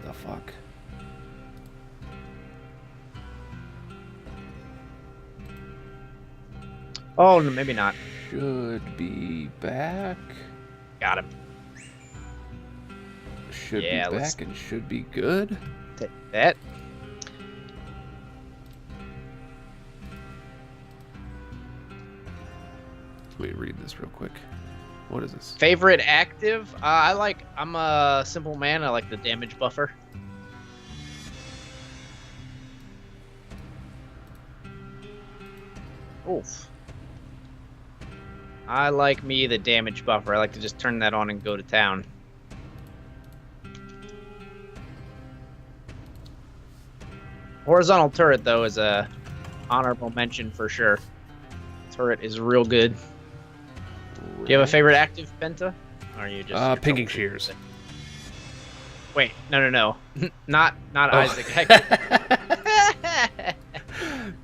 the fuck? Oh, no, maybe not. Should be back. Got him. Should be Yeah, back and should be good. Take that. Let me read this real quick. What is this? Favorite active? I'm a simple man. I like the damage buffer. Oof. I like me the damage buffer. I like to just turn that on and go to town. Horizontal turret, though, is a honorable mention for sure. Turret is real good. Do you have a favorite active, Penta? Or are you just Pinking shears. Wait, no. not Oh. Isaac.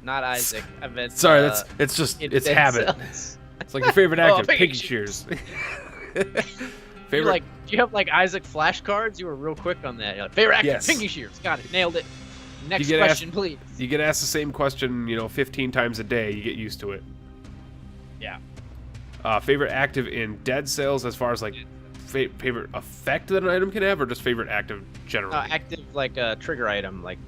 Not Isaac. I meant Sorry, it's habit. Cells. It's like your favorite active, pinking pinking shears. Do you have like Isaac flashcards? You were real quick on that. You're like, favorite active, Yes. pinking shears. Got it. Nailed it. Next get question, please. You get asked the same question, 15 times a day. You get used to it. Yeah. Favorite active in Dead Cells, as far as like favorite effect that an item can have, or just favorite active generally? Active like a trigger item, like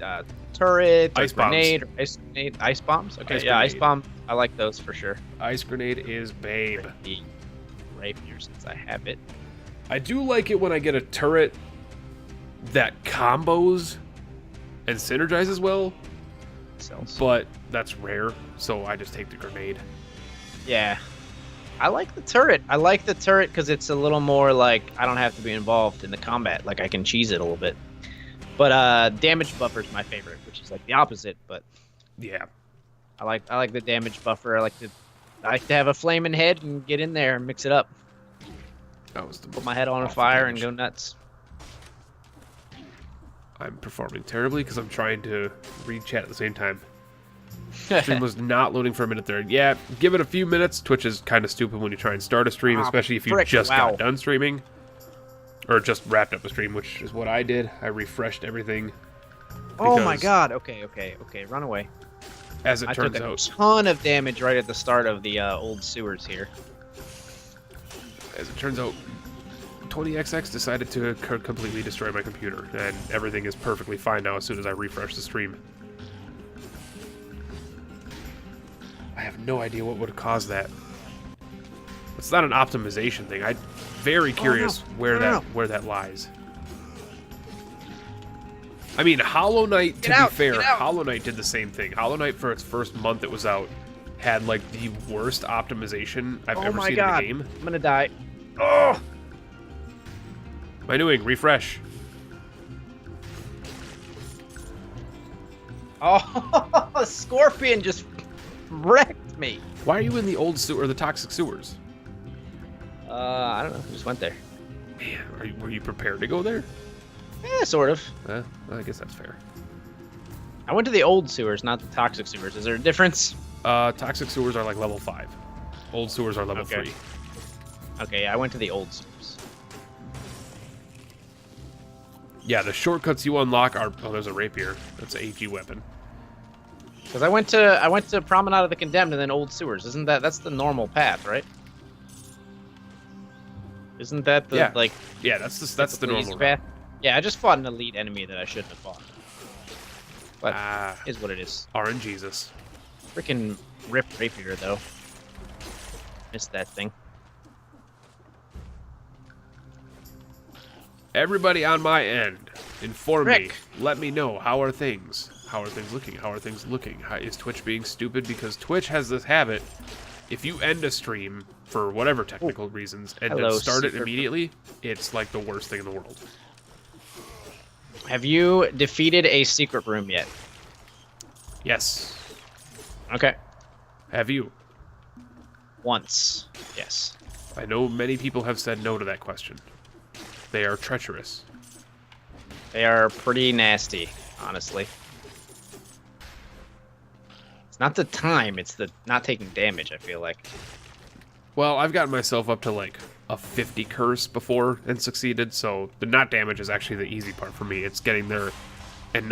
turret, or Ice bombs. grenade, or ice grenade, ice bombs. Okay, Ice yeah, ice grenade. bomb. I like those for sure. Ice grenade is babe. The rapier, since I have it. I do like it when I get a turret that combos and synergizes well, Cells. but that's rare, so I just take the grenade. Yeah. I like the turret. I like the turret because it's a little more like I don't have to be involved in the combat. Like I can cheese it a little bit. But damage buffer is my favorite, which is like the opposite. But Yeah. I like the damage buffer. I like to have a flaming head and get in there and mix it up. That was the Put my head on fire and go nuts. I'm performing terribly because I'm trying to read chat at the same time. Stream was not loading for a minute there. Yeah, give it a few minutes. Twitch is kind of stupid when you try and start a stream, especially if you just got done streaming. Or just wrapped up a stream, which is what I did. I refreshed everything. Oh my because, god. Okay. Run away. As it I turns took a out, ton of damage right at the start of the old sewers here. 20XX decided to completely destroy my computer, and everything is perfectly fine now as soon as I refresh the stream. I have no idea what would have caused that. It's not an optimization thing. I'm very curious where that lies. I mean, Hollow Knight, to be fair, Hollow Knight did the same thing. Hollow Knight, for its first month it was out, had like the worst optimization I've ever seen in the game. I'm gonna die. Oh! What am I doing? Refresh. Oh, a scorpion just wrecked me. Why are you in the old sewer, the toxic sewers? I don't know. Just went there. Man, were you prepared to go there? Yeah, sort of. I guess that's fair. I went to the old sewers, not the toxic sewers. Is there a difference? Toxic sewers are like level 5. Old sewers are level 3. Okay, I went to the old sewers. Yeah, the shortcuts you unlock are... Oh, there's a rapier. That's an AG weapon. Because I went to Promenade of the Condemned and then old sewers. Isn't that's the normal path, right? Isn't that the like? Yeah, that's the normal path. Yeah, I just fought an elite enemy that I shouldn't have fought. But is what it is. RNGesus. Freaking rip rapier though. Missed that thing. Everybody on my end, inform me. Rick. Let me know. How are things? How are things looking? How are things looking? Is Twitch being stupid? Because Twitch has this habit. If you end a stream for whatever technical reasons and then start it immediately, it's like the worst thing in the world. Have you defeated a secret room yet? Yes. Okay. Have you? Once. Yes. I know many people have said no to that question. They are treacherous. They are pretty nasty, honestly. It's not the time, it's the not taking damage, I feel like. Well, I've gotten myself up to like a 50 curse before and succeeded, so the not damage is actually the easy part for me. It's getting there and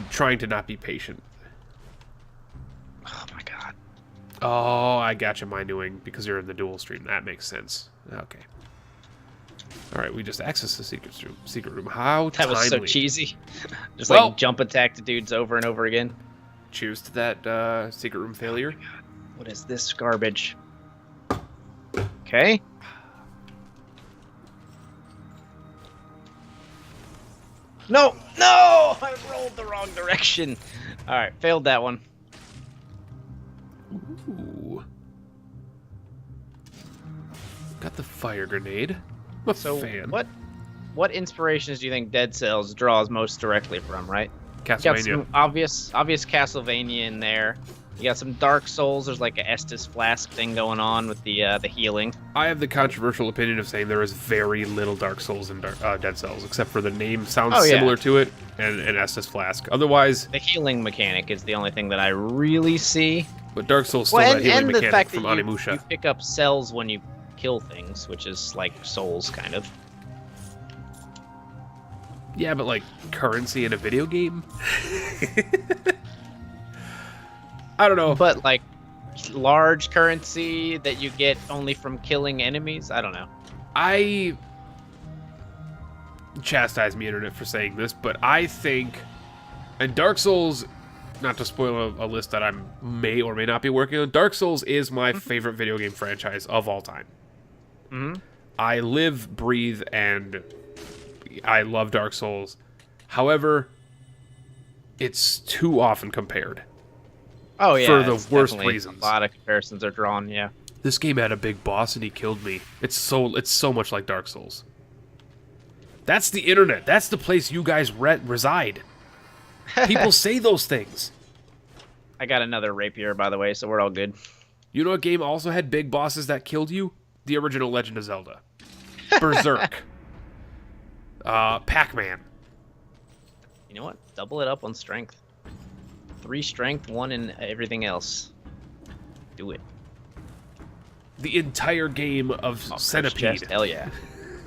trying to not be patient. Oh my god. Oh, I gotcha, my doing, because you're in the dual stream. That makes sense. Okay. Alright, we just accessed the secret room. How that timely. Was so cheesy. Just well, like jump attack the dudes over and over again. Cheers to that secret room failure. Oh my god. What is this garbage? Okay. No! No! I rolled the wrong direction. Alright, failed that one. Ooh. Got the fire grenade. I'm a fan. What inspirations do you think Dead Cells draws most directly from, right? Castlevania. You got some obvious Castlevania in there. You got some Dark Souls. There's like a Estus flask thing going on with the healing. I have the controversial opinion of saying there is very little Dark Souls in Dead Cells, except for the name sounds similar to it and Estus flask. Otherwise, the healing mechanic is the only thing that I really see. But Dark Souls still that healing mechanic the fact from that Onimusha. You pick up cells when you kill things, which is like Souls kind of. Yeah, but like currency in a video game? I don't know. But like large currency that you get only from killing enemies? I don't know. I chastise me internet for saying this, but I think, and Dark Souls, not to spoil a list that I may or may not be working on, Dark Souls is my favorite video game franchise of all time. Mm-hmm. I live, breathe, and I love Dark Souls. However, it's too often compared. Oh yeah, for the worst reasons. A lot of comparisons are drawn. Yeah. This game had a big boss and he killed me. It's so much like Dark Souls. That's the internet. That's the place you guys reside. People say those things. I got another rapier, by the way, so we're all good. You know what game also had big bosses that killed you? The original Legend of Zelda. Berserk. Pac-Man. You know what? Double it up on strength. 3 strength, 1 in everything else. Do it. The entire game of Centipede chest, hell yeah.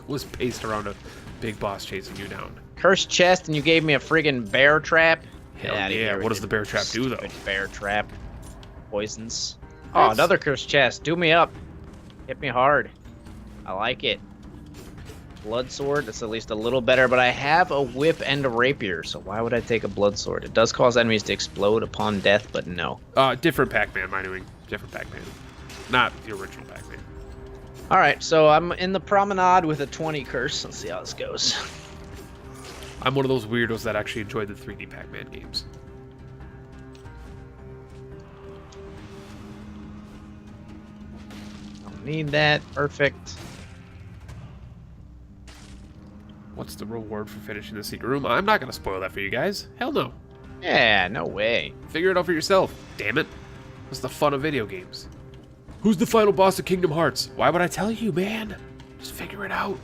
was based around a big boss chasing you down. Cursed chest, and you gave me a friggin' bear trap? Hell yeah, what does the bear trap do, though? Bear trap. Poisons. Oh, another cursed chest. Do me up. Hit me hard. I like it. Blood sword, that's at least a little better, but I have a whip and a rapier, so why would I take a blood sword? It does cause enemies to explode upon death, but no. Different Pac-Man, my doing. Different Pac-Man. Not the original Pac-Man. Alright, so I'm in the Promenade with a 20 curse. Let's see how this goes. I'm one of those weirdos that actually enjoy the 3D Pac-Man games. Don't need that. Perfect. What's the reward for finishing the secret room? I'm not going to spoil that for you guys. Hell no. Yeah, no way. Figure it out for yourself. Damn it. What's the fun of video games? Who's the final boss of Kingdom Hearts? Why would I tell you, man? Just figure it out.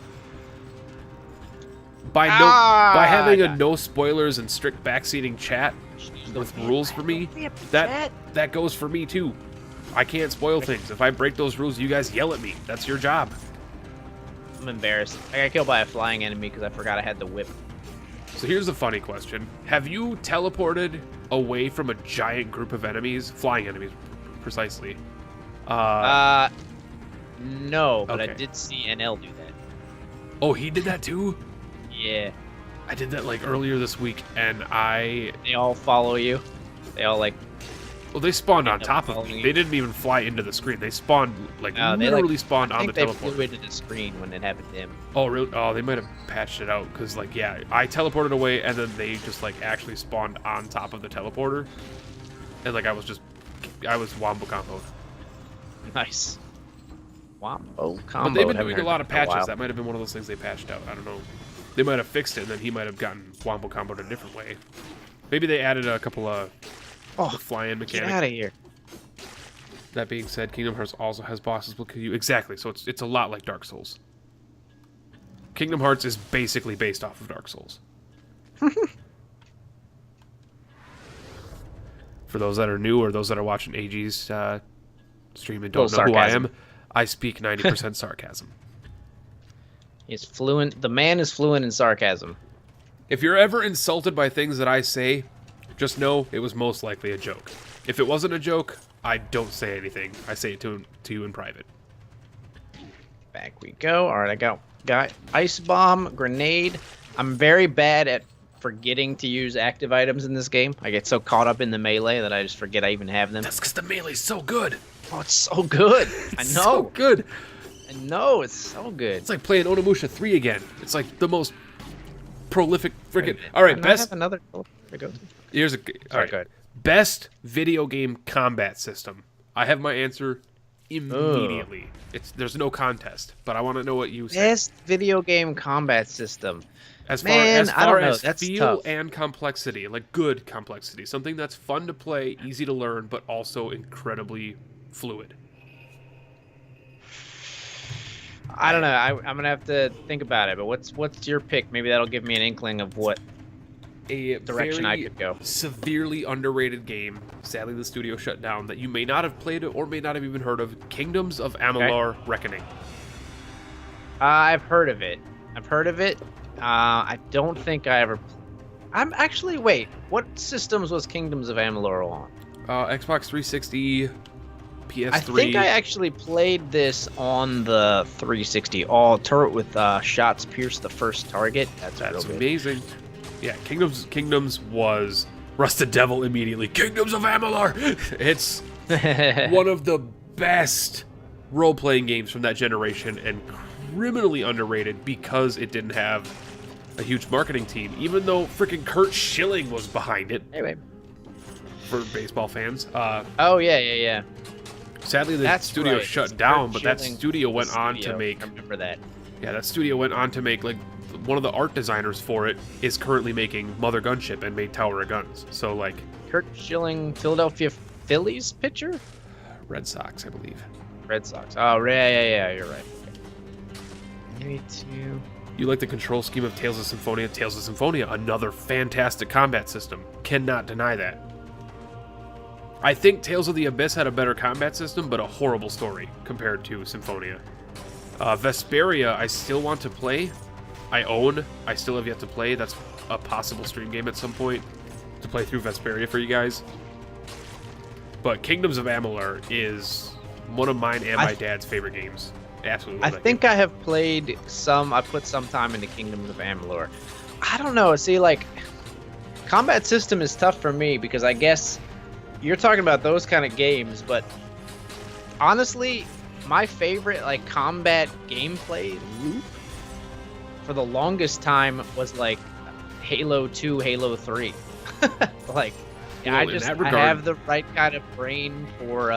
By having a no spoilers and strict backseating chat with rules for me, that goes for me too. I can't spoil things. If I break those rules, you guys yell at me. That's your job. I'm embarrassed. I got killed by a flying enemy because I forgot I had the whip. So here's a funny question. Have you teleported away from a giant group of enemies? Flying enemies, precisely. No, but okay. I did see NL do that. Oh, he did that too? Yeah. I did that like earlier this week, and They all follow you. They all like... Well, they spawned on top of me. They didn't even fly into the screen. They spawned, literally spawned on the teleporter. I think they flew into the screen when it happened to him. Oh, really? Oh, they might have patched it out, because, like, yeah, I teleported away, and then they just, like, actually spawned on top of the teleporter. And, like, I was wombo comboed. Nice. Wombo combo. But they've been doing a lot of patches. That might have been one of those things they patched out. I don't know. They might have fixed it, and then he might have gotten wombo comboed a different way. Maybe they added a couple of... the fly-in mechanic. Get out of here. That being said, Kingdom Hearts also has bosses will kill you. Exactly, so it's a lot like Dark Souls. Kingdom Hearts is basically based off of Dark Souls. For those that are new or those that are watching AG's stream and don't know who I am, I speak 90% sarcasm. He's fluent. The man is fluent in sarcasm. If you're ever insulted by things that I say, just know it was most likely a joke. If it wasn't a joke, I don't say anything. I say it to you in private. Back we go. All right, I got ice bomb, grenade. I'm very bad at forgetting to use active items in this game. I get so caught up in the melee that I just forget I even have them. That's because the melee's so good. Oh, it's so good. I know. So good. I know, it's so good. It's like playing Onimusha 3 again. It's like the most prolific freaking... All right, best... I have another... Go Here's a... All right, good. Best video game combat system. I have my answer immediately. There's no contest, but I want to know what you say. Best video game combat system. As far as that's feel tough. and complexity, like good complexity. Something that's fun to play, easy to learn, but also incredibly fluid. I don't know. I'm going to have to think about it, but what's your pick? Maybe that'll give me an inkling of what direction I could go. Severely underrated game. Sadly, the studio shut down. That you may not have played it or may not have even heard of. Kingdoms of Amalur: Reckoning. I've heard of it. I don't think I ever. I'm actually wait. What systems was Kingdoms of Amalur on? Xbox 360, PS3. I think I actually played this on the 360. All turret with shots pierce the first target. That's amazing. Yeah, Kingdoms was Rusted Devil immediately. Kingdoms of Amalur! It's one of the best role-playing games from that generation and criminally underrated because it didn't have a huge marketing team, even though freaking Kurt Schilling was behind it. Anyway. For baseball fans. Oh, yeah. Sadly, the studio shut down, but that studio went on to make... I remember that. Yeah, that studio went on to make, like, one of the art designers for it is currently making Mother Gunship and made Tower of Guns. So, like... Kurt Schilling, Philadelphia Phillies pitcher? Red Sox, I believe. Red Sox. Oh, yeah, you're right. Me too. You like the control scheme of Tales of Symphonia? Tales of Symphonia, another fantastic combat system. Cannot deny that. I think Tales of the Abyss had a better combat system, but a horrible story compared to Symphonia. Vesperia, I still want to play. I still have yet to play. That's a possible stream game at some point to play through Vesperia for you guys. But Kingdoms of Amalur is one of mine and my dad's favorite games. Absolutely. I think I have played some. I put some time into Kingdoms of Amalur. I don't know. See, like, combat system is tough for me because I guess you're talking about those kind of games, but honestly, my favorite like combat gameplay loop for the longest time was like Halo 2, Halo 3. Like, well, I have the right kind of brain for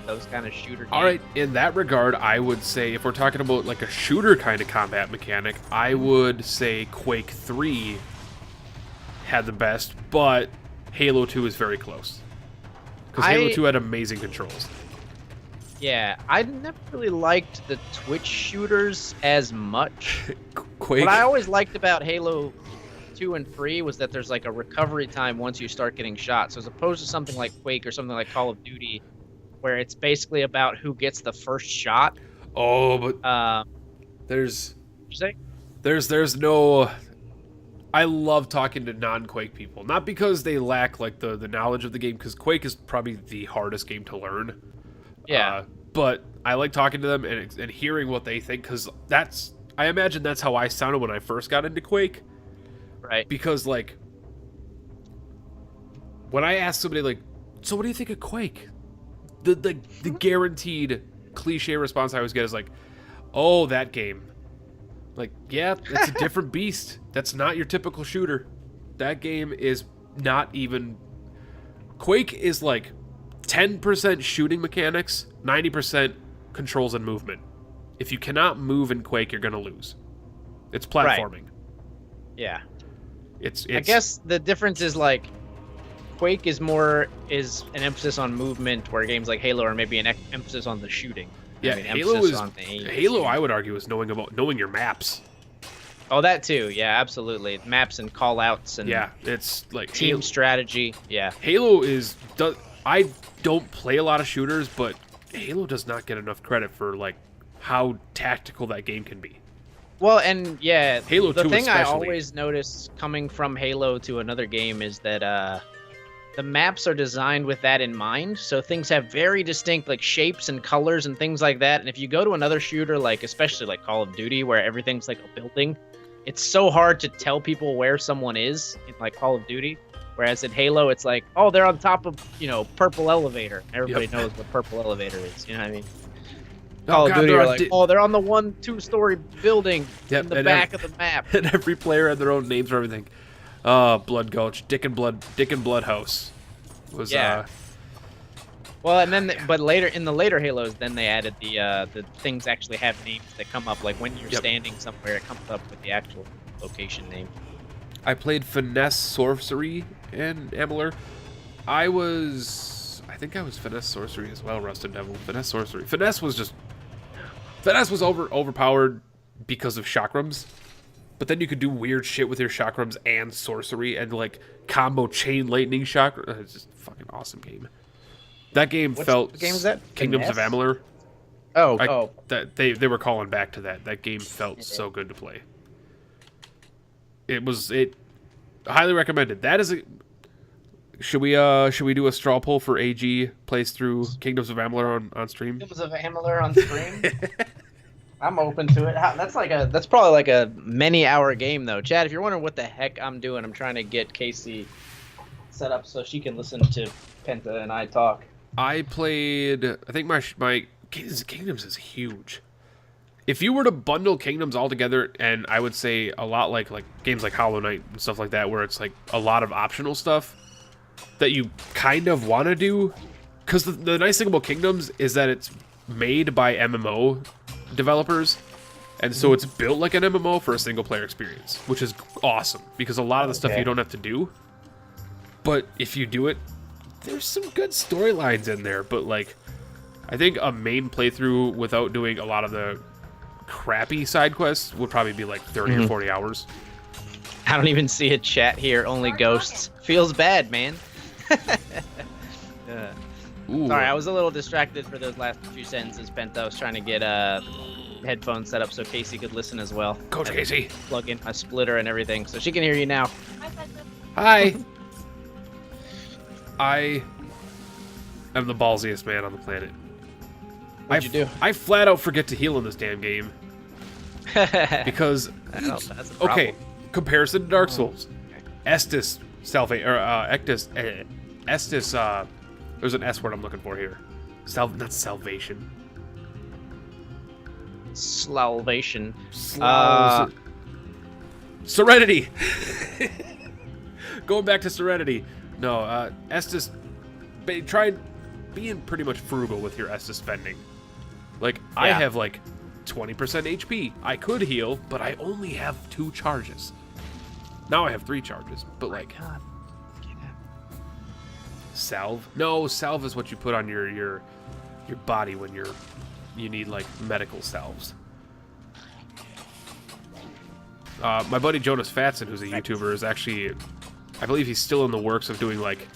those kind of shooter games. All right, in that regard, I would say if we're talking about like a shooter kind of combat mechanic, I would say Quake 3 had the best, but Halo 2 is very close. Because Halo 2 had amazing controls. Yeah, I never really liked the Twitch shooters as much. Quake. What I always liked about Halo 2 and 3 was that there's like a recovery time once you start getting shot. So as opposed to something like Quake or something like Call of Duty, where it's basically about who gets the first shot. Oh, but there's no. I love talking to non-Quake people, not because they lack like the knowledge of the game, because Quake is probably the hardest game to learn. Yeah. But I like talking to them and hearing what they think, because I imagine that's how I sounded when I first got into Quake. Right. Because, like, when I ask somebody, like, so what do you think of Quake? The guaranteed cliche response I always get is like, oh, that game. Like, yeah, it's a different beast. That's not your typical shooter. That game is not even... Quake is like 10% shooting mechanics, 90% controls and movement. If you cannot move in Quake, you're going to lose. It's platforming. Right. Yeah. It's I guess the difference is like Quake is an emphasis on movement, where games like Halo are maybe an emphasis on the shooting. Yeah, Halo I would argue is knowing your maps. Oh, that too. Yeah, absolutely. Maps and call outs and it's like team strategy. Yeah. Halo I don't play a lot of shooters, but Halo does not get enough credit for like how tactical that game can be. Well, and yeah, Halo 2 the thing I especially. always notice coming from Halo to another game is that the maps are designed with that in mind. So things have very distinct like shapes and colors and things like that. And if you go to another shooter, like especially like Call of Duty, where everything's like a building, it's so hard to tell people where someone is in like Call of Duty. Whereas in Halo, it's like, oh, they're on top of, purple elevator. Everybody knows what purple elevator is. You know what I mean? Call of Duty, you're like, oh, they're on the 1-2-story building in the back of the map. And every player had their own names for everything. Blood Gulch, Dick and Blood House was Well, and then, but later in the later Halos, then they added the things actually have names that come up. Like when you're standing somewhere, it comes up with the actual location name. I played Finesse Sorcery and Amalur. I think I was Finesse Sorcery as well, Rusted Devil. Finesse Sorcery. Finesse was overpowered because of chakrams. But then you could do weird shit with your chakrams and sorcery and like combo chain lightning chakra. It's just a fucking awesome game. That game What game is that? Kingdoms of Amalur. They were calling back to that. That game felt so good to play. It highly recommended. That is a. Should we do a straw poll for AG plays through Kingdoms of Amalur on stream? Kingdoms of Amalur on stream. I'm open to it. That's probably like a many-hour game though. Chad, if you're wondering what the heck I'm doing, I'm trying to get Casey set up so she can listen to Penta and I talk. I played. I think my Kingdoms is huge. If you were to bundle Kingdoms all together, and I would say a lot like games like Hollow Knight and stuff like that, where it's like a lot of optional stuff that you kind of want to do, because the nice thing about Kingdoms is that it's made by MMO developers, and so it's built like an MMO for a single player experience, which is awesome because a lot of the stuff you don't have to do, but if you do it, there's some good storylines in there. But like, I think a main playthrough without doing a lot of the crappy side quests would probably be like 30 or 40 hours. I don't even see a chat here, only ghosts. Feels bad, man. Sorry, I was a little distracted for those last few sentences, Penta. I was trying to get headphones set up so Casey could listen as well. Coach Casey. Plug in my splitter and everything, so she can hear you now. Hi. I am the ballsiest man on the planet. What'd you do? I flat out forget to heal in this damn game. Because that's a problem. Okay, comparison to Dark Souls. Estus there's an S word I'm looking for here. Not salvation. Salvation. Serenity. Going back to Serenity. No, Estus. Try being pretty much frugal with your Estus spending. Like, I have like 20% HP. I could heal, but I only have 2 charges. Now I have 3 charges, but like, God. salve? No, salve is what you put on your body when you need like medical salves. My buddy Jonas Fatson, who's a YouTuber, is actually, I believe he's still in the works of doing like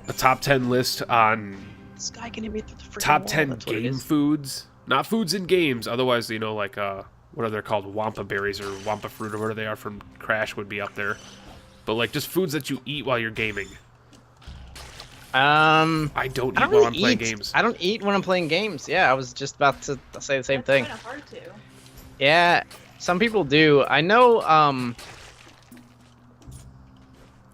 a top 10 list on This guy can hit me through the freaking top wall. 10 That's what it game is. foods, not foods in games. Otherwise, like what are they called? Wampa berries or wampa fruit or whatever they are from Crash would be up there. But like just foods that you eat while you're gaming. I don't eat while I'm playing games. I don't eat when I'm playing games. Yeah, I was just about to say the same thing. It's kind of hard to. Yeah, some people do. I know.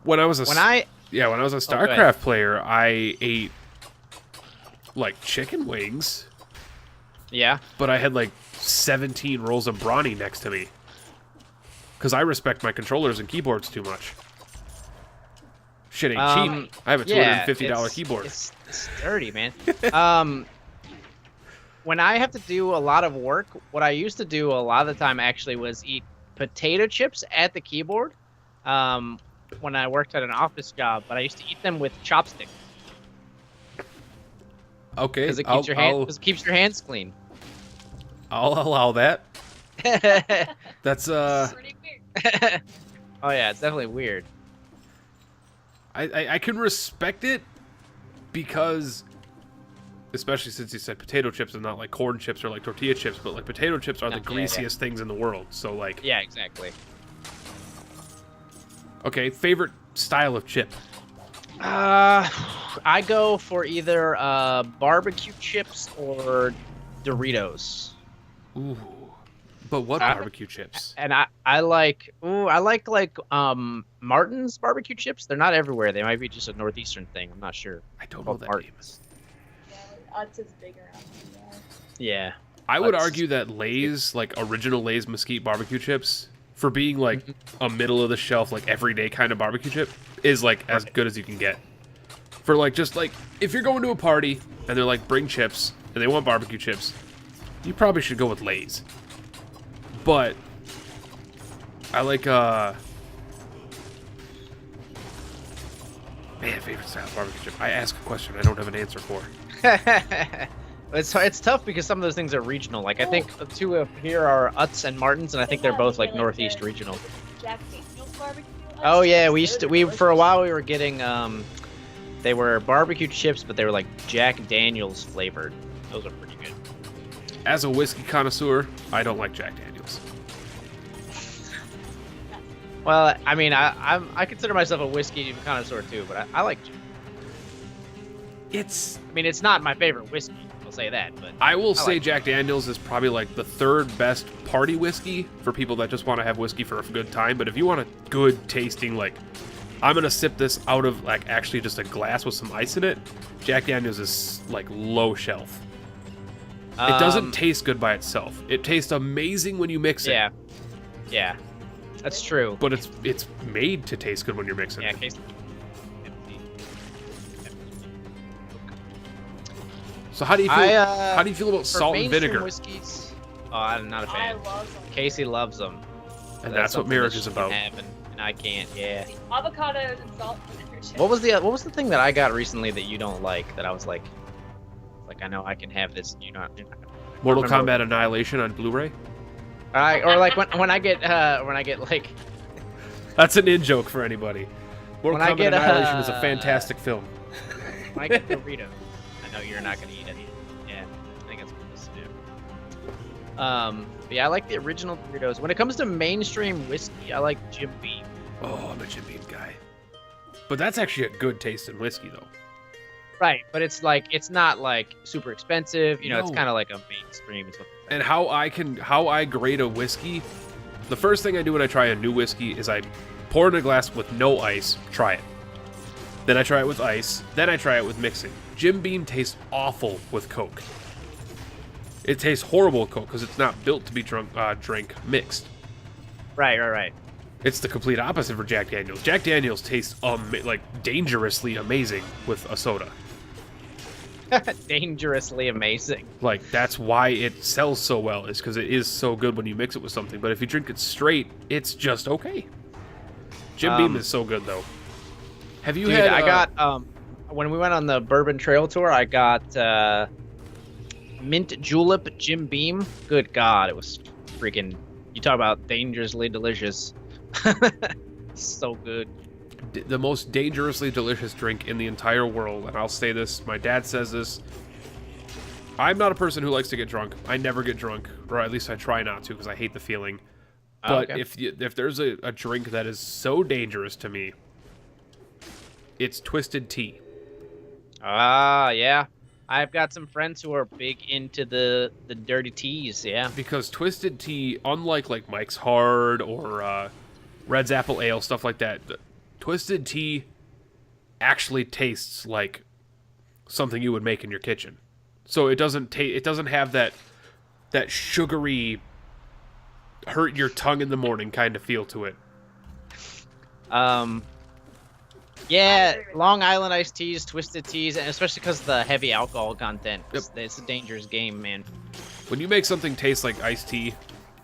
When I was a StarCraft player, I ate like chicken wings. Yeah. But I had like 17 rolls of brawny next to me. Because I respect my controllers and keyboards too much. Shit ain't cheap. I have a $250 keyboard. It's dirty, man. When I have to do a lot of work, what I used to do a lot of the time actually was eat potato chips at the keyboard. When I worked at an office job, but I used to eat them with chopsticks. Okay, because it keeps your hands clean. I'll allow that. That's Pretty weird. Oh yeah, it's definitely weird. I can respect it because especially since you said potato chips and not like corn chips or like tortilla chips, but like potato chips are the greasiest things in the world. So like. Yeah, exactly. Okay, favorite style of chip? I go for either barbecue chips or Doritos. Ooh. But what barbecue chips? And I like Martin's barbecue chips. They're not everywhere. They might be just a northeastern thing. I'm not sure. I don't know that Yeah, Martin's. like Utz is bigger. Yeah. I would argue that Lay's, like original Lay's Mesquite barbecue chips, for being like a middle of the shelf, like everyday kind of barbecue chip, is like as good as you can get. For like just like if you're going to a party and they're like bring chips and they want barbecue chips, you probably should go with Lay's. But I like man, favorite style of barbecue chip. I ask a question I don't have an answer for. It's tough because some of those things are regional. Like I think the two up here are Utz and Martin's, and I think they're both like Northeast regional. Jack Daniel's barbecue. Oh yeah, we for a while we were getting they were barbecue chips, but they were like Jack Daniel's flavored. Those are pretty good. As a whiskey connoisseur, I don't like Jack Daniels. Well, I mean, I consider myself a whiskey connoisseur too, but I like. I mean, it's not my favorite whiskey. I'll say that, but I will say Jack Daniels is probably like the third best party whiskey for people that just want to have whiskey for a good time. But if you want a good tasting, like I'm gonna sip this out of like actually just a glass with some ice in it, Jack Daniels is like low shelf. It doesn't taste good by itself. It tastes amazing when you mix it. Yeah, that's true. But it's made to taste good when you're mixing it. Case. So how do you feel? How do you feel about salt and vinegar? Whiskeys, I'm not a fan. I love them. Casey loves them, and that's what marriage is about. And I can't. Yeah. Avocados and salt and vinegar chips. What was the thing that I got recently that you don't like? That I was like I know I can have this. You're not Mortal Kombat Annihilation on Blu-ray. Or like when I get like. That's an in joke for anybody. Mortal Kombat Annihilation is a fantastic film. When I get Doritos, I know you're not gonna eat any. Yeah, I think that's what I'm supposed to do. But yeah, I like the original Doritos. When it comes to mainstream whiskey, I like Jim Beam. Oh, I'm a Jim Beam guy. But that's actually a good taste in whiskey, though. Right, but it's not like super expensive. You know, it's kind of like a mainstream. And how I grade a whiskey, the first thing I do when I try a new whiskey is I pour it in a glass with no ice, try it. Then I try it with ice, then I try it with mixing. Jim Beam tastes awful with Coke. It tastes horrible with Coke because it's not built to be drink mixed. Right. It's the complete opposite for Jack Daniels. Jack Daniels tastes like dangerously amazing with a soda. Dangerously amazing. Like, that's why it sells so well, is because it is so good when you mix it with something. But if you drink it straight, it's just okay. Jim Beam is so good, though. Have you had... I got, when we went on the Bourbon Trail Tour, I got Mint Julep Jim Beam. Good God, it was freaking... You talk about dangerously delicious. So good. The most dangerously delicious drink in the entire world, and I'll say this, my dad says this. I'm not a person who likes to get drunk. I never get drunk, or at least I try not to because I hate the feeling. But if there's a drink that is so dangerous to me, it's twisted tea. Yeah. I've got some friends who are big into the dirty teas, yeah. Because twisted tea, unlike like Mike's Hard or Red's Apple Ale, stuff like that, twisted tea actually tastes like something you would make in your kitchen. So it doesn't have that sugary, hurt your tongue in the morning kind of feel to it. Yeah, Long Island iced teas, twisted teas, and especially because of the heavy alcohol content. Yep. It's a dangerous game, man. When you make something taste like iced tea,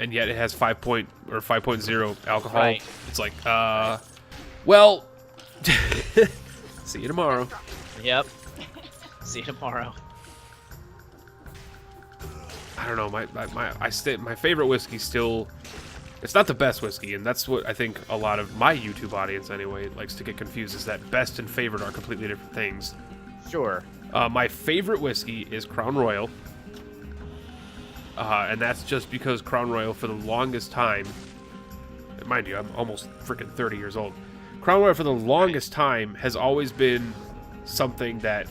and yet it has 5.0 alcohol, right. It's like, well, see you tomorrow. Yep. See you tomorrow. I don't know. My favorite whiskey still. It's not the best whiskey, and that's what I think a lot of my YouTube audience, anyway, likes to get confused, is that best and favorite are completely different things. Sure. My favorite whiskey is Crown Royal. And that's just because Crown Royal, for the longest time, mind you, I'm almost freaking 30 years old. Crown Royal, for the longest time, has always been something that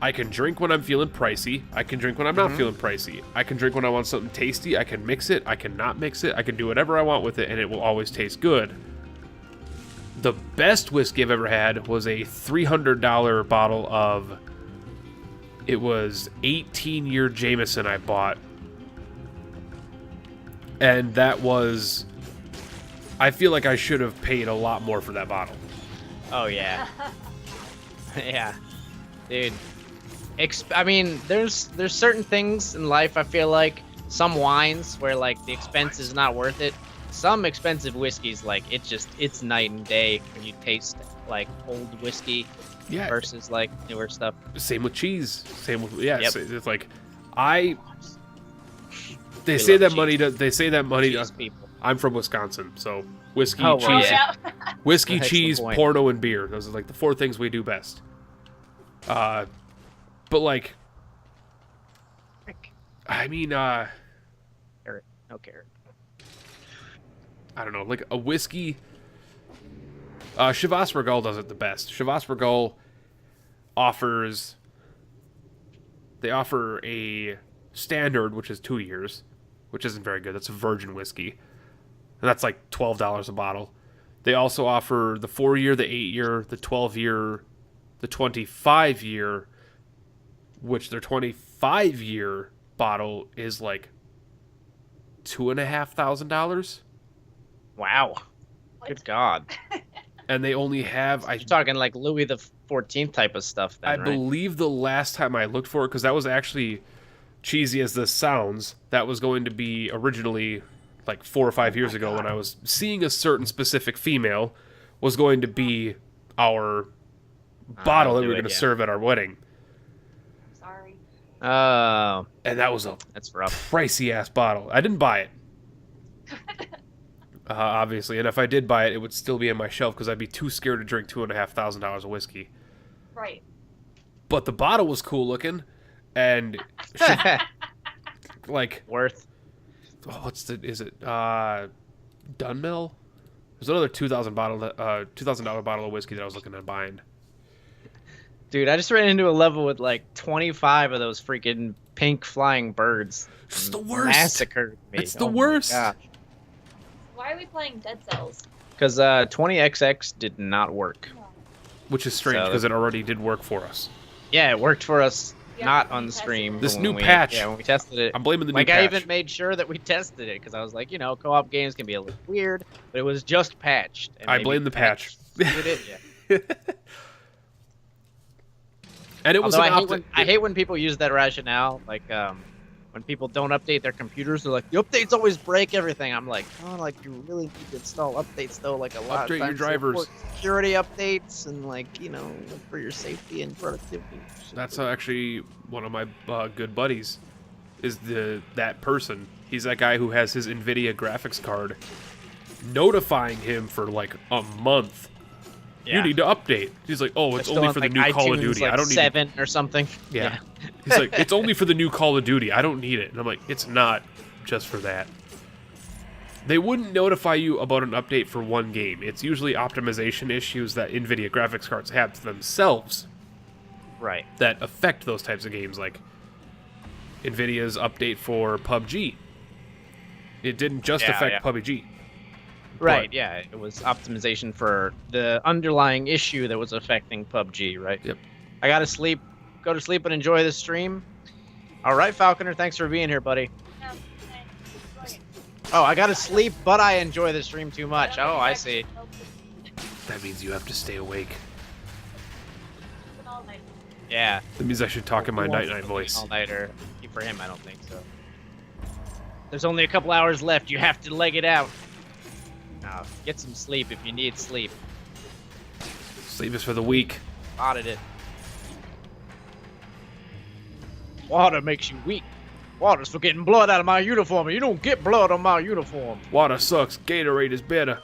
I can drink when I'm feeling pricey. I can drink when I'm not feeling pricey. I can drink when I want something tasty. I can mix it. I can not mix it. I can do whatever I want with it, and it will always taste good. The best whiskey I've ever had was a $300 bottle of... It was 18-year Jameson I bought. And that was... I feel like I should have paid a lot more for that bottle. Oh, yeah. Yeah. Dude. I mean, there's certain things in life, I feel like. Some wines where, like, the expense is not worth it. Some expensive whiskeys, like, it's night and day when you taste, like, old whiskey. Yeah. Versus like newer stuff. Same with cheese. Same with It's like They say that money. People. I'm from Wisconsin, so whiskey, well, cheese, yeah. whiskey, cheese, porno, and beer. Those are like the 4 things we do best. But like, I mean, carrot, no carrot. I don't know, like a whiskey. Chivas Regal does it the best. Chivas Regal they offer a standard, which is 2 years, which isn't very good. That's a virgin whiskey. And that's like $12 a bottle. They also offer the 4-year, the 8-year, the 12-year, the 25-year, which their 25-year bottle is like $2,500. Wow. Good God. And they only have... You're talking like Louis the 14th type of stuff then, I right? believe the last time I looked for it, because that was actually, cheesy as this sounds, that was going to be originally like 4 or 5 years ago when I was seeing a certain specific female, was going to be our bottle that we were going to serve at our wedding. Sorry. Oh. And that was that's rough. Pricey-ass bottle. I didn't buy it. Obviously, and if I did buy it, it would still be on my shelf because I'd be too scared to drink $2,500 of whiskey. Right. But the bottle was cool looking, and like worth. Oh, is it Dunmill? There's another $2,000 bottle of whiskey that I was looking at buying. Dude, I just ran into a level with like 25 of those freaking pink flying birds. It's the worst. Massacred me. It's the worst. Why are we playing Dead Cells? Because 20XX did not work. Which is strange because it already did work for us. Yeah, it worked for us. Not on the stream. This new patch. Yeah, when we tested it. I'm blaming the new patch. Like, I even made sure that we tested it, because I was like, you know, co-op games can be a little weird, but it was just patched. And I blame the patch. Yeah. And it was I hate when people use that rationale, like, when people don't update their computers, they're like, the updates always break everything. I'm like, oh, like, you really need to install updates, though, like, a lot Update of times your drivers. Security updates, and, like, you know, for your safety and productivity. That's actually one of my good buddies, is that person. He's that guy who has his NVIDIA graphics card notifying him for, like, a month. Yeah. You need to update. He's like, oh, it's only for the new Call of Duty. Like I don't need 7 or something. Yeah. He's like, it's only for the new Call of Duty. I don't need it. And I'm like, it's not just for that. They wouldn't notify you about an update for one game. It's usually optimization issues that NVIDIA graphics cards have themselves. Right. That affect those types of games, like NVIDIA's update for PUBG. It didn't just affect PUBG. Right, yeah. It was optimization for the underlying issue that was affecting PUBG, right? Yep. I gotta sleep. Go to sleep and enjoy the stream. All right, Falconer, thanks for being here, buddy. Oh, I gotta sleep, but I enjoy the stream too much. Oh, I see. That means you have to stay awake. Yeah. That means I should talk in my night-night voice. All-nighter. For him, I don't think so. There's only a couple hours left. You have to leg it out. Now, get some sleep if you need sleep. Sleep is for the weak. Spotted it. Water makes you weak. Water's for getting blood out of my uniform, and you don't get blood on my uniform. Water sucks. Gatorade is better.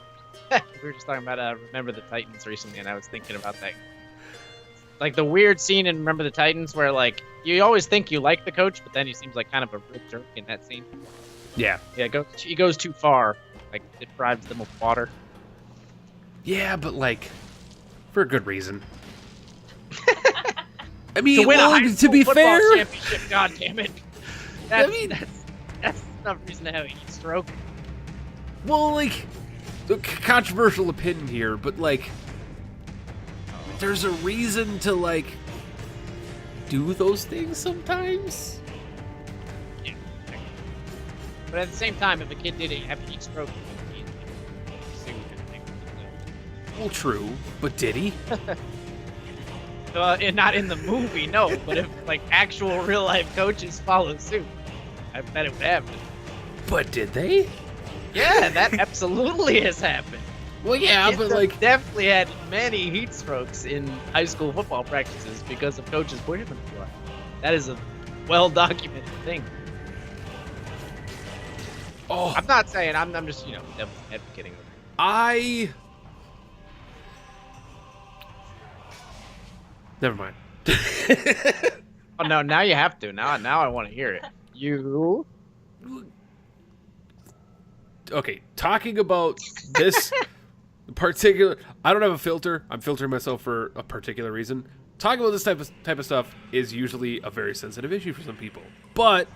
We were just talking about Remember the Titans recently, and I was thinking about that. like the weird scene in Remember the Titans where like you always think you like the coach, but then he seems like kind of a real jerk in that scene. Yeah. Yeah, he goes too far. Like deprives them of water. Yeah, but like for a good reason. I mean, To win a high to school be football fair, championship, God damn it. That's enough reason to have a heat stroke. well, like, controversial opinion here, but like, there's a reason to like do those things sometimes. Yeah. But at the same time, if a kid did have a heat stroke, Well, true, but did he? and not in the movie, no. But if like actual real life coaches follow suit, I bet it would happen. But did they? Yeah, that absolutely has happened. Well, yeah, Kids but have like, definitely had many heat strokes in high school football practices because of coaches pushing them too hard. That is a well documented thing. oh, I'm not saying I'm just devil's advocating. Never mind. Oh no! Now you have to. Now I want to hear it. You. Okay, talking about this particular, I don't have a filter. I'm filtering myself for a particular reason. Talking about this type of stuff is usually a very sensitive issue for some people. But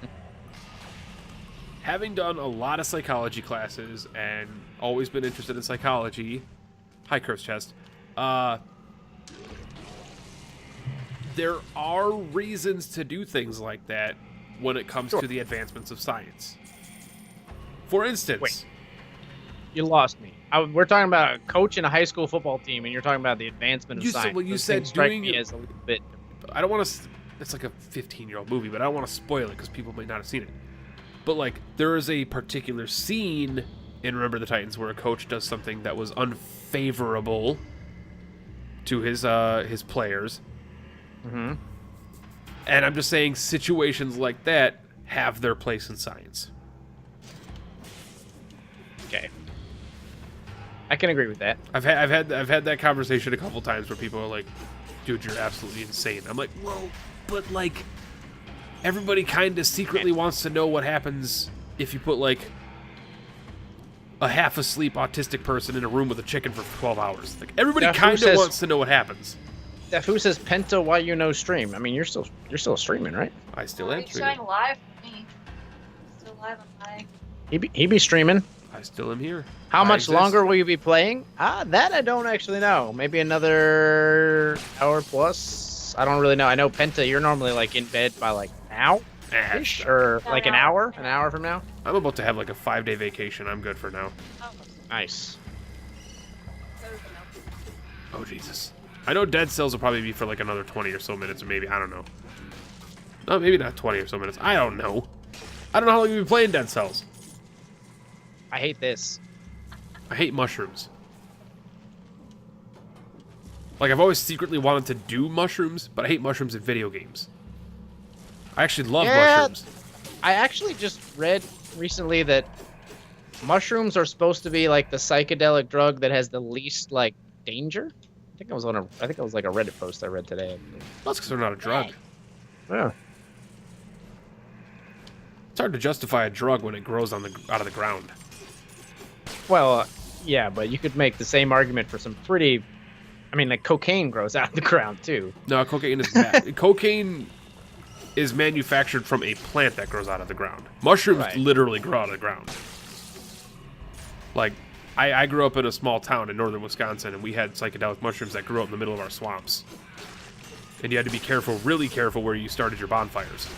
having done a lot of psychology classes and always been interested in psychology, hi curse chest. There are reasons to do things like that when it comes to the advancements of science. For instance... Wait. You lost me. We're talking about a coach in a high school football team, and you're talking about the advancement of science. Well, you Those said things strike doing me as a little bit. I don't want to... It's like a 15-year-old movie, but I don't want to spoil it because people might not have seen it. But, like, there is a particular scene in Remember the Titans where a coach does something that was unfavorable to his players. Mm-hmm. And I'm just saying situations like that have their place in science. Okay. I can agree with that. I've had that conversation a couple times where people are like, "Dude, you're absolutely insane." I'm like, "Well, but like, everybody kind of secretly wants to know what happens if you put like a half asleep autistic person in a room with a chicken for 12 hours. Like everybody kind of wants to know what happens." Who says Penta? Why you no stream? I mean, you're still streaming, right? I still am He's streaming. showing live for me. Still live on my. He be streaming. I still am here. How much longer will you be playing? That I don't actually know. Maybe another hour plus. I don't really know. I know Penta, you're normally like in bed by like now, or like an hour from now. I'm about to have like a 5-day vacation. I'm good for now. Oh, Nice. Oh Jesus. I know Dead Cells will probably be for like another 20 or so minutes, or maybe I don't know. No, maybe not 20 or so minutes. I don't know. I don't know how long you've been playing Dead Cells. I hate this. I hate mushrooms. Like, I've always secretly wanted to do mushrooms, but I hate mushrooms in video games. I actually love mushrooms. I actually just read recently that mushrooms are supposed to be like the psychedelic drug that has the least like danger. I think it was like a Reddit post I read today. That's because they're not a drug. Yeah. It's hard to justify a drug when it grows out of the ground. Well, yeah, but you could make the same argument for some pretty... I mean, like, cocaine grows out of the ground, too. No, cocaine is bad. Cocaine is manufactured from a plant that grows out of the ground. Mushrooms literally grow out of the ground. Like, I grew up in a small town in northern Wisconsin, and we had psychedelic mushrooms that grew up in the middle of our swamps. And you had to be careful, really careful, where you started your bonfires.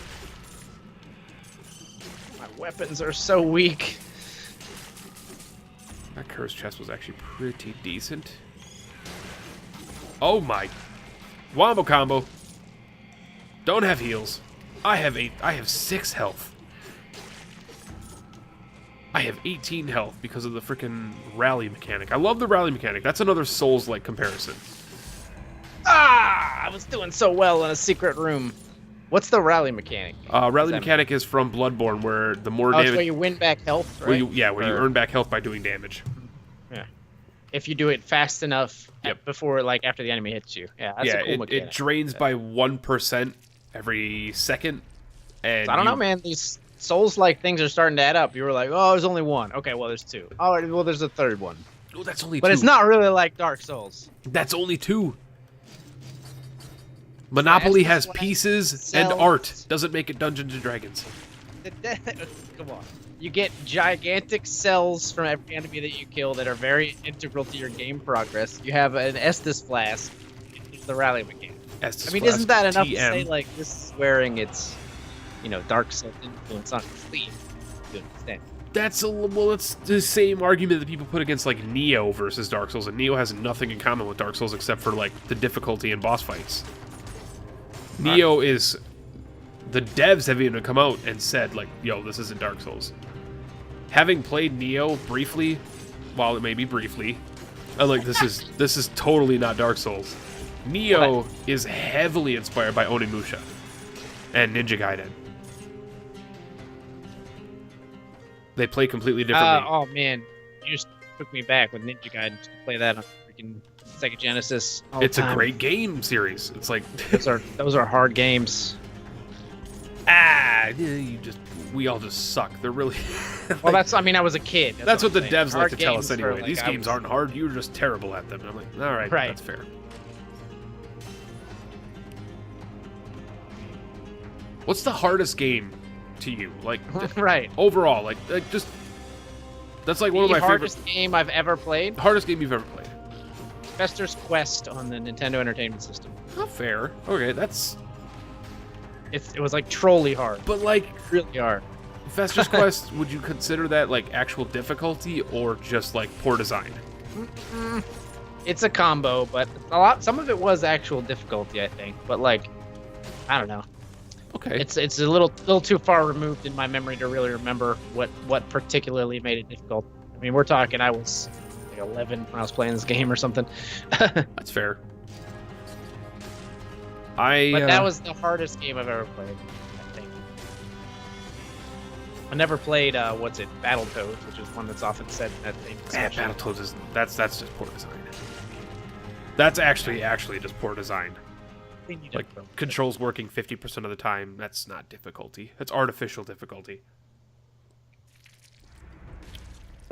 My weapons are so weak. That curse chest was actually pretty decent. Oh my. Wombo combo. Don't have heals. I have 6 health. I have 18 health because of the freaking rally mechanic. I love the rally mechanic. That's another Souls-like comparison. I was doing so well in a secret room. What's the rally mechanic? Rally mechanic is from Bloodborne, where the more damage... It's where you win back health, right? Where you earn back health by doing damage. Yeah. if you do it fast enough before, like, after the enemy hits you. Yeah, that's a cool mechanic. It drains by 1% every second. And so I don't know, man. These Souls-like things are starting to add up. You were like, oh, there's only one. Okay, well, there's two. Oh, well, there's a third one. Oh, that's only two. But it's not really like Dark Souls. That's only two. Monopoly has pieces and art. Doesn't make it Dungeons and Dragons. Come on. You get gigantic cells from every enemy that you kill that are very integral to your game progress. You have an Estus Flask. It's the rally mechanic. Estus I mean, Flask, isn't that enough TM. to say, like, this is wearing its, you know, Dark Souls influence on its sleeve? You understand? It's the same argument that people put against, like, Neo versus Dark Souls, and Neo has nothing in common with Dark Souls except for, like, the difficulty in boss fights. Neo is... The devs have even come out and said, like, yo, this isn't Dark Souls. Having played Neo briefly, while it may be briefly, I'm like, this is totally not Dark Souls. Neo is heavily inspired by Onimusha and Ninja Gaiden. They play completely differently. Oh man, you just took me back with Ninja Gaiden to play that on freaking Sega Genesis. It's a great game series. It's like those are hard games. We all just suck. They're really. Well, I was a kid. That's what the devs like to tell us anyway. These games aren't hard. You're just terrible at them. And I'm like, all right, that's fair. What's the hardest game to you? Like, overall, like just. That's like one of my hardest game I've ever played. Hardest game you've ever played. Fester's Quest on the Nintendo Entertainment System. Not fair. Okay, that's. It was like trolly hard. But like really hard. Fester's Quest, would you consider that like actual difficulty or just like poor design? It's a combo, but some of it was actual difficulty, I think. But like, I don't know. Okay. It's a little too far removed in my memory to really remember what particularly made it difficult. I mean, we're talking I was like 11 when I was playing this game or something. That's fair. But that was the hardest game I've ever played, I think. I never played Battletoads, which is one that's often said in that same discussion. Battletoads is that's just poor design. That's actually just poor design. Like controls working 50% of the time. That's not difficulty. That's artificial difficulty.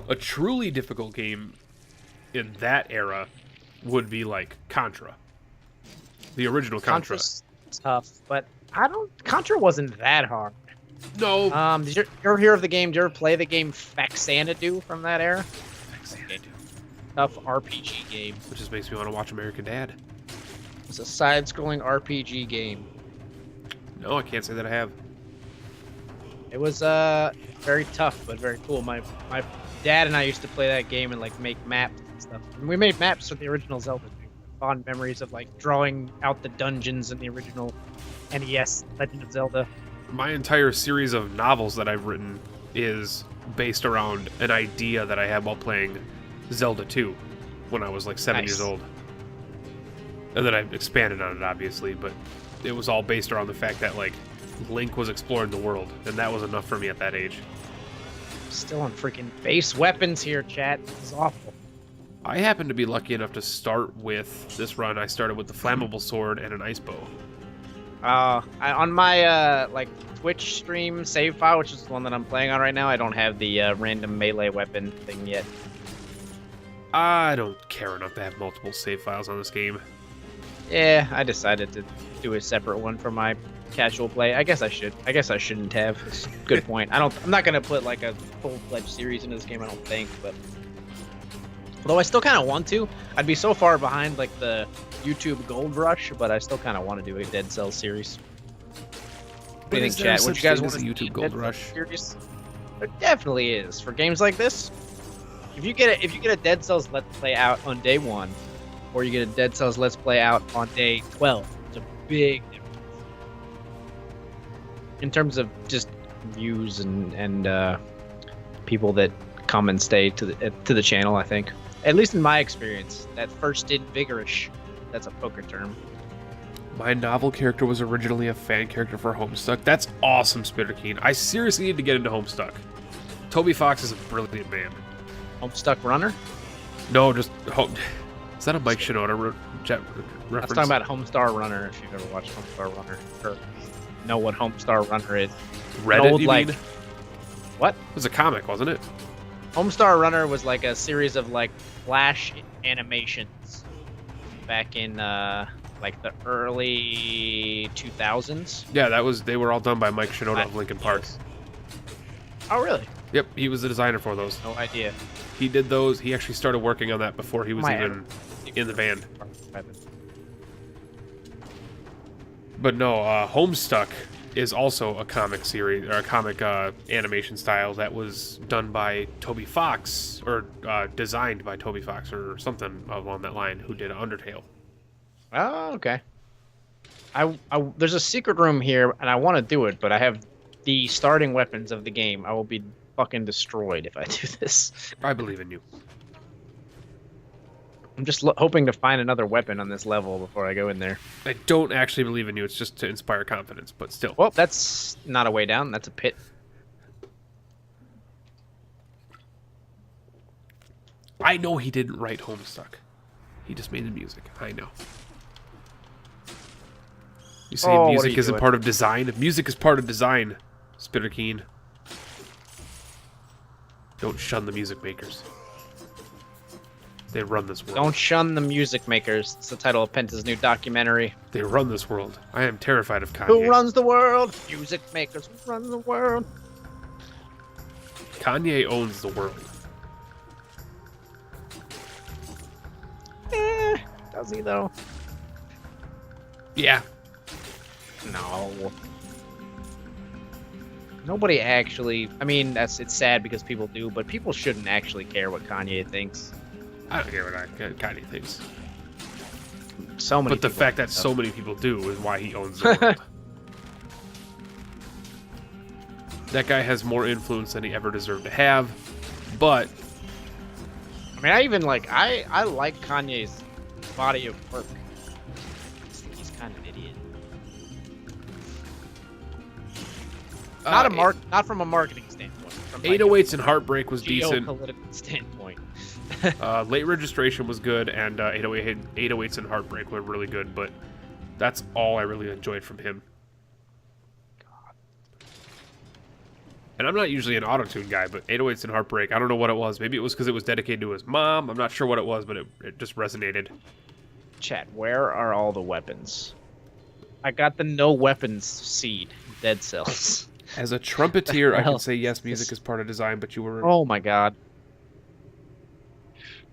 A truly difficult game in that era would be like Contra. The original Contra. Contra's tough, but Contra wasn't that hard. No. Did you ever hear of the game? Did you ever play the game Faxanadu from that era? Faxanadu. Tough RPG game. Which just makes me want to watch American Dad. It's a side-scrolling RPG game. No, I can't say that I have. It was very tough, but very cool. My dad and I used to play that game and like make maps and stuff. And we made maps for the original Zelda. Fond memories of like drawing out the dungeons in the original NES Legend of Zelda. My entire series of novels that I've written is based around an idea that I had while playing Zelda 2 when I was like 7 years old. And then I expanded on it, obviously, but it was all based around the fact that like Link was exploring the world, and that was enough for me at that age. Still on freaking base weapons here, chat. This is awful. I happened to be lucky enough to start with this run. I started with the flammable sword and an ice bow. On my like Twitch stream save file, which is the one that I'm playing on right now, I don't have the random melee weapon thing yet. I don't care enough to have multiple save files on this game. Yeah, I decided to do a separate one for my casual play. I guess I should. I guess I shouldn't have. It's a good point. I'm not gonna put like a full-fledged series into this game, I don't think, but. Although I still kind of want to. I'd be so far behind like the YouTube Gold Rush, but I still kind of want to do a Dead Cells series. What do you think, chat? Would you guys want a YouTube Gold Rush series? There definitely is for games like this. If you get a Dead Cells Let's Play out on day 1, or you get a Dead Cells Let's Play out on day 12, it's a big difference in terms of just views and people that come and stay to the channel. I think. At least in my experience, that first did vigorish. That's a poker term. My novel character was originally a fan character for Homestuck. That's awesome, Spitterkeen. I seriously need to get into Homestuck. Toby Fox is a brilliant man. Homestuck Runner? No, just is that a Mike Shinoda jet reference? I was talking about Homestar Runner. If you've ever watched Homestar Runner, or know what Homestar Runner is. Reddit, old, you like, mean? What? It was a comic, wasn't it? Homestar Runner was like a series of like Flash animations back in like the early 2000s. Yeah, they were all done by Mike Shinoda of Linkin Park. Oh, really? Yep, he was the designer for those. No idea. He did those. He actually started working on that before he was even in the band. But no, Homestuck is also a comic series, or a comic animation style that was done by Toby Fox, or designed by Toby Fox, or something along that line, who did Undertale. Oh, okay. There's a secret room here, and I want to do it, but I have the starting weapons of the game. I will be fucking destroyed if I do this. I believe in you. I'm just hoping to find another weapon on this level before I go in there. I don't actually believe in you. It's just to inspire confidence, but still. Well, that's not a way down. That's a pit. I know he didn't write Homestuck. He just made the music. I know. You say music isn't part of design? Music is part of design, Spitter Keen. Don't shun the music makers. They run this world. Don't shun the music makers. It's the title of Penta's new documentary. They run this world. I am terrified of Kanye. Who runs the world? Music makers. Who runs the world? Kanye owns the world. Does he though? Yeah. No. Nobody actually. I mean, it's sad because people do, but people shouldn't actually care what Kanye thinks. I don't care what Kanye thinks. So many. But the fact that so many people do is why he owns the world. That guy has more influence than he ever deserved to have. But I mean, I even like I like Kanye's body of work. He's kind of an idiot. Not from a marketing standpoint. From 808s and Heartbreak was decent. Geopolitical standpoint. Late Registration was good, and 808s and Heartbreak were really good, but that's all I really enjoyed from him. God. And I'm not usually an auto-tune guy, but 808s and Heartbreak, I don't know what it was. Maybe it was because it was dedicated to his mom. I'm not sure what it was, but it just resonated. Chat, where are all the weapons? I got the no weapons seed. Dead cells. As a trumpeter, I can say yes, music is part of design, but you were... Oh my god.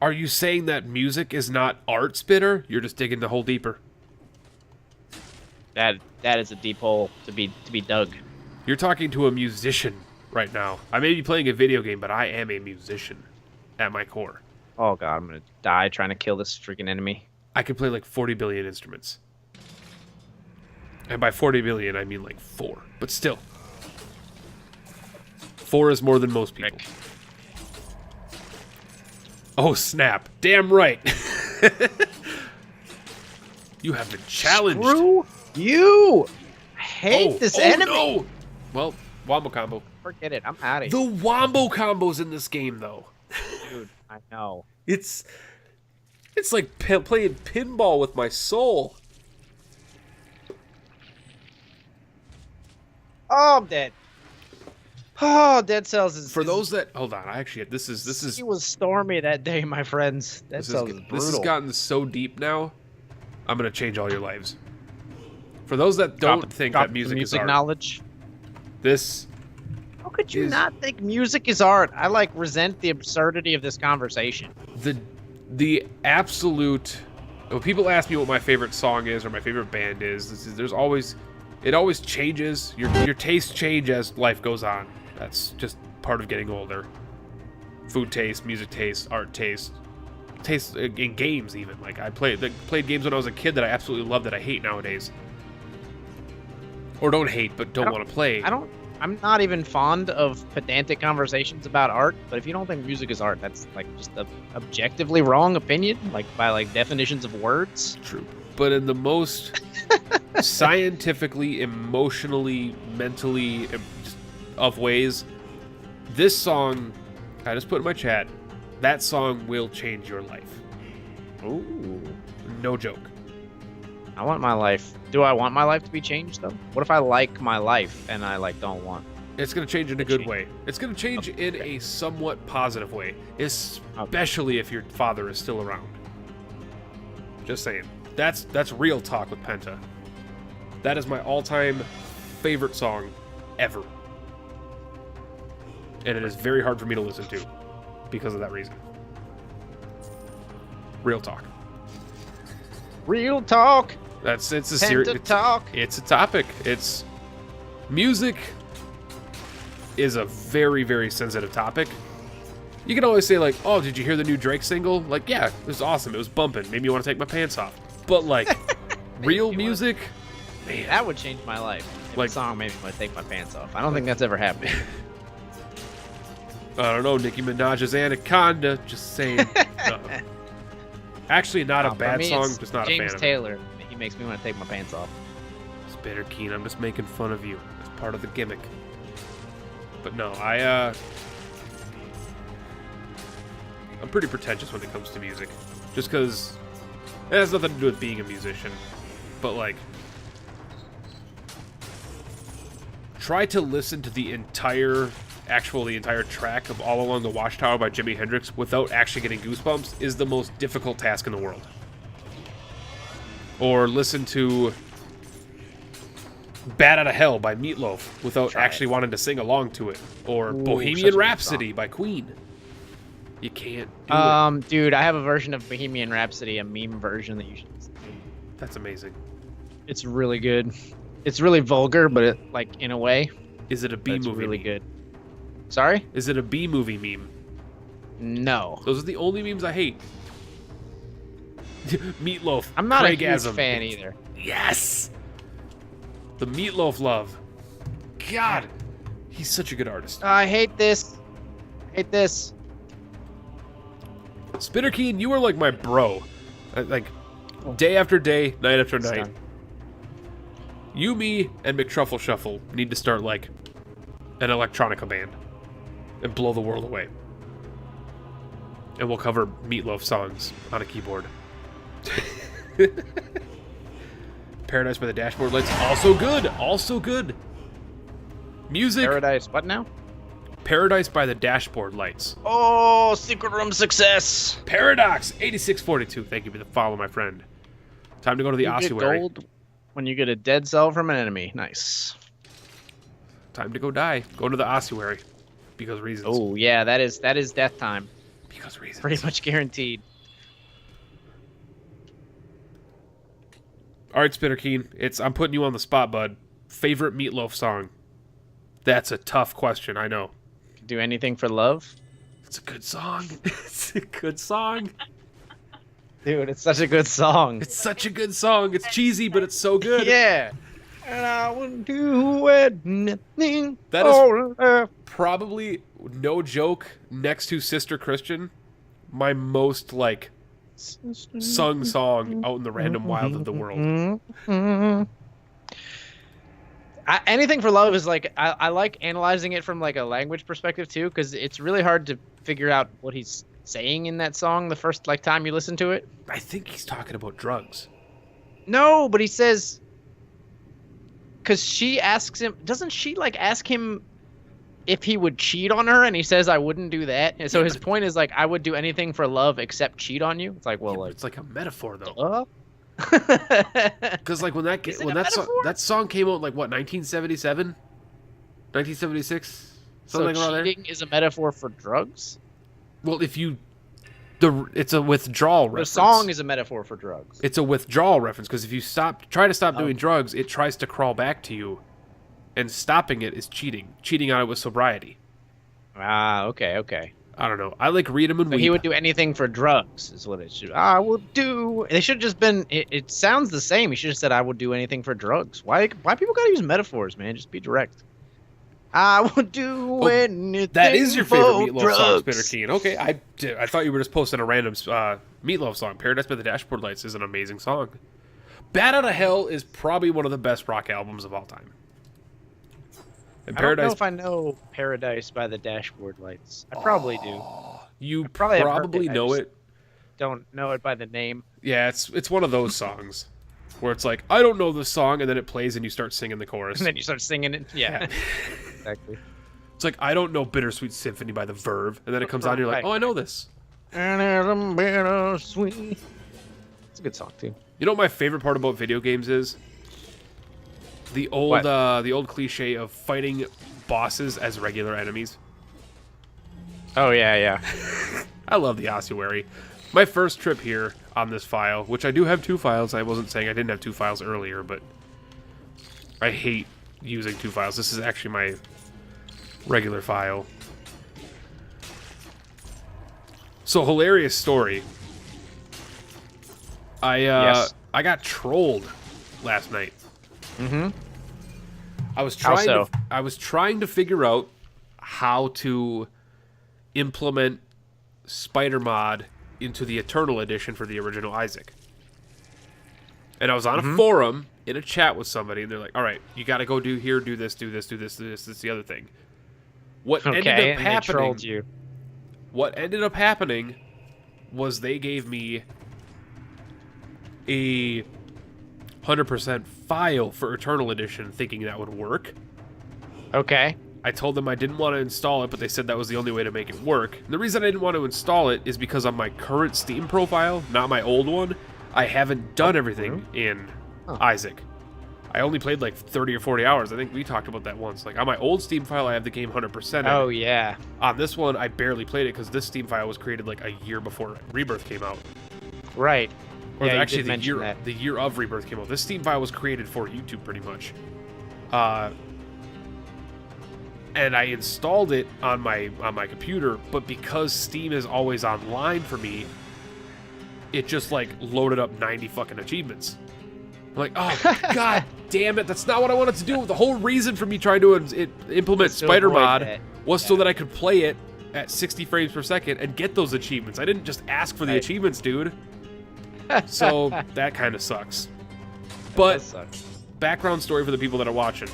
Are you saying that music is not art, Spitter? You're just digging the hole deeper. That is a deep hole to be dug. You're talking to a musician right now. I may be playing a video game, but I am a musician at my core. Oh god, I'm gonna die trying to kill this freaking enemy. I can play like 40 billion instruments. And by 40 billion, I mean like 4. But still. 4 is more than most people. Rick. Oh, snap. Damn right. You have been challenged. Screw you! I hate this enemy! No. Well, wombo combo. Forget it, I'm out of The here. wombo combos in this game, though. Dude, I know. It's like playing pinball with my soul. Oh, I'm dead. Oh, Dead Cells is... For those that... Hold on, I actually... This is... It was stormy that day, my friends. Dead Cells is brutal. This has gotten so deep now, I'm going to change all your lives. For those that don't think that music is art... knowledge. This... How could you not think music is art? I, like, resent the absurdity of this conversation. The absolute... When people ask me what my favorite song is or my favorite band is, there's always... It always changes. Your tastes change as life goes on. That's just part of getting older. Food taste, music taste, art taste in games even. Like I played games when I was a kid that I absolutely love that I hate nowadays. Or don't hate, but don't want to play. I'm not even fond of pedantic conversations about art, but if you don't think music is art, that's like just an objectively wrong opinion, like by like definitions of words. True. But in the most scientifically, emotionally, mentally of ways, this song, I just put in my chat, that song will change your life. Ooh. No joke. I want my life. Do I want my life to be changed though? What if I like my life and I like don't want? It's going to change in a good way. It's going to change in a somewhat positive way, especially if your father is still around. Just saying. That's real talk with Penta. That is my all-time favorite song ever. And it is very hard for me to listen to because of that reason. Real talk. Real talk. It's a serious talk. It's a topic. It's music is a very, very sensitive topic. You can always say like, "Oh, did you hear the new Drake single?" Like, yeah, it was awesome. It was bumping. Made me want to take my pants off. But like, real music, man, that would change my life. If like, a song made me want to take my pants off. I don't think that's ever happened. I don't know. Nicki Minaj's Anaconda. Just saying. Actually, not a bad song. Just not a fan of it. James Taylor. He makes me want to take my pants off. Spitter Keen, I'm just making fun of you. It's part of the gimmick. But no, I'm pretty pretentious when it comes to music. Just because it has nothing to do with being a musician. But like, try to listen to the entire track of All Along the Watchtower by Jimi Hendrix without actually getting goosebumps is the most difficult task in the world. Or listen to Bat Out of Hell by Meatloaf without actually wanting to sing along to it. Or Bohemian Rhapsody by Queen. You can't do it. Dude, I have a version of Bohemian Rhapsody, a meme version that you should listen to. That's amazing. It's really good. It's really vulgar, but it, like, in a way. Is it a B movie? It's really good. Sorry? Is it a B movie meme? No. Those are the only memes I hate. Meatloaf. I'm not a Craigasm. huge fan either. Yes! The Meatloaf love. God, he's such a good artist. I hate this. Hate this. Spitter Keen, you are like my bro. Like, day after day, night after night. You, me, and McTruffle Shuffle need to start, like, an electronica band. And blow the world away. And we'll cover Meatloaf songs on a keyboard. Paradise by the Dashboard Lights, also good. Also good. Music. Paradise, what now? Paradise by the Dashboard Lights. Oh, Secret Room success. Paradox, 8642. Thank you for the follow, my friend. Time to go to the ossuary. Gold when you get a dead cell from an enemy. Nice. Time to go die. Go to the ossuary. Because reasons. Oh, yeah, that is death time. Because reasons. Pretty much guaranteed. All right, Spitter Keen. I'm putting you on the spot, bud. Favorite Meatloaf song? That's a tough question, I know. Do anything for love? It's a good song. It's a good song. Dude, it's such a good song. It's such a good song. It's cheesy, but it's so good. Yeah. And I would do anything. That is probably, no joke, next to Sister Christian, my most, like, sung song out in the random wild of the world. Anything for love is like, I like analyzing it from like a language perspective too, because it's really hard to figure out what he's saying in that song the first like time you listen to it. I think he's talking about drugs. No, but he says, because she asks him, doesn't she like ask him if he would cheat on her, and he says I wouldn't do that. And so his point is like, I would do anything for love except cheat on you. It's like, well, like, it's like a metaphor though. Because like when that song came out, like what, 1977, 1976, something so around there. Cheating is a metaphor for drugs. Well, it's a withdrawal reference. The song is a metaphor for drugs. It's a withdrawal reference because if you try to stop doing drugs, it tries to crawl back to you, and stopping it is cheating. Cheating on it with sobriety. Ah, okay. I don't know. I like read 'em and weep. He would do anything for drugs, is what it should. I would do. They should have just been. It sounds the same. He should have said, "I would do anything for drugs." Why people gotta use metaphors, man? Just be direct. I would do anything. That is your favorite Meatloaf drugs. song, Spitter Keen. Okay, I thought you were just posting a random Meatloaf song. Paradise by the Dashboard Lights is an amazing song. Bat Out of Hell is probably one of the best rock albums of all time. And I don't know if I know Paradise by the Dashboard Lights. I probably do. You probably have heard probably it, know it. Don't know it by the name. Yeah, it's one of those songs where it's like, I don't know this song, and then it plays and you start singing the chorus. And then you start singing it. Yeah. Exactly. It's like, I don't know Bittersweet Symphony by the Verve, and then it comes on and you're like, oh, I know this. Bittersweet. It's a good song too. You know what my favorite part about video games is? The old cliche of fighting bosses as regular enemies. Oh yeah. I love the ossuary. My first trip here on this file, which I do have 2 files. I wasn't saying I didn't have 2 files earlier, but I hate using 2 files. This is actually my regular file. So, hilarious story. I got trolled last night. Mm-hmm. I was trying to figure out how to implement Spider Mod into the Eternal Edition for the original Isaac. And I was on a forum in a chat with somebody, and they're like, all right, you got to go do this, this, the other thing. What ended up happening? They trolled you. What ended up happening was they gave me a 100% file for Eternal Edition, thinking that would work. Okay. I told them I didn't want to install it, but they said that was the only way to make it work. And the reason I didn't want to install it is because on my current Steam profile, not my old one, I haven't done everything in Isaac. I only played like 30 or 40 hours. I think we talked about that once. Like on my old Steam file, I have the game 100%. Oh, yeah. On this one, I barely played it because this Steam file was created like a year before Rebirth came out. Right. Or yeah, actually the year of Rebirth came out. This Steam file was created for YouTube pretty much. And I installed it on my computer, but because Steam is always online for me, it just like loaded up 90 fucking achievements. I'm like, oh god damn it, that's not what I wanted to do. The whole reason for me trying to implement Spider Mod was so that I could play it at 60 frames per second and get those achievements. I didn't just ask for the achievements, dude. So that kind of sucks. But background story for the people that are watching.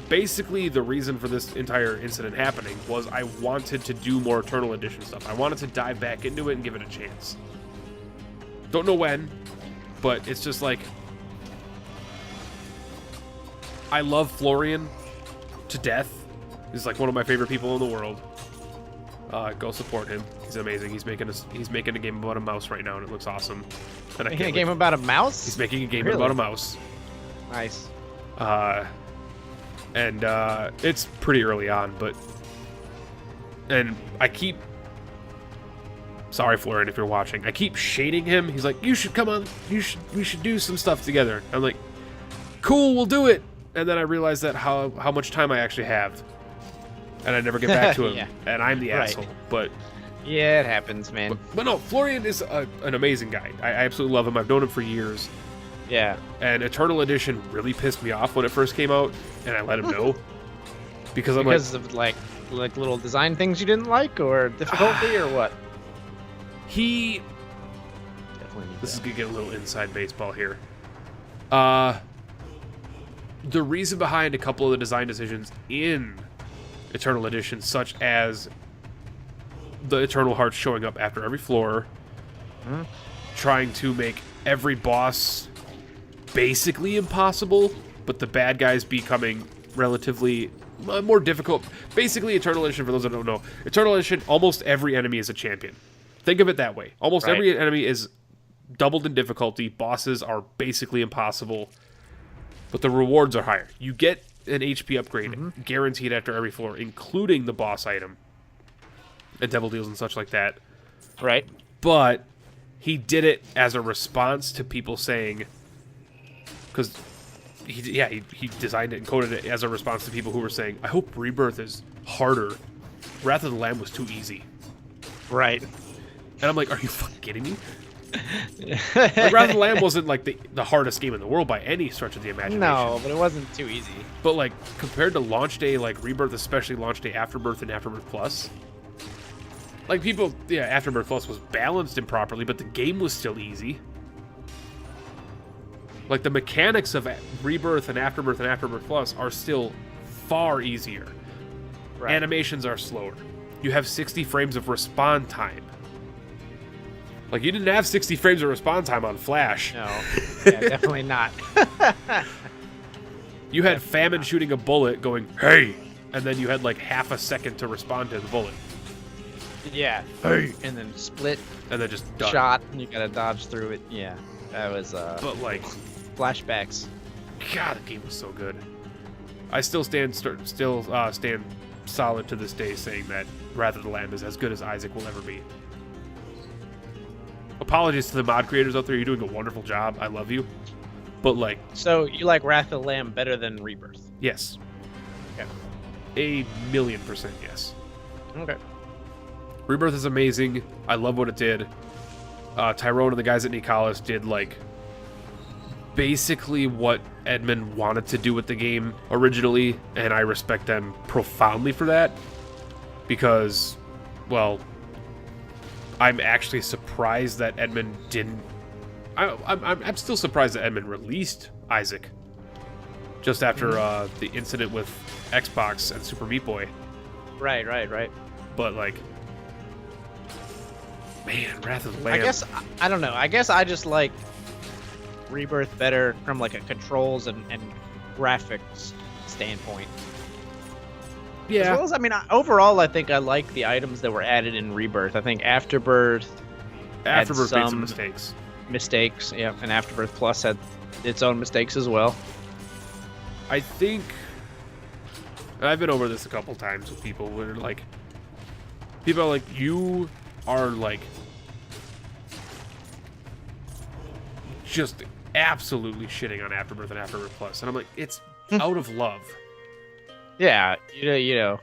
Basically, the reason for this entire incident happening was I wanted to do more Eternal Edition stuff. I wanted to dive back into it and give it a chance. Don't know when, but it's just like... I love Florian to death. He's like one of my favorite people in the world. Go support him. He's amazing. He's making a game about a mouse right now, and it looks awesome. And making a game about a mouse? He's making a game about a mouse. Nice. And it's pretty early on, but... And I keep... Sorry, Florian, if you're watching. I keep shading him. He's like, you should come on. We should do some stuff together. I'm like, cool, we'll do it. And then I realize that how much time I actually have. And I never get back to him. Yeah. And I'm the asshole. But... Yeah, it happens, man. But no, Florian is an amazing guy. I absolutely love him. I've known him for years. Yeah. And Eternal Edition really pissed me off when it first came out, and I let him know. Because of like little design things you didn't like, or difficulty, or what? This is gonna get a little inside baseball here. The reason behind a couple of the design decisions in Eternal Edition, such as the Eternal Hearts showing up after every floor, trying to make every boss basically impossible, but the bad guys becoming relatively more difficult. Basically, Eternal Edition, for those that don't know, Eternal Edition, almost every enemy is a champion. Think of it that way. Almost every enemy is doubled in difficulty. Bosses are basically impossible, but the rewards are higher. You get an HP upgrade guaranteed after every floor, including the boss item and devil deals and such like that. Right. But he did it as a response to people saying, because he designed it and coded it as a response to people who were saying, I hope Rebirth is harder. Wrath of the Lamb was too easy. Right. And I'm like, are you fucking kidding me? Like, Wrath of the Lamb wasn't like the hardest game in the world by any stretch of the imagination. No, but it wasn't too easy. But like compared to launch day, like Rebirth, especially launch day Afterbirth and Afterbirth Plus, like people, Afterbirth Plus was balanced improperly, but the game was still easy. Like the mechanics of Rebirth and Afterbirth Plus are still far easier. Right. Animations are slower. you have 60 frames of respawn time. Like, you didn't have 60 frames of respawn time on Flash. No, yeah, definitely not. You had Famine shooting a bullet going, hey, and then you had like half a second to respond to the bullet. Yeah. Hey. And then split. And then just done. Shot, and you gotta dodge through it. Yeah, that was But like, flashbacks. God, the game was so good. I still stand solid to this day, saying that Wrath of the Lamb is as good as Isaac will ever be. Apologies to the mod creators out there. You're doing a wonderful job. I love you. But like, so you like Wrath of the Lamb better than Rebirth? Yes. Okay. 1,000,000% yes. Okay. Rebirth is amazing. I love what it did. Tyrone and the guys at Nicalis did like basically what Edmund wanted to do with the game originally, and I respect them profoundly for that. Because, well, I'm actually surprised that Edmund didn't. I'm still surprised that Edmund released Isaac just after the incident with Xbox and Super Meat Boy. Right. But like, man, Wrath of the Lamb. I guess I don't know. I guess I just like Rebirth better from like a controls and graphics standpoint. Yeah. As well as, I mean, overall, I think I like the items that were added in Rebirth. I think Afterbirth made some mistakes. Yeah, and Afterbirth Plus had its own mistakes as well. I think I've been over this a couple times with people where like people are like, you are like just absolutely shitting on Afterbirth and Afterbirth Plus, and I'm like, it's out of love. Yeah, you know,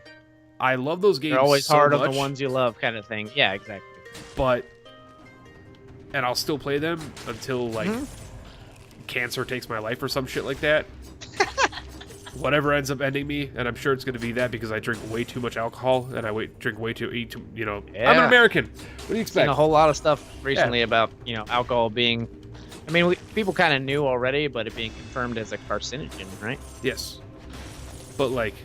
I love those games. They're always so hard much, on the ones you love, kind of thing. Yeah, exactly. But, and I'll still play them until like cancer takes my life or some shit like that. Whatever ends up ending me, and I'm sure it's going to be that because I drink way too much alcohol and I drink way too, you know. Yeah. I'm an American. What do you expect? Seen a whole lot of stuff recently about, you know, alcohol being. I mean, people kind of knew already, but it being confirmed as a carcinogen, right? Yes. But like,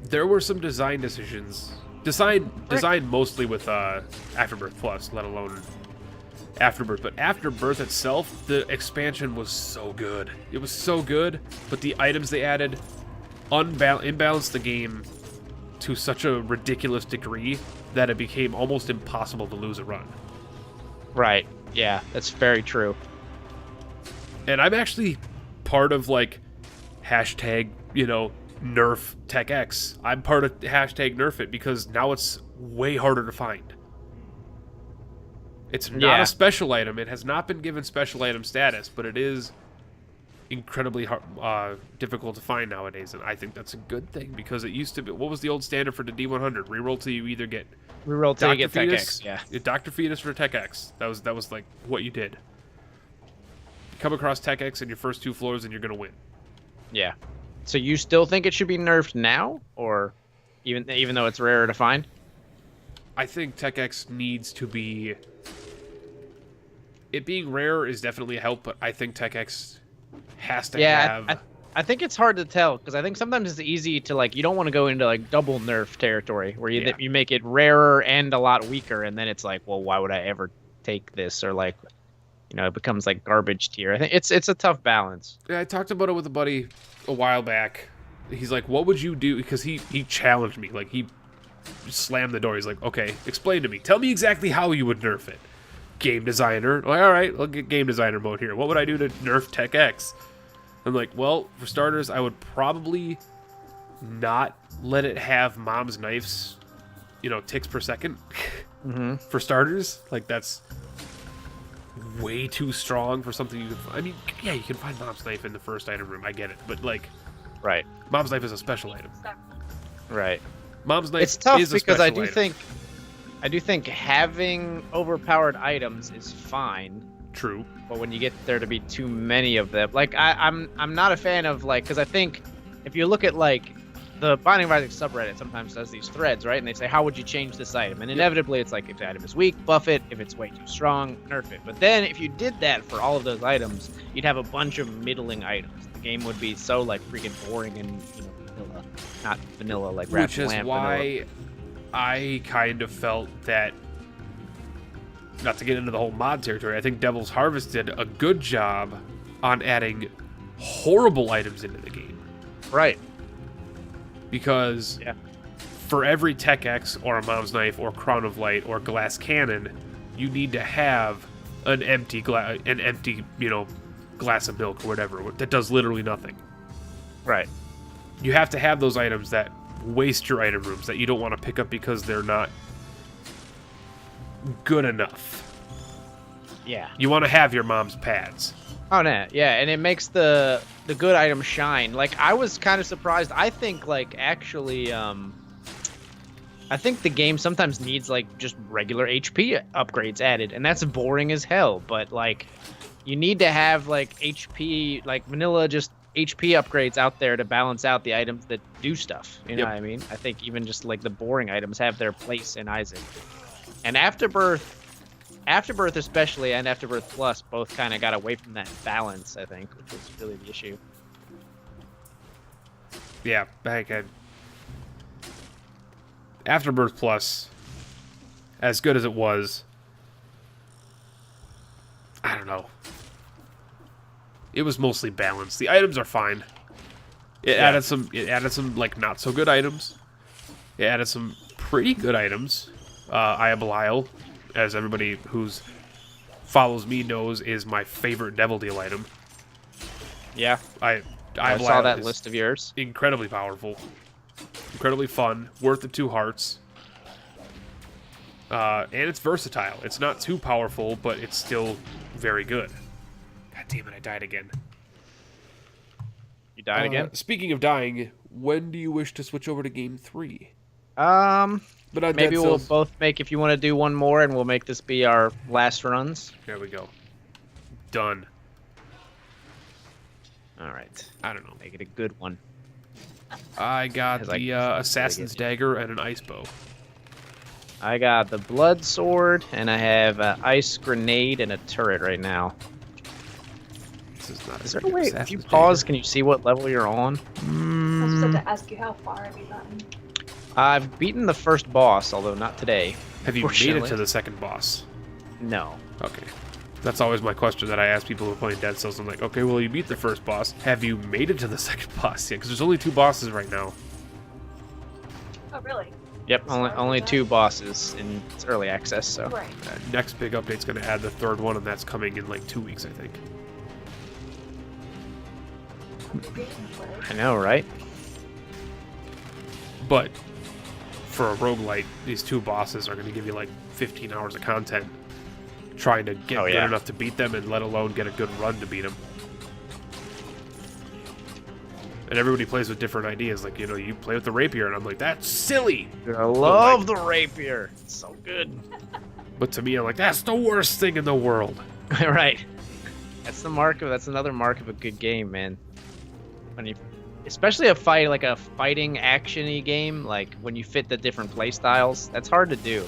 there were some design decisions. Design mostly with Afterbirth Plus, let alone Afterbirth. But Afterbirth itself, the expansion was so good. It was so good, but the items they added imbalanced the game to such a ridiculous degree that it became almost impossible to lose a run. Right. Yeah, that's very true. And I'm actually part of like hashtag, you know, nerf TechX. I'm part of hashtag nerf it because now it's way harder to find. It's not a special item. It has not been given special item status, but it is incredibly difficult to find nowadays, and I think that's a good thing because it used to be. What was the old standard for the D100? Reroll till you either get Tech X. Yeah, Dr. Fetus for Tech X. That was like what you did. Come across Tech X in your first 2 floors, and you're gonna win. Yeah. So you still think it should be nerfed now, or even though it's rarer to find? I think Tech X needs to be. It being rare is definitely a help, but I think Tech X has to have. I think it's hard to tell because I think sometimes it's easy to like you don't want to go into like double nerf territory where you make it rarer and a lot weaker, and then it's like, well, why would I ever take this? Or like, you know, it becomes like garbage tier. I think it's a tough balance. Yeah, I talked about it with a buddy a while back. He's like, what would you do? Because he challenged me. Like, he slammed the door. He's like, okay, explain to me. Tell me exactly how you would nerf it. Game designer. Like, all right, I'll get game designer mode here. What would I do to nerf Tech X? I'm like, well, for starters, I would probably not let it have mom's knives, you know, ticks per second. For starters, like, that's way too strong for something you can. I mean, yeah, you can find mom's knife in the first item room. I get it, but like, right, mom's knife is a special item. Right, mom's knife. It's tough is a because special item. I do think having overpowered items is fine. True. But when you get there to be too many of them, like I'm not a fan of like, because I think if you look at like the Binding of Isaac subreddit sometimes does these threads, right? And they say, how would you change this item? And inevitably it's like, if the item is weak, buff it. If it's way too strong, nerf it. But then if you did that for all of those items, you'd have a bunch of middling items. The game would be so like freaking boring and, you know, vanilla, not vanilla like Which is lamp why vanilla. I kind of felt that, not to get into the whole mod territory, I think Devil's Harvest did a good job on adding horrible items into the game. Right. Because Yeah. for every Tech X or a Mom's Knife or Crown of Light or Glass Cannon, you need to have an empty glass of milk or whatever that does literally nothing. Right. You have to have those items that waste your item rooms that you don't want to pick up because they're not good enough. Yeah. You want to have your mom's pads. Oh, no. Yeah, and it makes the good items shine. Like, I was kind of surprised. I think, like, actually, I think the game sometimes needs, like, just regular HP upgrades added, and that's boring as hell. But, like, you need to have, like, HP, like, vanilla just HP upgrades out there to balance out the items that do stuff. You know what I mean? I think even just, like, the boring items have their place in Isaac. And Afterbirth especially, and Afterbirth Plus both kind of got away from that balance, I think, which was really the issue. Yeah, Afterbirth Plus, as good as it was, I don't know. It was mostly balanced. The items are fine. It added some like not so good items. It added some pretty good items. Eye of Belial, as everybody who's follows me knows, is my favorite Devil Deal item. Yeah. I saw that list of yours. Incredibly powerful. Incredibly fun. Worth the 2 hearts. And it's versatile. It's not too powerful, but it's still very good. God damn it, I died again. You died again? Speaking of dying, when do you wish to switch over to Game 3? But maybe we'll both make, if you want to do one more, and we'll make this be our last runs. There we go. Done. All right. I don't know. Make it a good one. I got the Assassin's Dagger and an Ice Bow. I got the Blood Sword, and I have an Ice Grenade and a turret right now. This is not. Is there a way, if you pause, can you see what level you're on? I was about to ask you, how far have you gotten? I've beaten the first boss, although not today. Have you made it to the second boss? No. Okay. That's always my question that I ask people who are playing Dead Cells. I'm like, okay, well, you beat the first boss. Have you made it to the second boss yet? Because there's only 2 bosses right now. Oh, really? Yep, only 2 bosses in early access, so. Right. Next big update's going to add the 3rd one, and that's coming in like 2 weeks, I think. I know, right? But for a roguelite, these 2 bosses are going to give you like 15 hours of content trying to get good enough to beat them, and let alone get a good run to beat them. And everybody plays with different ideas. Like, you know, you play with the rapier, and I'm like, that's silly. I love the rapier. It's so good. But to me, I'm like, that's the worst thing in the world. Right. That's another mark of a good game, man. When you, especially a fighting action-y game, like when you fit the different play styles, that's hard to do.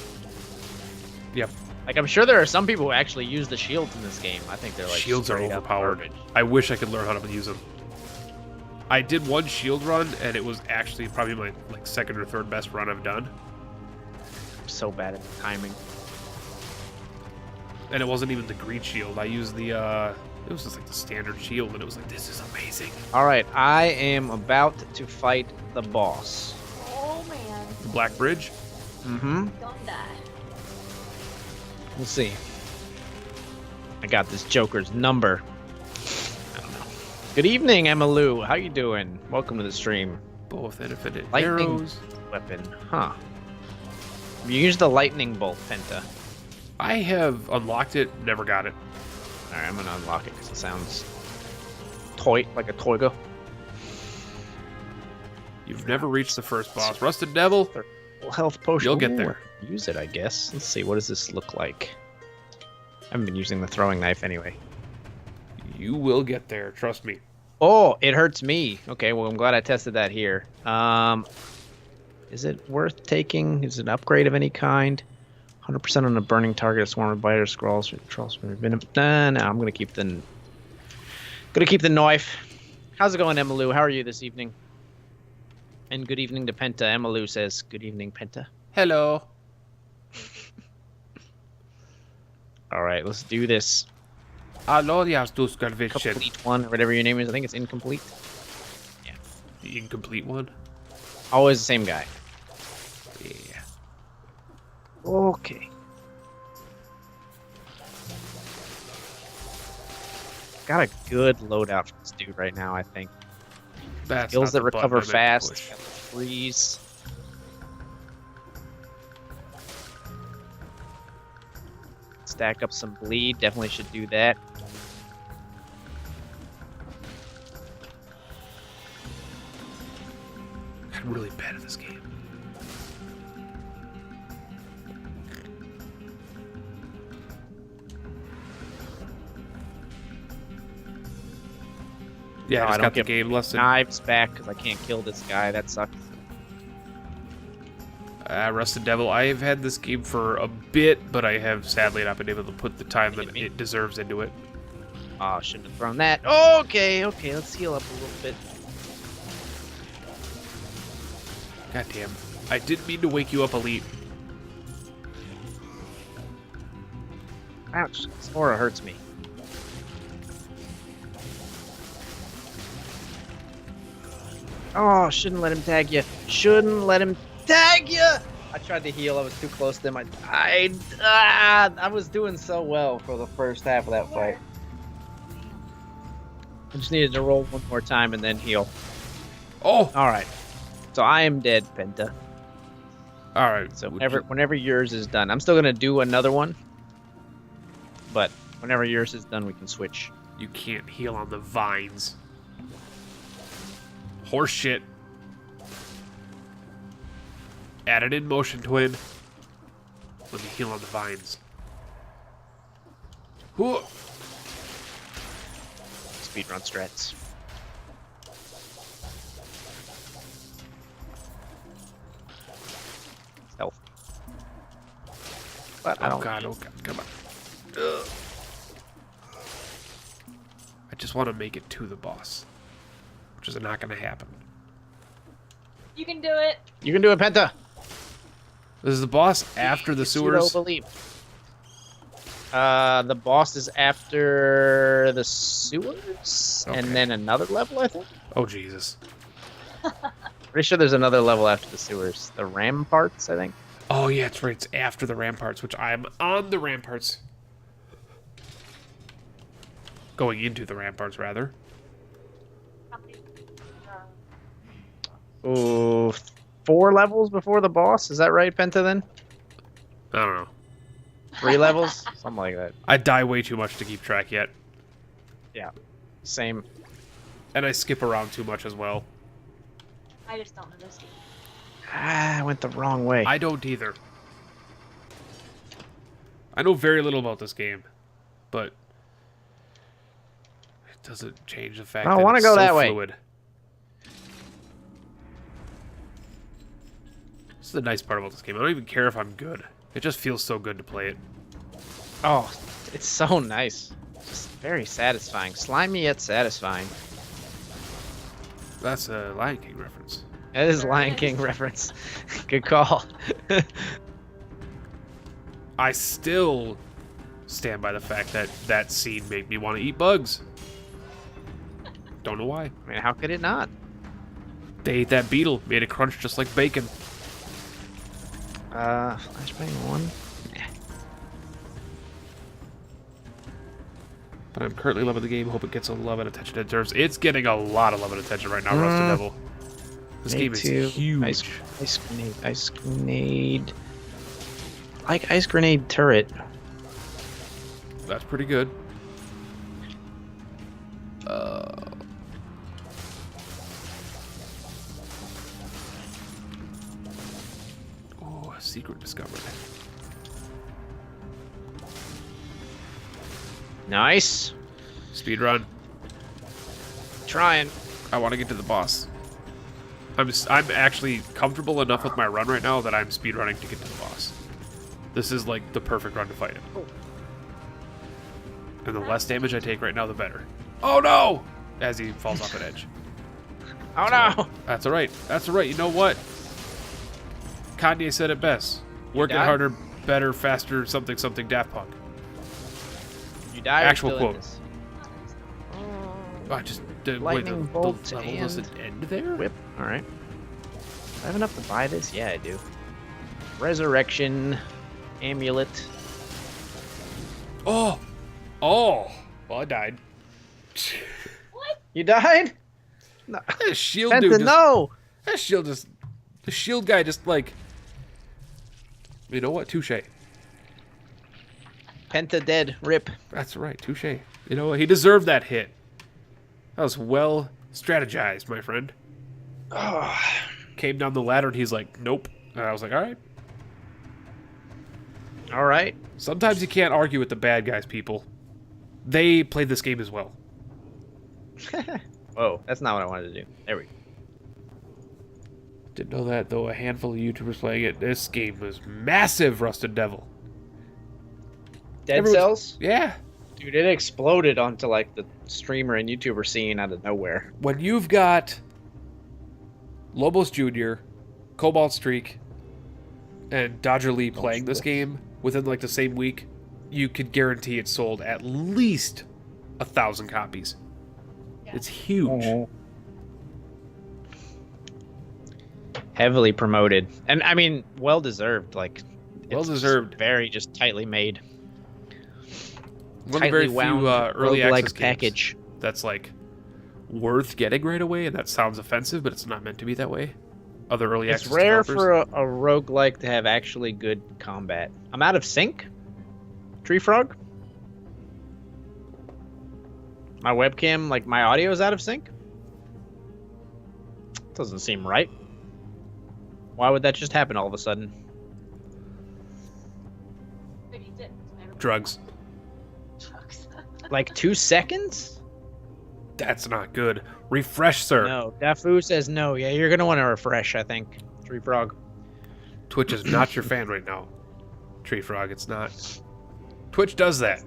Yep. Like, I'm sure there are some people who actually use the shields in this game. I think they're like shields are overpowered. Garbage. I wish I could learn how to use them. I did one shield run, and it was actually probably my like 2nd or 3rd best run I've done. I'm so bad at the timing. And it wasn't even the green shield. I used the it was just like the standard shield, and it was like, this is amazing. All right, I am about to fight the boss. Oh, man. The Black Bridge. Mm-hmm. Don't die. We'll see. I got this Joker's number. I don't know. Good evening, Emma Lou. How you doing? Welcome to the stream. Both infinite Lightning arrows. Weapon, huh? You use the lightning bolt, Penta. I have unlocked it, never got it. All right, I'm gonna unlock it because it sounds like a toigo. You've never reached the first boss. Rusted Devil. Health potion. You'll get there. Use it, I guess. Let's see. What does this look like? I haven't been using the throwing knife anyway. You will get there. Trust me. Oh, it hurts me. Okay, well, I'm glad I tested that here. Is it worth taking? Is it an upgrade of any kind? 100% on a burning target, a swarm of biters, scrolls, trolls. No, I'm gonna keep the knife. How's it going, Emma Lou? How are you this evening? And good evening to Penta. Emalu says, good evening, Penta. Hello. All right, let's do this. Alodias dos conviction. Complete one, or whatever your name is. I think it's incomplete. Yeah. The incomplete one? Always the same guy. Yeah. Okay. Got a good loadout for this dude right now, I think. That's Skills that not the button recover I meant to fast. push. Got the freeze. Stack up some bleed. Definitely should do that. I'm really bad at this game. Yeah, No, I I just don't got the get game lesson. Knives back because I can't kill this guy. That sucks. Rusted Devil, I have had this game for a bit, but I have sadly not been able to put the time that it deserves into it. Oh, shouldn't have thrown that. Okay, let's heal up a little bit. God damn. I didn't mean to wake you up, Elite. Ouch, Sora hurts me. Oh, shouldn't let him tag you. Shouldn't let him tag you! I tried to heal, I was too close to him. I died. I was doing so well for the first half of that fight. I just needed to roll one more time and then heal. Oh! Alright. So I am dead, Penta. Alright. So whenever yours is done. I'm still going to do another one. But whenever yours is done, we can switch. You can't heal on the vines. Horse shit. Added in motion twin. Let me heal on the vines. Whoa. Speedrun strats. Stealth. But I don't. Oh god, come on. Ugh. I just want to make it to the boss, which is not going to happen. You can do it. You can do it, Penta. This is the boss after the sewers. Believe. The boss is after the sewers, Okay. and then another level, I think. Oh Jesus. Pretty sure there's another level after the sewers. The ramparts, I think. Oh yeah, it's right. It's after the ramparts, which I'm on the ramparts. Going into the ramparts, rather. Ooh, 4 levels before the boss. Is that right, Penta? Then I don't know. 3 levels, something like that. I die way too much to keep track yet, Yeah, same. and I skip around too much as well. I just don't know this game. I went the wrong way. I don't either. I know very little about this game, but it doesn't change the fact I that wanna it's go so that way. fluid. This is the nice part about this game. I don't even care if I'm good. It just feels so good to play it. Oh, it's so nice. Just very satisfying. Slimy yet satisfying. That's a Lion King reference. That is Lion King reference. Good call. I still stand by the fact that that scene made me want to eat bugs. Don't know why. I mean, how could it not? They ate that beetle, made it crunch just like bacon. Flashbang 1. But I'm currently loving the game. Hope it gets a love and attention it deserves. It's getting a lot of love and attention right now, Rusted Devil. This game is huge. Ice grenade. Ice grenade. Like ice grenade turret. That's pretty good. Oh, a secret discovered. Nice. Speed run. Trying. I want to get to the boss. I'm actually comfortable enough with my run right now that I'm speed running to get to the boss. This is like the perfect run to fight it. And the less damage I take right now, the better. Oh no! As he falls off an edge. Oh no! That's all right. That's all right. You know what? Kanye said it best. Working harder, better, faster, something, something, Daft Punk. You die. Actual quote. Oh, I just did. lightning Wait, bolt the level and doesn't end there? whip. All right. I have enough to buy this? Yeah, I do. Resurrection amulet. Oh! Oh! Well, I died. What? You died? No. That shield Penta, dude just... no! That shield just... The shield guy just, like... You know what? Touche. Penta dead. Rip. That's right. Touche. You know what? He deserved that hit. That was well strategized, my friend. Oh. Came down the ladder and he's like, nope. And I was like, all right. All right. Sometimes you can't argue with the bad guys, people. They played this game as well. Whoa, that's not what I wanted to do. There we go. Didn't know that, though. A handful of YouTubers playing it. This game was massive, Rusted Devil. Dead Cells? Yeah. Dude, it exploded onto like the streamer and YouTuber scene out of nowhere. When you've got Lobos Jr., Cobalt Streak, and Dodger Lee playing this game within like the same week, you could guarantee it sold at least 1,000 copies. Yeah. It's huge. Heavily promoted. And I mean, well deserved. Like, Well it's deserved. Very just tightly made. One of the very few early access package games that's like worth getting right away, and that sounds offensive, but it's not meant to be that way. Other early access It's rare developers. for a roguelike to have actually good combat. I'm out of sync? Tree Frog? My webcam, like my audio is out of sync? Doesn't seem right. Why would that just happen all of a sudden? Maybe you did. Drugs. Drugs. Like 2 seconds? That's not good. Refresh, sir. No. Dafu says no. Yeah, you're going to want to refresh, I think. Tree Frog. Twitch is not your fan right now. Tree Frog, it's not. Twitch does that.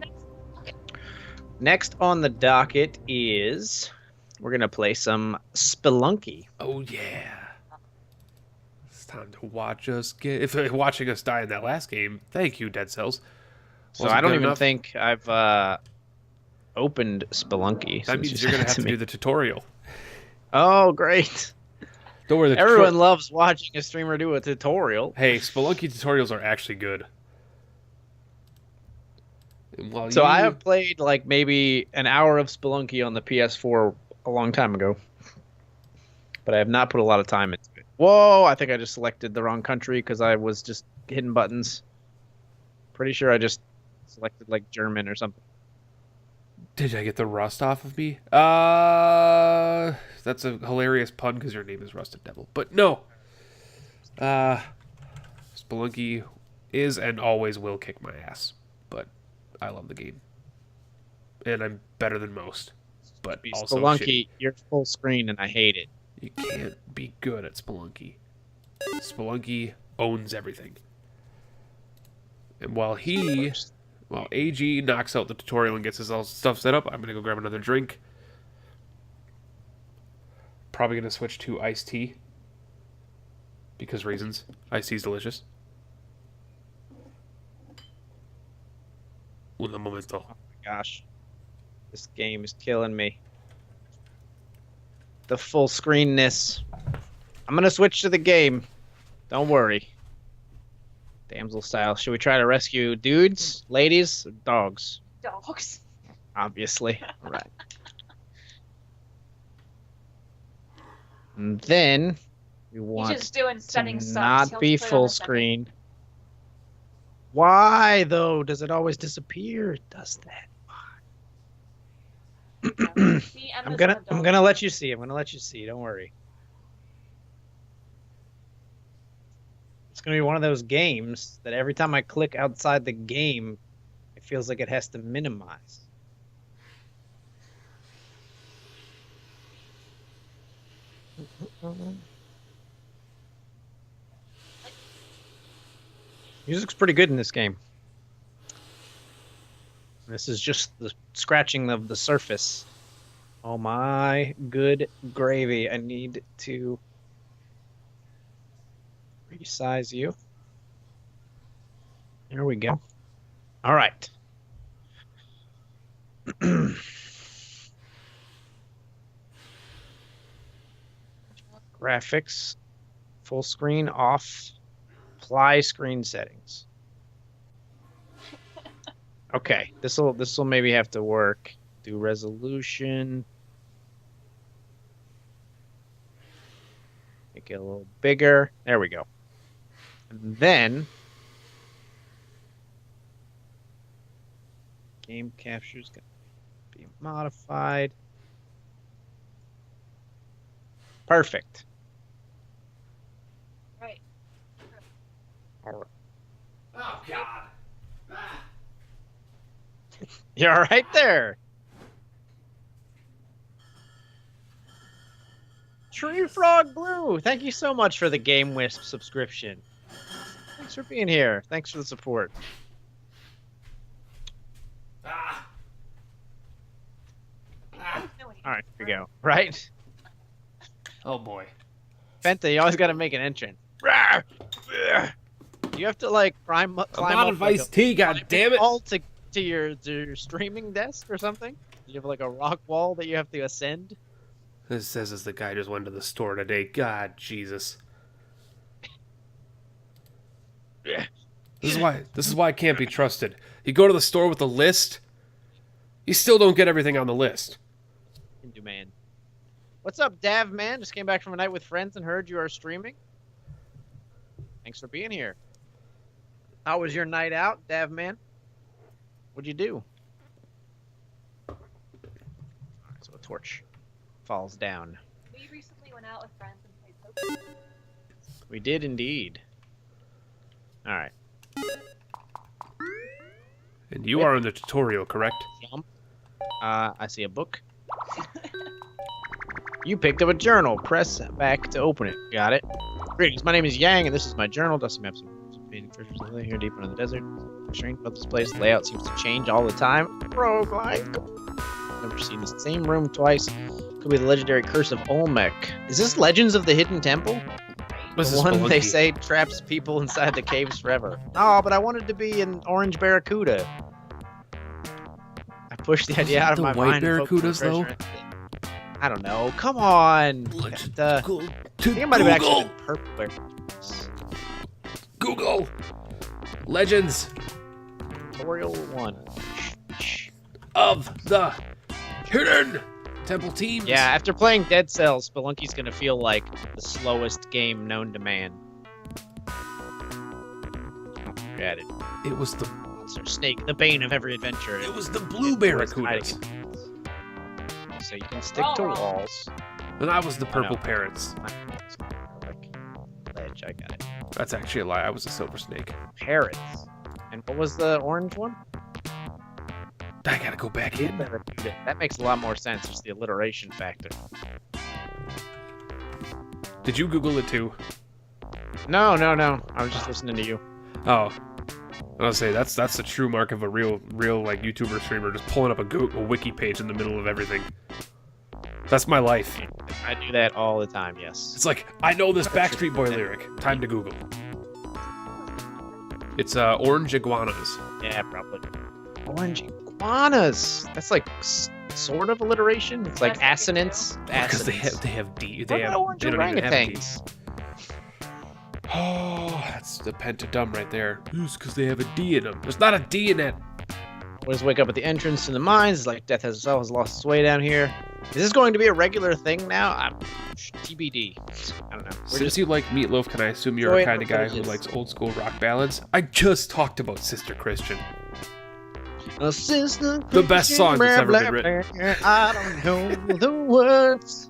Next on the docket is we're going to play some Spelunky. Oh, yeah. It's time to watch us get... If they're watching us die in that last game, thank you, Dead Cells. So I don't even think I've opened Spelunky. That means you're going to have to do the tutorial. Oh, great. Don't worry. Everyone loves watching a streamer do a tutorial. Hey, Spelunky tutorials are actually good. So I have played like maybe an hour of Spelunky on the PS4 a long time ago. But I have not put a lot of time into it. Whoa, I think I just selected the wrong country because I was just hitting buttons. Pretty sure I just selected like German or something. Did I get the rust off of me? That's a hilarious pun because your name is Rusted Devil. But no. Spelunky is and always will kick my ass. But I love the game. And I'm better than most. But also Spelunky, you're full screen and I hate it. You can't be good at Spelunky. Spelunky owns everything. And while AG knocks out the tutorial and gets his all stuff set up, I'm going to go grab another drink. Probably going to switch to iced tea. Because reasons. Iced tea's delicious. Un momento. Oh my gosh. This game is killing me. The full screenness. I'm going to switch to the game. Don't worry. Damsel style. Should we try to rescue dudes, ladies, or dogs? Dogs. Obviously. Right. And then we want He's just doing to settings sucks. not He'll be put it on full the second. screen. Why though? Does it always disappear? It does that. See, I'm gonna let you see. I'm gonna let you see. Don't worry. It's gonna be one of those games that every time I click outside the game, it feels like it has to minimize. Music's pretty good in this game. This is just the scratching of the surface. Oh my good gravy. I need to resize you. There we go. All right. Graphics, full screen off, apply screen settings. Okay, this will maybe have to work. Do resolution. Make it a little bigger. There we go. And then game capture is going to be modified. Perfect. Right. All right. Oh God. You're right there. Tree Frog Blue, thank you so much for the Game Wisp subscription. Thanks for being here. Thanks for the support. Ah. Ah. All right, here we go. Right? Oh boy. Penta, you always got to make an entrance. You have to like climb up. I'm not of iced tea, god damn it! All to your streaming desk or something. You have like a rock wall that you have to ascend. This says as the guy just went to the store today. God, Jesus. This is why I can't be trusted. You go to the store with a list, you still don't get everything on the list. Hindu man. What's up, Dav man? Just came back from a night with friends and heard you are streaming. Thanks for being here. How was your night out, Dav man? What'd you do? All right, so a torch falls down. We recently went out with friends and played poker. We did indeed. All right. And you are in the tutorial, correct? Jump. I see a book. You picked up a journal. Press back to open it. Got it. Greetings. My name is Yang, and this is my journal. Dusty maps of amazing treasures living here deep under the desert. Strange about this place. The layout seems to change all the time. Roguelike. Never seen the same room twice. Could be the legendary curse of Olmec. Is this Legends of the Hidden Temple? The one they say traps people inside the caves forever. Oh, but I wanted to be an orange barracuda. I pushed the idea out of my mind. The white barracudas, though? I don't know. Come on. I think it might have actually been purple barracudas. Google Legends Tutorial 1 of the Hidden Temple teams. Yeah, after playing Dead Cells, Spelunky's gonna feel like the slowest game known to man. Got it. It was the monster snake, the bane of every adventure. It was the blue barracudas. So you can stick to walls. And I was the purple parrots. Ledge, I got it. That's actually a lie. I was a silver snake. Parrots. And what was the orange one? I gotta go back in. That makes a lot more sense. Just the alliteration factor. Did you Google it too? No. I was just listening to you. Oh, I'll say that's the true mark of a real like YouTuber streamer, just pulling up a wiki page in the middle of everything. That's my life. I do that all the time. Yes. It's like I know this Backstreet Boy lyric. Time to Google. It's orange iguanas. Yeah, probably. Orange iguanas. That's like sort of alliteration. It's like assonance. Because they have D. They have orange orangutans. Oh, that's the pentadum right there. It's because they have a D in them. There's not a D in it. Always wake up at the entrance to the mines. It's like Death has lost its way down here. Is this going to be a regular thing now? TBD. I don't know. Since you like Meatloaf, can I assume you're the kind of guy who likes old school rock ballads? I just talked about Sister Christian. Sister Christian, the best song that's ever been written. I don't know the words,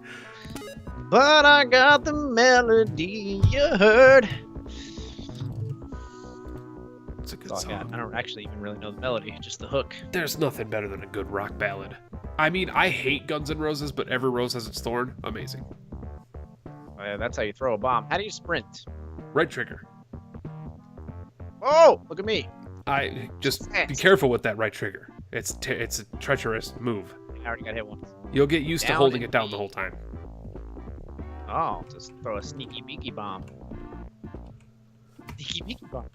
but I got the melody you heard. It's a good song. I don't actually even really know the melody, just the hook. There's nothing better than a good rock ballad. I mean, I hate Guns N' Roses, but every rose has its thorn. Amazing. Oh, yeah, that's how you throw a bomb. How do you sprint? Right trigger. Oh, look at me. Just be careful with that right trigger. It's a treacherous move. I already got hit once. You'll get used to Down holding and it down B. the whole time. Oh, just throw a sneaky beaky bomb. Sneaky beaky bomb.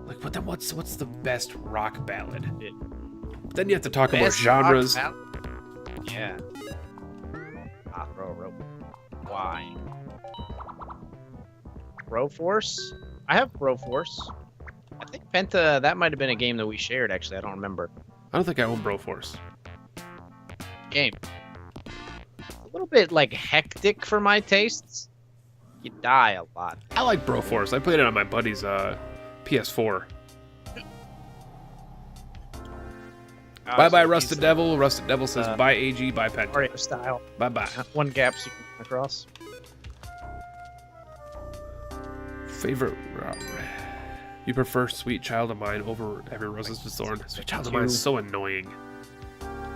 Like, but then what's the best rock ballad? Yeah. Then you have to talk about Best genres. rock yeah. I'll throw a rope. Why? Broforce? I have Broforce. I think Penta, that might have been a game that we shared, actually. I don't remember. I don't think I own Broforce. Game. A little bit, like, hectic for my tastes. You die a lot. I like Broforce. I played it on my buddy's PS4. Bye-bye, Rusted Devil. Rusted Devil says, bye, AG, bye, Penta. Mario style. Bye-bye. One gap so you can come across. Favorite... You prefer Sweet Child of Mine over Every Rose is Thorn. Sweet Child of Mine is so annoying.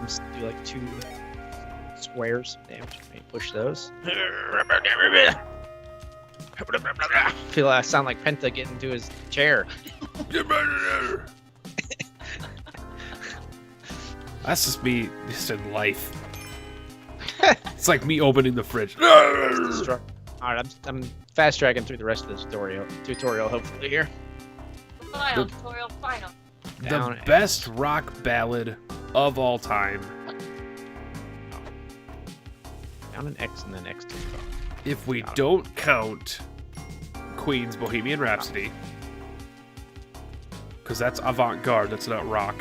Let's do like 2 squares. Damage. Let me push those. I sound like Penta getting into his chair. That's just me, just in life. It's like me opening the fridge. Alright, I'm fast tracking through the rest of the tutorial hopefully here. Final tutorial, final. The best rock ballad of all time. Down an X and then X2. If we don't count Queen's Bohemian Rhapsody, because that's avant-garde, that's not rock,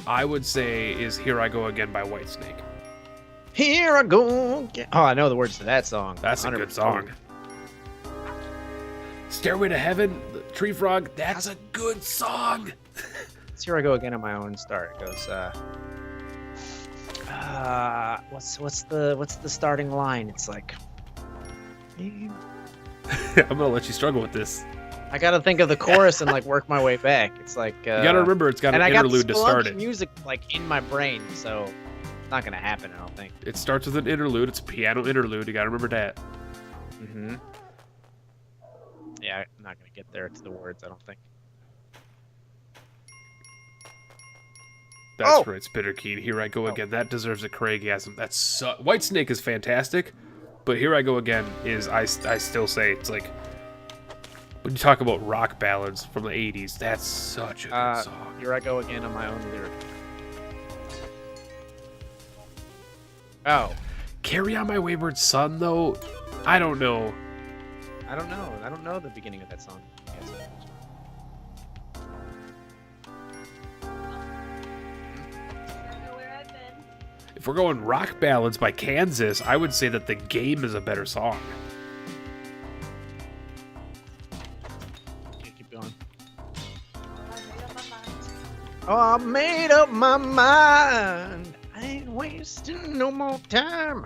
I would say is Here I Go Again by Whitesnake. Here I go again. Oh, I know the words to that song. That's a good song. Stairway to Heaven, the Tree Frog, that's a good song. It's Here I Go Again on my own start. It goes, what's the starting line? It's like, I'm gonna let you struggle with this. I gotta think of the chorus and like work my way back. It's like you gotta remember it's got an interlude to start it. Music like in my brain, so it's not gonna happen. I don't think. It starts with an interlude. It's a piano interlude. You gotta remember that. Mm-hmm. Yeah, I'm not gonna get there to the words. I don't think. That's right, it's Bitter Keen. Here I Go Again. That deserves a Craigasm. That's Whitesnake is fantastic, but Here I Go Again is I still say it's like when you talk about rock ballads from the 80s, that's such a good song. Here I Go Again on my own lyric. Oh. Carry On My Wayward Son, though, I don't know. I don't know the beginning of that song. If we're going rock ballads by Kansas, I would say that The Game is a better song. Keep going. Oh, I made up my mind. I ain't wasting no more time.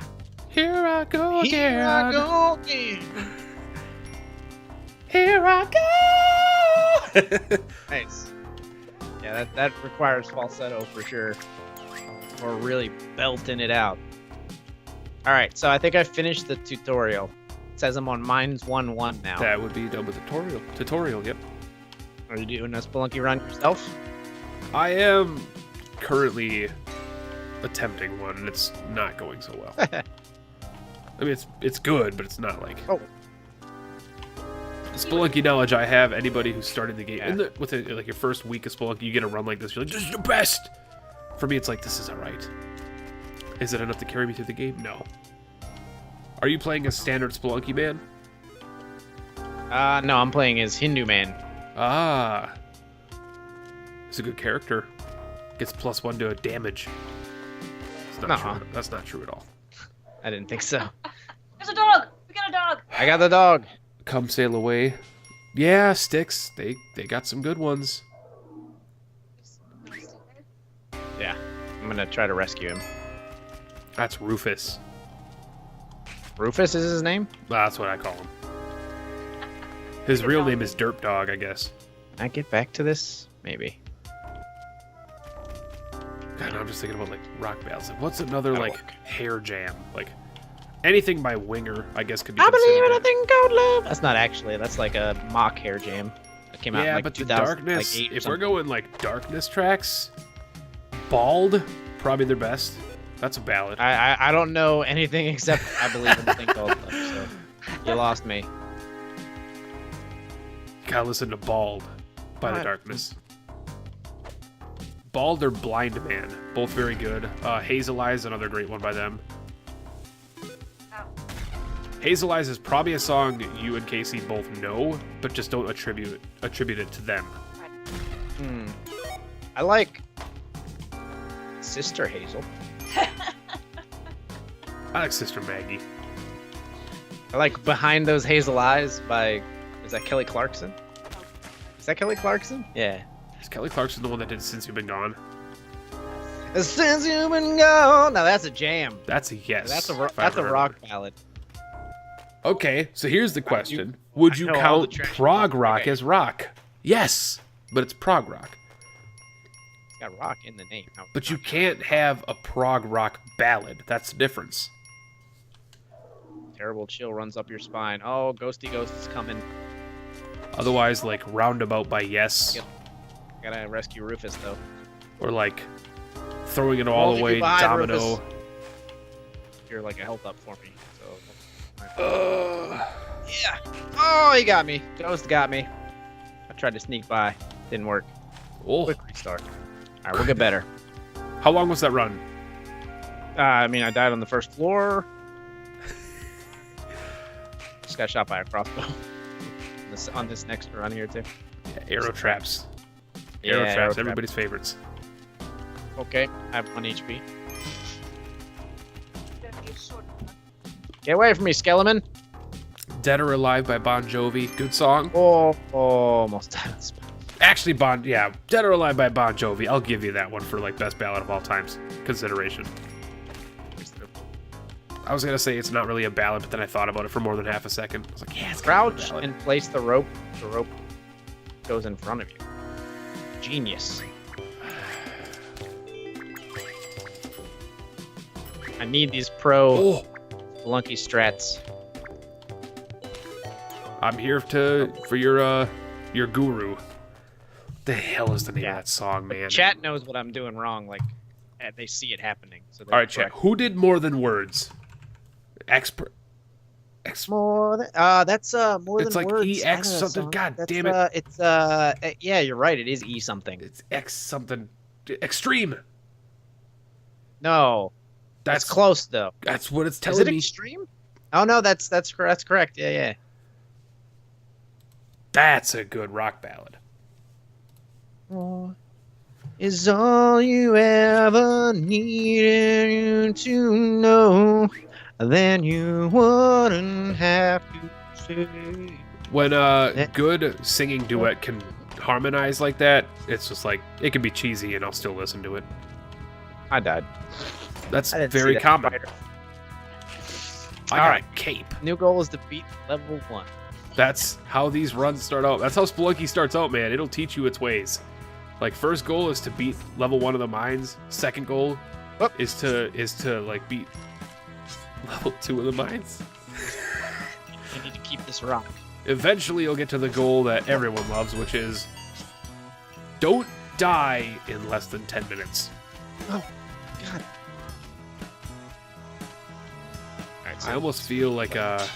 Here I go again. Here I go again. Here I go. Nice. Yeah, that requires falsetto for sure. Or really belting it out. Alright, so I think I finished the tutorial. It says I'm on Mines 1-1 now. That would be done with the tutorial, yep. Are you doing a Spelunky run yourself? I am currently attempting one, and it's not going so well. I mean, it's good, but it's not like... Oh. The Spelunky knowledge I have, anybody who's starting the game, like your first week of Spelunky, you get a run like this, you're like, this is the best! For me, it's like, this is alright. Is it enough to carry me through the game? No. Are you playing a standard Spelunky man? No, I'm playing as Hindu man. Ah. He's a good character. Gets +1 to a damage. That's not true. That's not true at all. I didn't think so. There's a dog! We got a dog! I got the dog. Come Sail Away. Yeah, Sticks. They got some good ones. Yeah, I'm gonna try to rescue him. That's Rufus. Rufus is his name? That's what I call him. His real name is Derp Dog, I guess. Can I get back to this? Maybe. God, I'm just thinking about like rock ballads. Like, what's another like hair jam? Like, Anything by Winger, I guess, could be I believe considered in a thing called love. That's not actually. That's like a mock hair jam. That came out in like but the 2000, Darkness, like 8 or if we're something. going like Darkness tracks, Bald, probably their best. That's a ballad. I don't know anything except I believe in a thing called love. So you lost me. You gotta listen to Bald by the Darkness. Bald or Blind Man, both very good. Hazel Eyes, another great one by them. Hazel Eyes is probably a song you and Casey both know, but just don't attribute it to them. I like Sister Hazel. I like Sister Maggie. I like Behind Those Hazel Eyes by, is that Kelly Clarkson? Is that Kelly Clarkson? Yeah. Is Kelly Clarkson the one that did Since You've Been Gone? Since you've been gone. Now that's a jam. That's a yes. That's a if I ever heard rock of it. ballad. Okay, so here's the question. Would you know all the count trash prog music. rock Okay. as rock? Yes, but it's prog rock. It's got rock in the name. How- But you can't have a prog rock ballad. That's the difference. Terrible chill runs up your spine. Oh, Ghosty Ghost is coming. Otherwise, like Roundabout by Yes, Yep. Gotta rescue Rufus though. or like Throwing It All Only Away, behind Domino. Rufus. You're like a health up for me. So. Yeah. Oh, he got me. Ghost got me. I tried to sneak by. Didn't work. Oh, Quick restart. All right, we'll get better. how long was that run? I mean, I died on the first floor. Just got shot by a crossbow. On this next run here too. Yeah, arrow traps. Yeah, Arrow arrow traps, trap. everybody's favorites. Okay, I have 1 HP. Gonna be a short one. Get away from me, Skeleman. Dead or Alive by Bon Jovi, good song. Oh, almost died. Actually, Dead or Alive by Bon Jovi. I'll give you that one for like best ballad of all times consideration. I was gonna say it's not really a ballad, but then I thought about it for more than half a second. I was like, yeah, it's kind of a Crouch ballad. and place the rope. The rope goes in front of you. Genius. I need these pro Oh, Lunky strats. I'm here for your guru. What the hell is the name of that song, man? Chat knows what I'm doing wrong. Like, they see it happening. So All right, chat. Who did More Than Words? Expert. More than that's more It's than like words. EX I know that something. song. God That's, damn it. It's yeah, you're right. It is E something. It's X something. Extreme. No, That's that's close though. That's what it's Is telling it me. extreme? Oh no, that's correct. Yeah. That's a good rock ballad. Is all you ever needed to know, then you wouldn't have to say. When a good singing duet can harmonize like that, it's just like it can be cheesy and I'll still listen to it. I died. That's I didn't see very that common. spider. I got a cape. New goal is to beat level 1. That's how these runs start out. That's how Spelunky starts out, man. It'll teach you its ways. Like, first goal is to beat level 1 of the mines. Second goal is to like beat level 2 of the mines. I need to keep this rock. Eventually, you'll get to the goal that everyone loves, which is don't die in less than 10 minutes. Oh, God. Alright, I almost feel like to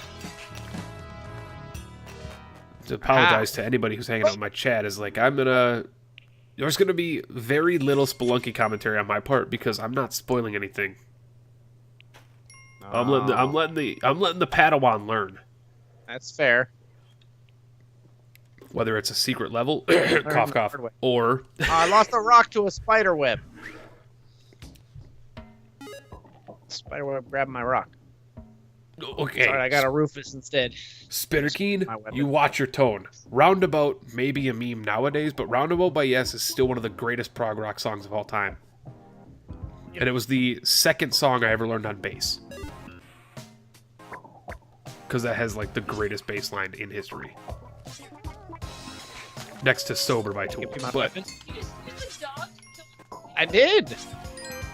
apologize to anybody who's hanging out in my chat is like there's gonna be very little Spelunky commentary on my part because I'm not spoiling anything. I'm letting the Padawan learn. That's fair. Whether it's a secret level, the cough cough, hard way. or I lost a rock to a spider web. Spider web grabbed my rock. okay. Sorry, I got a Rufus instead. Spinnerkeen, My weapon. you watch your tone. Roundabout may be a meme nowadays, but Roundabout by Yes is still one of the greatest prog rock songs of all time. And it was the second song I ever learned on bass. Because that has like the greatest bass line in history. Next to Sober by Tool. Give me my But weapon. You just dog to kill I did.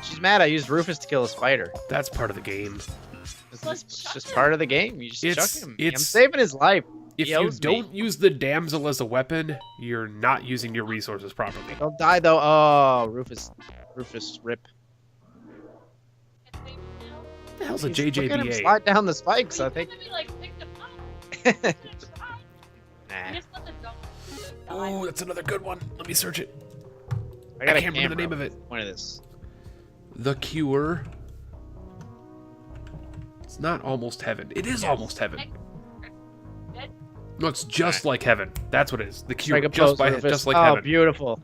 She's mad I used Rufus to kill a spider. that's part of the game. It's just part of the game. You just chuck him. I'm It's saving his life. if He you owes me. don't use the damsel as a weapon, you're not using your resources properly. Don't die though. Oh, Rufus, rip. What the hell's a Look at him JJBA? slide down the spikes. I think. Nah. Oh, that's another good one. Let me search it. I got a can't remember the name of it. One of this. The Cure. It's not Almost Heaven. It is Almost Heaven. No, it's just like Heaven. That's what it is. The Cure. Strike a Just pose, Rufus. just like oh, Heaven. beautiful.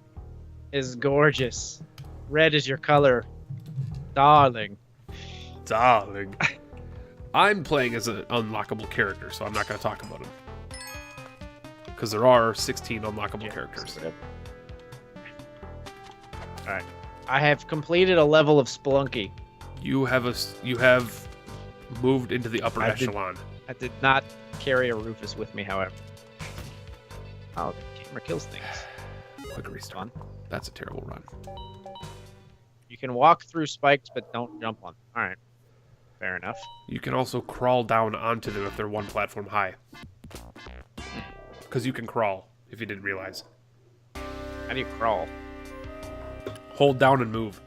Is gorgeous. Red is your color, darling. Darling. I'm playing as an unlockable character, so I'm not going to talk about him. Because there are 16 unlockable characters. Alright. I have completed a level of Spelunky. You have moved into the upper echelon. I did not carry a Rufus with me, however. Oh, the camera kills things. Quick restart. That's a terrible run. You can walk through spikes, but don't jump on them. Alright. Fair enough. You can also crawl down onto them if they're one platform high. Because you can crawl, if you didn't realize. How do you crawl? Hold down and move.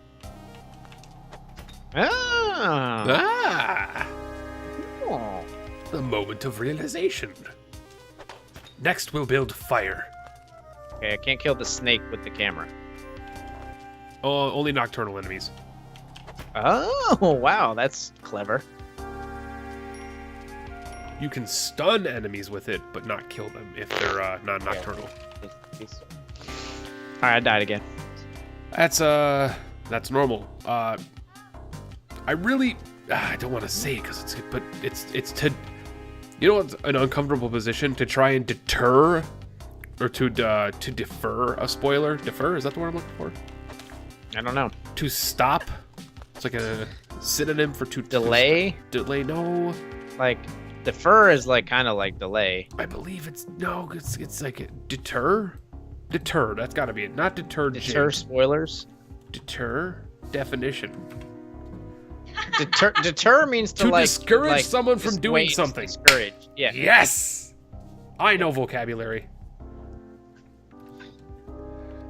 Ah! Ah! Oh. The moment of realization. Next, we'll build fire. Okay, I can't kill the snake with the camera. Oh, only nocturnal enemies. Oh, wow, that's clever. You can stun enemies with it, but not kill them if they're non-nocturnal. Alright, I died again. That's normal. I don't want to say it but it's to, you know, it's an uncomfortable position to try and deter, or to defer a spoiler. Defer, is that the word I'm looking for? I don't know. To stop. It's like a synonym for to Delay? Delay, no. Like, defer is like kind of like delay. I believe it's like a deter. Deter, that's got to be it. Not deter. Deter spoilers. Deter definition. Deter means to like discourage someone from doing something. Discourage. Yeah. Yes. I know vocabulary.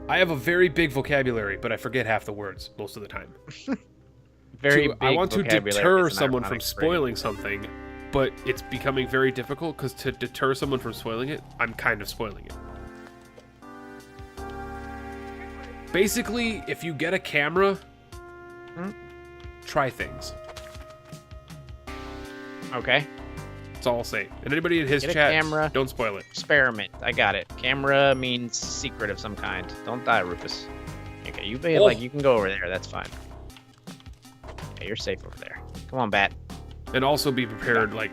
I have a very big vocabulary, but I forget half the words most of the time. I want to deter someone from spoiling something, but it's becoming very difficult because to deter someone from spoiling it, I'm kind of spoiling it. Basically, if you get a camera, try things. Okay. That's all I'll say. And anybody in his Get a chat, camera. don't spoil it. Experiment. I got it. Camera means secret of some kind. Don't die, Rufus. Okay, you be like, you can go over there. That's fine. Okay, you're safe over there. Come on, Bat. And also be prepared, like,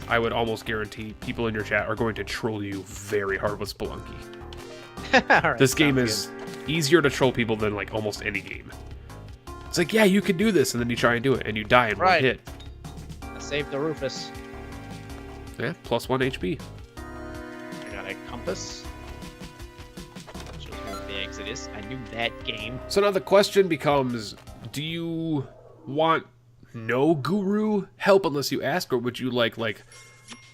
I would almost guarantee people in your chat are going to troll you very hard with Spelunky. Right, this game is easier to troll people than, like, almost any game. It's like, yeah, you can do this, and then you try and do it, and you die in one hit. I saved the Rufus. Yeah, +1 HP. I got a compass. Shows me where the exit is. I knew that game. So now the question becomes, do you want no guru help unless you ask, or would you like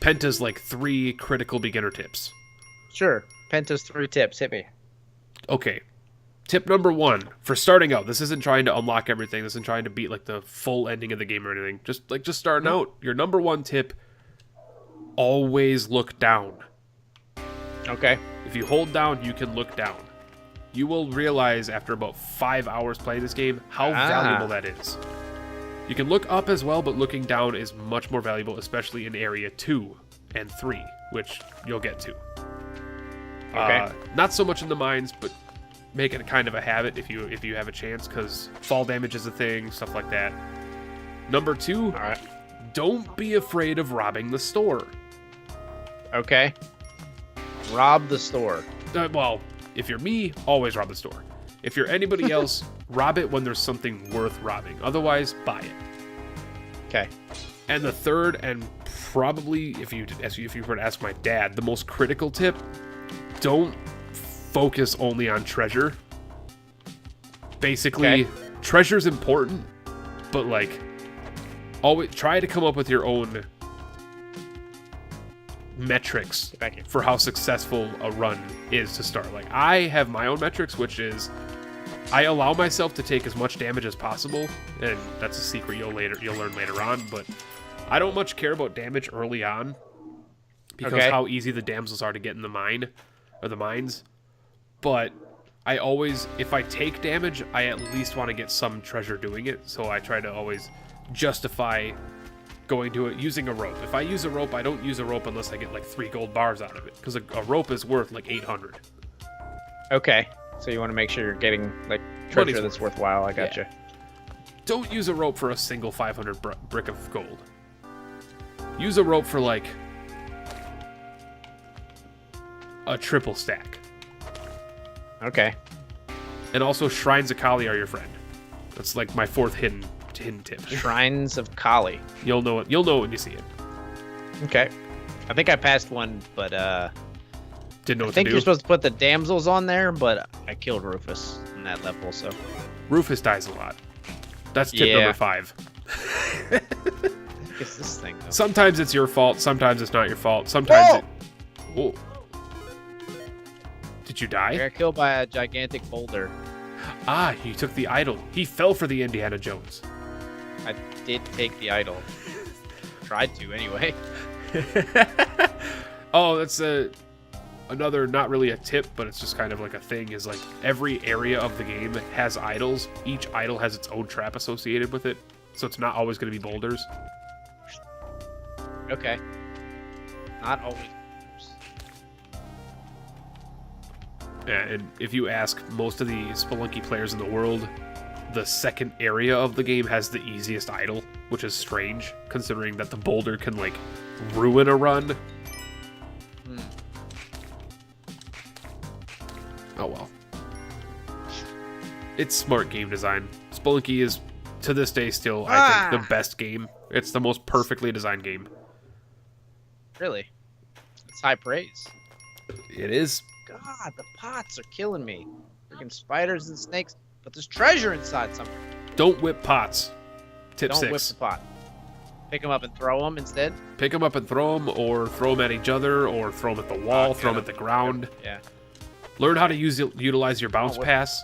Penta's 3 critical beginner tips? Sure. Penta's 3 tips. Hit me. Okay. Tip number 1 for starting out. This isn't trying to unlock everything. This isn't trying to beat the full ending of the game or anything. Just starting out. Your number 1 tip: always look down. Okay. If you hold down, you can look down. You will realize after about 5 hours playing this game how valuable that is. You can look up as well, but looking down is much more valuable, especially in area 2 and 3, which you'll get to. Okay. Not so much in the mines, but make it kind of a habit if you have a chance, because fall damage is a thing, stuff like that. Number 2, all right. Don't be afraid of robbing the store. Okay. Rob the store. Well, if you're me, always rob the store. If you're anybody else, rob it when there's something worth robbing. Otherwise, buy it. Okay. And the third, and probably if you were to ask my dad, the most critical tip: don't focus only on treasure. Basically, treasure's important, but always try to come up with your own metrics for how successful a run is to start. Like, I have my own metrics, which is I allow myself to take as much damage as possible, and that's a secret you'll learn later on, but I don't much care about damage early on because how easy the damsels are to get in the mine or the mines. But I always, if I take damage, I at least want to get some treasure doing it, so I try to always justify going to it using a rope. If I use a rope, I don't use a rope unless I get like 3 gold bars out of it, because a rope is worth like 800. Okay, so you want to make sure you're getting like treasure that's worthwhile. I gotcha. Don't use a rope for a single 500 brick of gold. Use a rope for like a triple stack. Okay. And also, Shrines of Kali are your friend. That's like my 4th hidden tip. Shrines of Kali. You'll know it. You'll know it when you see it. Okay. I think I passed one, but didn't know what to do. I think you're supposed to put the damsels on there, but I killed Rufus in that level, so. Rufus dies a lot. That's tip number 5. I think it's this thing, though. Sometimes it's your fault. Sometimes it's not your fault. Sometimes Whoa! Did you die? I got killed by a gigantic boulder. Ah, you took the idol. He fell for the Indiana Jones. I did take the idol. Tried to, anyway. Oh, that's another, not really a tip, but it's just kind of like a thing, is like every area of the game has idols. Each idol has its own trap associated with it, so it's not always going to be boulders. Okay. Not always. Yeah, and if you ask most of the Spelunky players in the world, the second area of the game has the easiest idol, which is strange, considering that the boulder can, like, ruin a run. Oh well. It's smart game design. Spelunky is, to this day, still, I think, the best game. It's the most perfectly designed game. Really? It's high praise. It is. God, the pots are killing me. Freaking spiders and snakes, but there's treasure inside somewhere. Don't whip pots. Tip 6. Don't whip the pot. Pick them up and throw them instead. Pick them up and throw them, or throw them at each other, or throw them at the wall, throw them at the ground. Yeah. Learn how to utilize your bounce pass.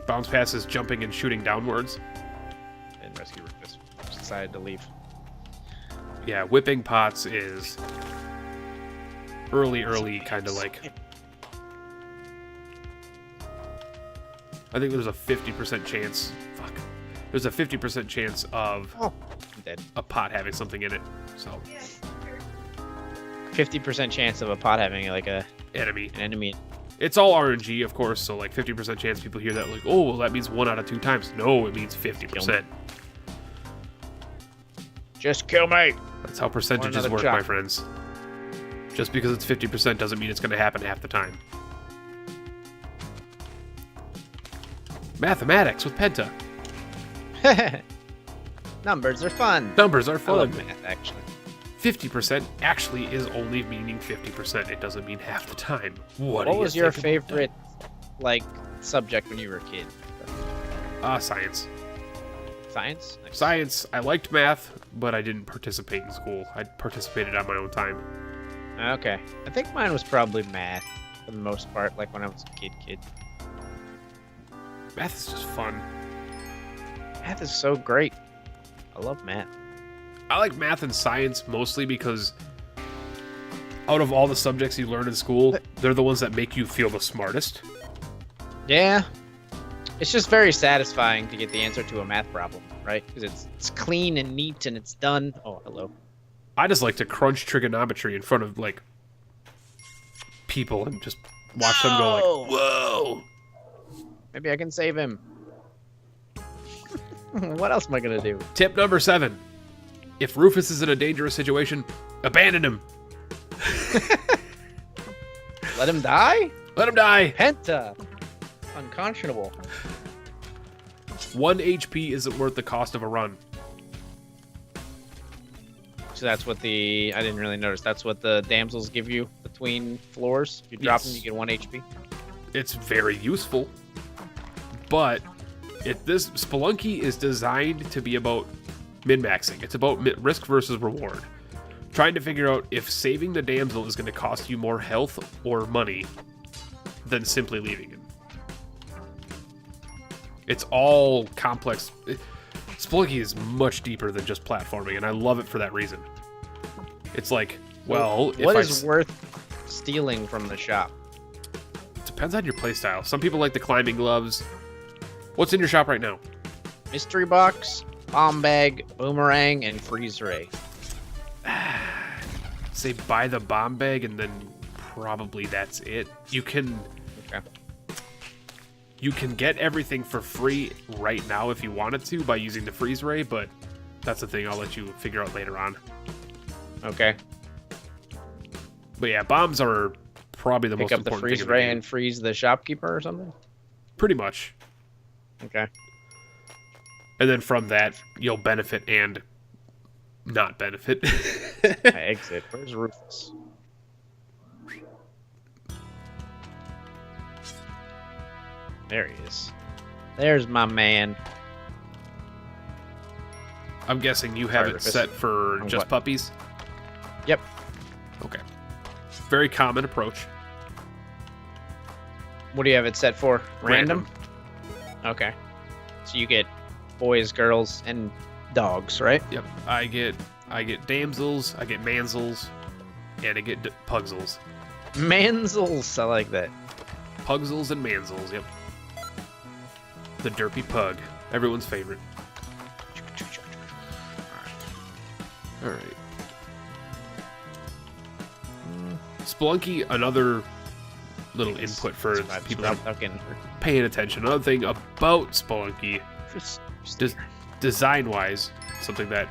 Bounce pass is jumping and shooting downwards. And rescue Rufus. Just decided to leave. Yeah, whipping pots is early kind of like. I think there's a 50% chance. Fuck. There's a 50% chance of a pot having something in it. So. 50% chance of a pot having like an enemy. It's all RNG, of course. So like 50% chance people hear that like, oh, well, that means 1 out of 2 times. No, it means 50%. Just kill me. That's how percentages work, my friends. Just because it's 50% doesn't mean it's going to happen half the time. Mathematics with Penta. Numbers are fun. Numbers are fun. I love math, actually. 50% actually is only meaning 50%. It doesn't mean half the time. What was your favorite, like, subject when you were a kid? Science. Science? Nice. Science. I liked math, but I didn't participate in school. I participated on my own time. Okay. I think mine was probably math, for the most part, like when I was a kid. Math is just fun. Math is so great. I love math. I like math and science mostly because out of all the subjects you learn in school, they're the ones that make you feel the smartest. Yeah. It's just very satisfying to get the answer to a math problem, right? Because it's clean and neat and it's done. Oh, hello. I just like to crunch trigonometry in front of, like, people and just watch them go like, whoa. Maybe I can save him. What else am I going to do? Tip number 7. If Rufus is in a dangerous situation, abandon him. Let him die? Let him die. Penta. Unconscionable. 1 HP isn't worth the cost of a run. So that's what I didn't really notice. That's what the damsels give you between floors. If you drop them, you get 1 HP. It's very useful. But this Spelunky is designed to be about min-maxing. It's about risk versus reward. Trying to figure out if saving the damsel is going to cost you more health or money than simply leaving it. It's all complex. Spelunky is much deeper than just platforming, and I love it for that reason. It's like, well, what is worth stealing from the shop? Depends on your playstyle. Some people like the climbing gloves. What's in your shop right now? Mystery box, bomb bag, boomerang, and freeze ray. Say buy the bomb bag, and then probably that's it. You can get everything for free right now if you wanted to by using the freeze ray, but that's the thing I'll let you figure out later on. Okay. But yeah, bombs are probably the most important thing. Pick up the freeze ray and freeze the shopkeeper or something? Pretty much. Okay. And then from that, you'll benefit and not benefit. I exit. Where's Rufus? There he is. There's my man. I'm guessing you have it Rufus. set for just puppies? Yep. Okay. Very common approach. What do you have it set for? Random? Okay. So you get boys, girls, and dogs, right? Yep. I get damsels, I get mansels, and I get pugzels. Mansels, I like that. Pugzels and mansels, yep. The derpy pug. Everyone's favorite. Alright. Spelunky, another little input for people that are paying attention. Another thing about Spelunky, design-wise, something that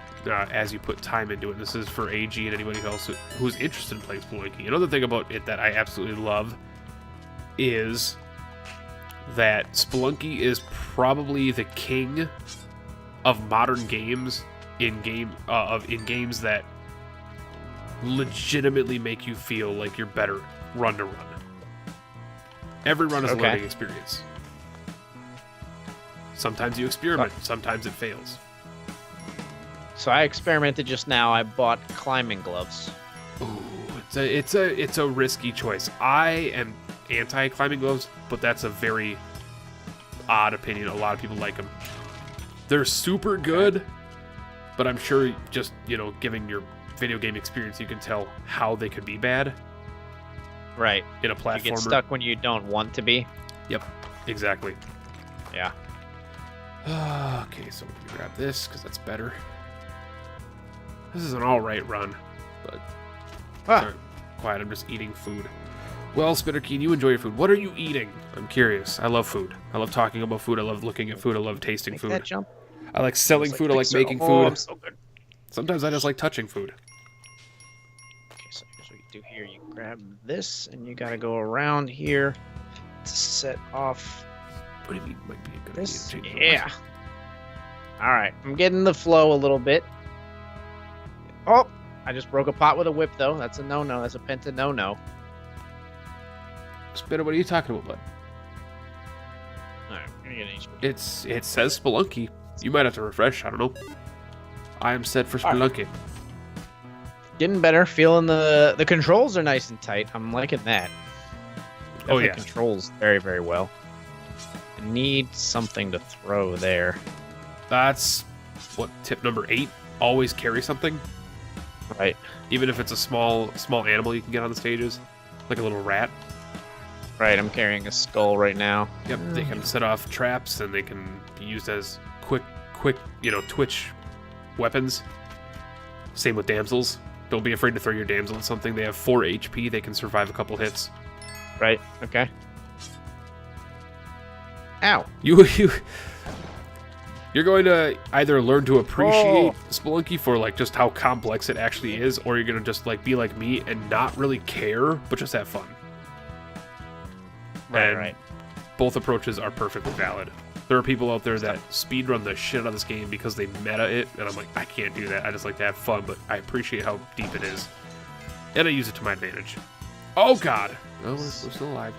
as you put time into it, this is for AG and anybody else who's interested in playing Spelunky. Another thing about it that I absolutely love is that Spelunky is probably the king of modern games in games that legitimately make you feel like you're better run to run. Every run is a learning experience. Sometimes you experiment, sometimes it fails. So I experimented just now. I bought climbing gloves. Ooh, it's a risky choice. I am anti-climbing gloves, but that's a very odd opinion. A lot of people like them. They're super good, but I'm sure just, given your video game experience, you can tell how they could be bad. Right. In a platformer. You get stuck when you don't want to be. Yep, exactly. Yeah. Okay, so let me grab this, because that's better. This is an alright run, but... Sorry, quiet, I'm just eating food. Well, Spitterkeen, you enjoy your food. What are you eating? I'm curious. I love food. I love talking about food. I love looking at food. I love tasting food. That jump? I like selling food. I like making food. Oh, I'm so good. Sometimes I just like touching food. Okay, so here's what you do here. You grab this, and you gotta go around here to set off. What do you mean might be a good This? idea? Yeah. All right, I'm getting the flow a little bit. Oh, I just broke a pot with a whip, though. That's a no-no. That's a penta no-no. Spitter, what are you talking about, bud? All right, I'm gonna get an HP. It says Spelunky. You might have to refresh. I don't know. I am set for Spelunky. Getting better. Feeling the controls are nice and tight. I'm liking that. Oh, yeah. Controls very, very well. I need something to throw there. That's what tip number 8. Always carry something. Right. Even if it's a small animal you can get on the stages, like a little rat. Right. I'm carrying a skull right now. Yep. They can set off traps and they can be used as quick, twitch weapons. Same with damsels. Don't be afraid to throw your damsel at something. They have 4 HP. They can survive a couple hits. Right. Okay. Ow. You're going to either learn to appreciate Spelunky for like just how complex it actually is, or you're going to just like be like me and not really care, but just have fun. Right. Both approaches are perfectly valid. There are people out there that speedrun the shit out of this game because they meta it, and I'm like, I can't do that. I just like to have fun, but I appreciate how deep it is. And I use it to my advantage. Oh, God. Oh, we're still alive.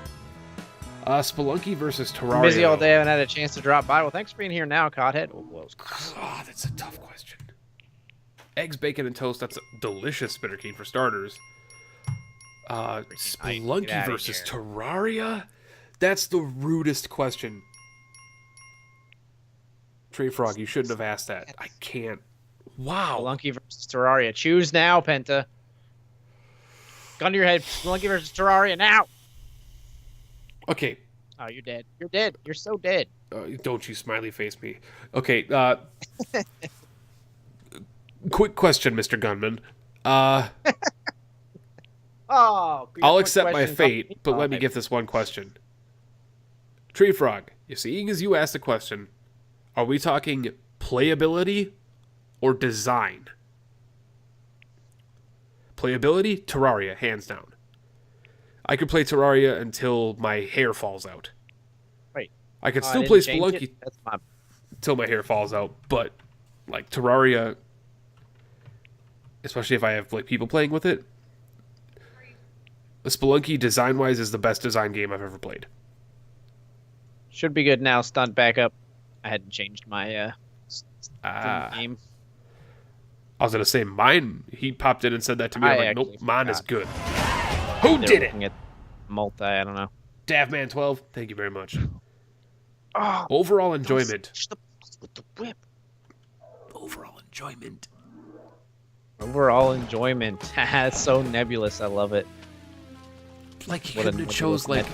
Spelunky versus Terraria. I'm busy all day. I haven't had a chance to drop by. Well, thanks for being here now, Cothead. Oh, that's a tough question. Eggs, bacon, and toast. That's a delicious, Spitter King, for starters. Spelunky versus Terraria? That's the rudest question. Tree Frog, you shouldn't have asked that. I can't. Wow. Spelunky versus Terraria. Choose now, Penta. Gun to your head. Spelunky versus Terraria now. Okay. Oh, you're dead. You're dead. You're so dead. Don't you smiley face me. Okay. Quick question, Mr. Gunman. I'll accept my fate, but let me get this one question. Tree Frog, seeing as you asked the question, are we talking playability or design? Playability, Terraria, hands down. I could play Terraria until my hair falls out. Right. I could still play Spelunky until my hair falls out, but like Terraria, especially if I have like people playing with it, the Spelunky design-wise is the best design game I've ever played. Should be good now. Stunt back up. I hadn't changed my game. I was gonna say mine. He popped in and said that to me. I'm like, nope, mine is good. Who They're did it? At multi, I don't know. Davman12, thank you very much. Oh, overall enjoyment. With the whip. Overall enjoyment. Overall enjoyment. It's so nebulous. I love it. Like he couldn't have chose like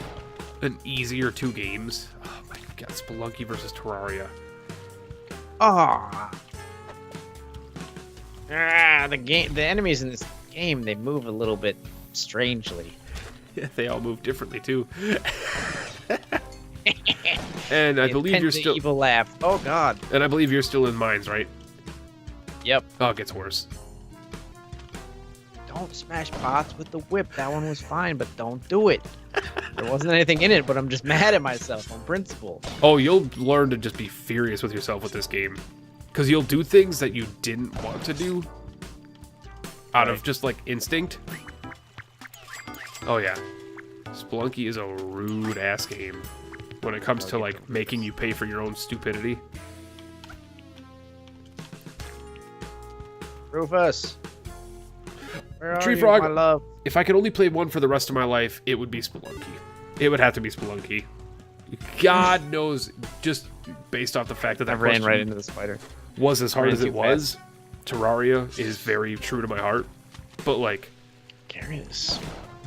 an easier 2 games. Oh my god, Spelunky versus Terraria. The enemies in this game, they move a little bit strangely. Yeah, they all move differently too. And I believe you're still evil laugh. Oh god. And I believe you're still in mines, right? Yep. Oh, it gets worse. Don't smash pots with the whip. That one was fine, but don't do it. There wasn't anything in it, but I'm just mad at myself on principle. Oh, you'll learn to just be furious with yourself with this game. Because you'll do things that you didn't want to do out of just, like, instinct. Oh, yeah. Spelunky is a rude-ass game when it comes to, like, making you pay for your own stupidity. Rufus. Where are Tree you, Frog, my love? if I could only play one for the rest of my life, it would be Spelunky. It would have to be Spelunky. God knows, just based off the fact that I ran right into the spider. Was as hard as it was. Terraria is very true to my heart. But, like, Curious.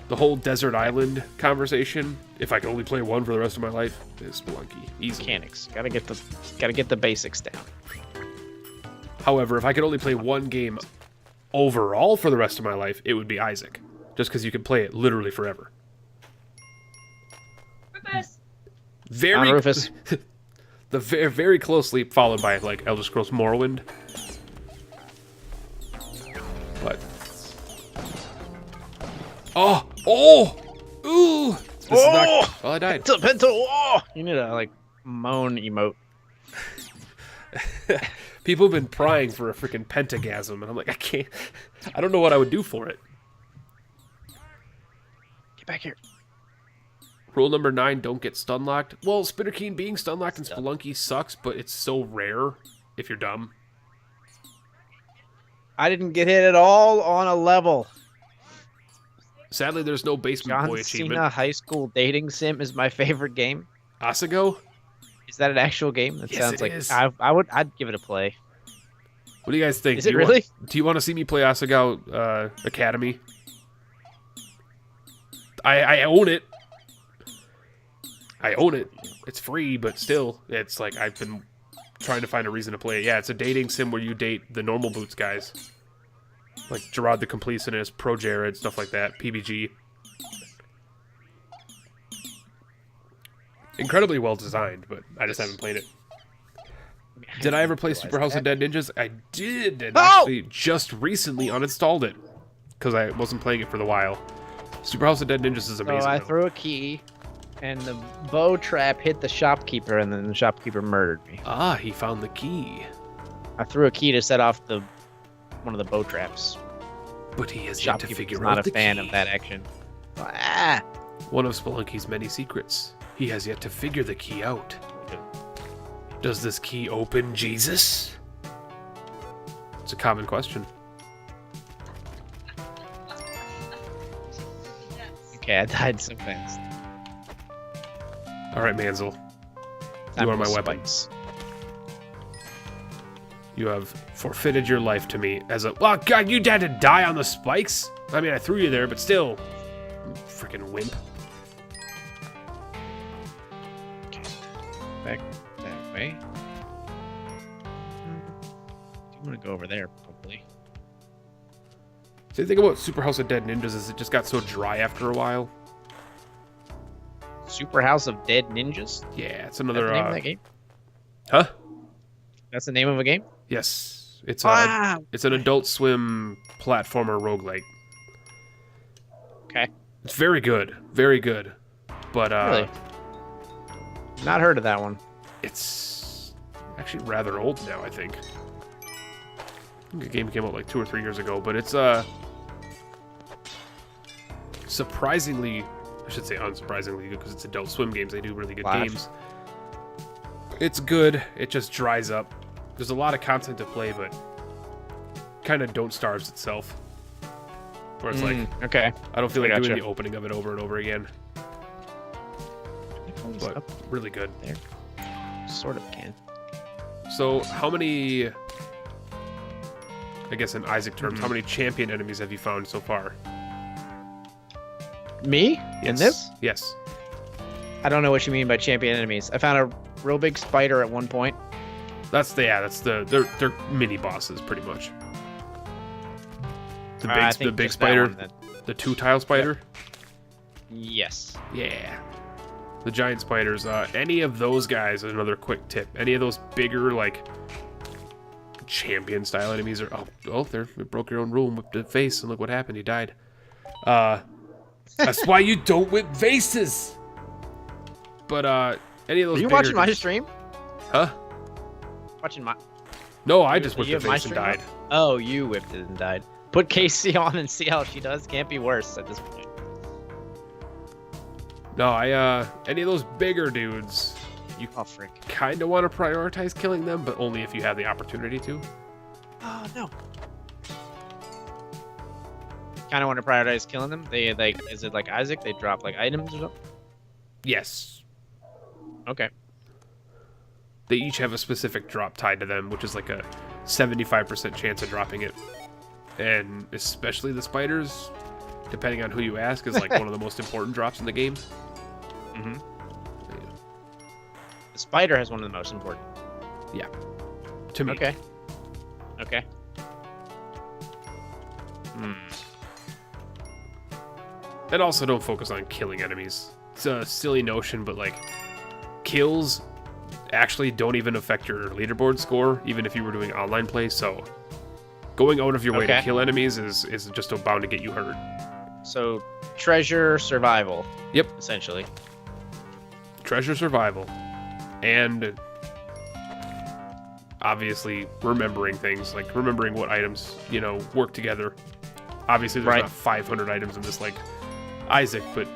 The whole desert island conversation, if I could only play one for the rest of my life, is Spelunky. Easily. Mechanics. Gotta get the basics down. However, if I could only play one game overall for the rest of my life, it would be Isaac. Just because you can play it literally forever. Rufus. Very Rufus. very closely followed by like Elder Scrolls Morrowind. But ooh! This is not... Well, I died. Penta, you need a like moan emote. People have been prying for a freaking pentagasm, and I'm like, I can't. I don't know what I would do for it. Get back here. Rule number 9, don't get stun locked. Well, Spitter King being stun locked in Spelunky sucks, but it's so rare if you're dumb. I didn't get hit at all on a level. Sadly, there's no basement boy achievement. Cena High School Dating Sim is my favorite game. Asago? Is that an actual game? That yes, sounds like is. I'd give it a play. What do you guys think? Is it really? Do you want to see me play Asago Academy? I own it. I own it. It's free, but still, it's like I've been trying to find a reason to play it. Yeah, it's a dating sim where you date the normal boots guys. Like Gerard the Completionist, Pro Jared, stuff like that. PBG. Incredibly well designed, but I just haven't played it. Did I ever play Super House of Dead Ninjas? I did, and actually just recently uninstalled it. Because I wasn't playing it for a while. Super House of Dead Ninjas is amazing. So I threw a key, and the bow trap hit the shopkeeper, and then the shopkeeper murdered me. Ah, he found the key. I threw a key to set off one of the bow traps. But he has yet to figure out the key. Not a fan of that action. Ah! One of Spelunky's many secrets. He has yet to figure the key out. Does this key open Jesus? It's a common question. Okay, I died so fast. All right, Manzel. You are my weapon. Spikes. You have forfeited your life to me as a... Oh, God, you had to die on the spikes? I mean, I threw you there, but still. Freaking wimp. Okay. Back that way. Do you want to go over there, probably? See, the thing about Super House of Dead Ninjas is it just got so dry after a while. Super House of Dead Ninjas? Yeah, it's That's another... the name of that game? Huh? That's the name of a game? Yes. It's it's an Adult Swim platformer roguelike. Okay. It's very good. Very good. But, Really? Not heard of that one. it's actually rather old now, I think. I think the game came out like 2 or 3 years ago, but it's, surprisingly... I should say unsurprisingly good, because it's Adult Swim games. They do really good games. It's good. It just dries up. There's a lot of content to play, but kind of don't starves itself. Where it's like, okay. I don't feel like I doing gotcha. the opening of it over and over again. But Up really good. there. Sort of can. So how many, I guess in Isaac terms, how many champion enemies have you found so far? Me? In Yes. this? Yes. I don't know what you mean by champion enemies. I found a real big spider at one point. They're mini bosses pretty much. I The think big just that spider, one then. the 2-tile spider. Yes. Yeah. The giant spiders. Any of those guys, another quick tip. Any of those bigger, like, champion style enemies are... Oh, there. You broke your own rule and whipped the face, and look what happened. You died. That's why you don't whip vases! But, any of those Are you bigger watching my guys- stream? Huh? Watching my... No, I just whipped you the have my face and stream died. up? Oh, you whipped it and died. Put Casey on and see how she does. Can't be worse at this point. No, any of those bigger dudes, you Oh, frick. kind of want to prioritize killing them, but only if you have the opportunity to. Oh, no. Kind of want to prioritize killing them. They, like, is it like Isaac? They drop, like, items or something? Yes. Okay. They each have a specific drop tied to them, which is like a 75% chance of dropping it. And especially the spiders, depending on who you ask, is like one of the most important drops in the game. Mm-hmm. The spider has one of the most important. Yeah. To me. Okay. Okay. Hmm. And also don't focus on killing enemies. It's a silly notion, but like kills actually don't even affect your leaderboard score, even if you were doing online play, so going out of your way to Okay. kill enemies is just bound to get you hurt. So, treasure survival. Yep. Essentially. Treasure survival. And obviously remembering things, like remembering what items, work together. Obviously there's Right. not 500 items in this like Isaac, but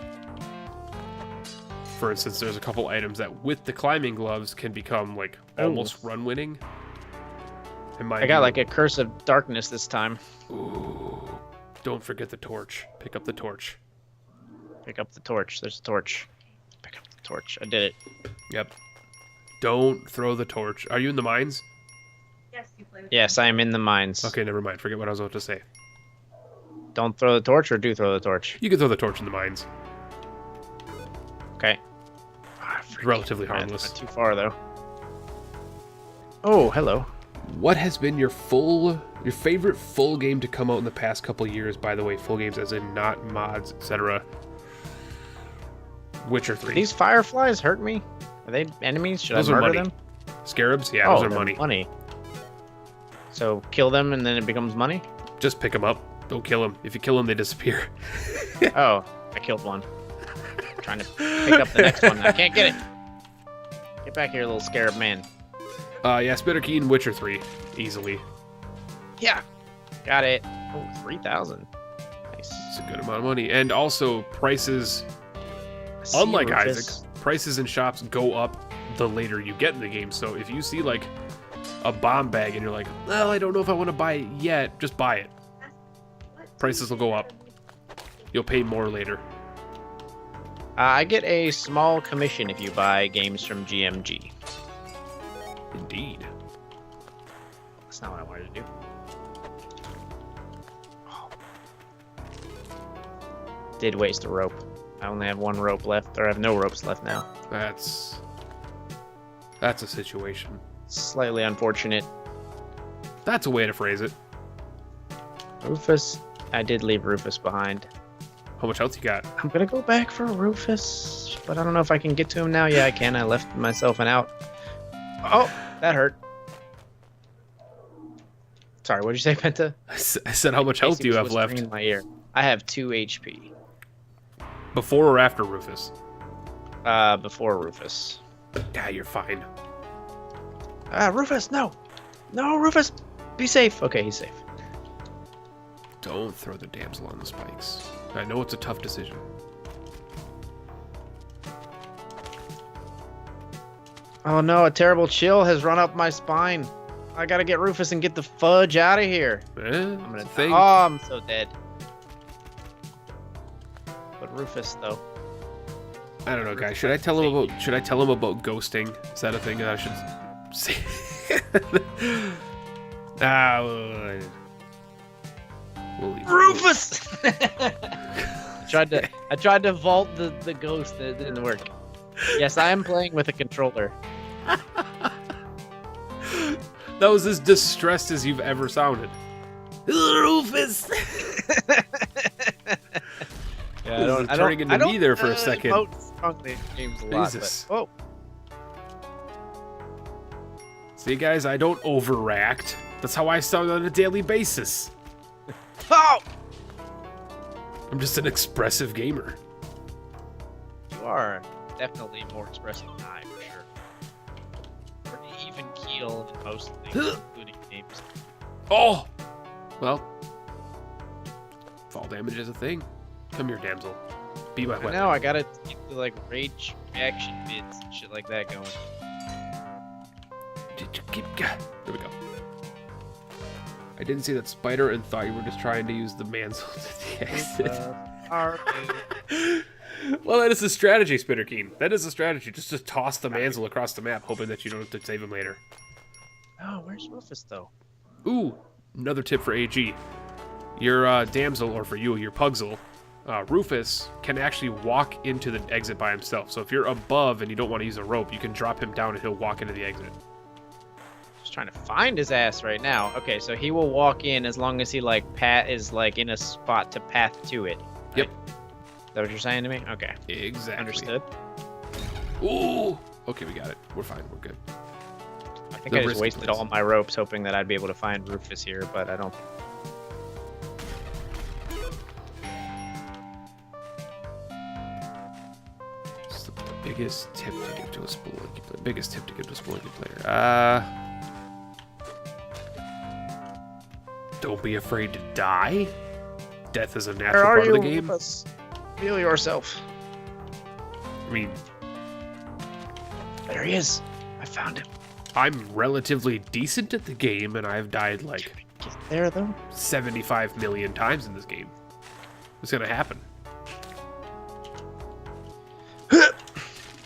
for instance, there's a couple items that with the climbing gloves can become like almost run winning. I got like a curse of darkness this time. Ooh, don't forget the torch. Pick up the torch. Pick up the torch. There's a torch. Pick up the torch. I did it. Yep. Don't throw the torch. Are you in the mines? Yes, you play with Yes, I am in the mines. Okay, never mind. Forget what I was about to say. Don't throw the torch or do throw the torch? You can throw the torch in the mines. Okay. It's relatively Not harmless. too far though. Oh, hello. What has been your favorite full game to come out in the past couple years? By the way, full games as in not mods, etc. Witcher 3. These fireflies hurt me? Are they enemies? Should Those I are murder money. them? Scarabs? Yeah, Oh, those are they're money. So kill them and then it becomes money? Just pick them up. Don't kill them. If you kill them, they disappear. Oh, I killed one. I'm trying to pick up the next one. I can't get it. Get back here, little scarab man. Yeah, Spitter Keen, Witcher 3. Easily. Yeah. Got it. Oh, 3,000. Nice. It's a good amount of money. And also, prices, I see unlike Rufus. Isaac, prices in shops go up the later you get in the game. So if you see, like, a bomb bag and you're like, well, I don't know if I want to buy it yet, just buy it. Prices will go up. You'll pay more later. I get a small commission if you buy games from GMG. Indeed. That's not what I wanted to do. Oh. Did waste a rope. I only have one rope left, or I have no ropes left now. That's a situation. Slightly unfortunate. That's a way to phrase it. Rufus. I did leave Rufus behind. How much health you got? I'm gonna go back for Rufus, but I don't know if I can get to him now. Yeah, I can. I left myself an out. Oh, that hurt. Sorry, what did you say, Penta? I said, how much health do you have left? In my ear. I have 2 HP. Before or after Rufus? Before Rufus. Yeah, you're fine. Rufus, no! No, Rufus! Be safe! Okay, he's safe. Don't throw the damsel on the spikes. I know it's a tough decision. Oh no, a terrible chill has run up my spine. I gotta get Rufus and get the fudge out of here. I'm gonna think. Oh, I'm so dead. But Rufus, though. I don't know, guys. Should I tell him about ghosting? Is that a thing that I should say? We'll leave Rufus! I tried to vault the ghost, and it didn't work. Yes, I am playing with a controller. That was as distressed as you've ever sounded. Rufus! Yeah, I don't into me there for a second. Games a lot, Jesus. but, See, guys, I don't overact. That's how I sound on a daily basis. oh! I'm just an expressive gamer. You are definitely more expressive than I, for sure. Pretty even keel in most things, including games. Oh! Well, fall damage is a thing. Come here, damsel. Be my weapon. I know, I gotta get the, like, rage reaction bids and shit like that going. There we go. I didn't see that spider and thought you were just trying to use the mantle to the exit. Well, that is a strategy, Spitterkeen. That is a strategy. Just to toss the mantle across the map, hoping that you don't have to save him later. Oh, where's Rufus, though? Ooh, another tip for AG. Your damsel, or for you, your Pugsel, Rufus can actually walk into the exit by himself. So if you're above and you don't want to use a rope, you can drop him down and he'll walk into the exit. Just trying to find his ass right now. Okay, so he will walk in as long as he is in a spot to path to it. Right? Yep. Is that what you're saying to me? Okay. Exactly. Understood. Ooh. Okay, we got it. We're fine. We're good. I think I just wasted all my ropes hoping that I'd be able to find Rufus here, but I don't. It's the biggest tip to give to a Spelunky player. Biggest tip to give to a Spelunky player. Don't be afraid to die. Death is a natural part of the game. Rufus? Feel yourself. I mean, there he is. I found him. I'm relatively decent at the game, and I've died like Get there though. 75 million times in this game. What's gonna happen?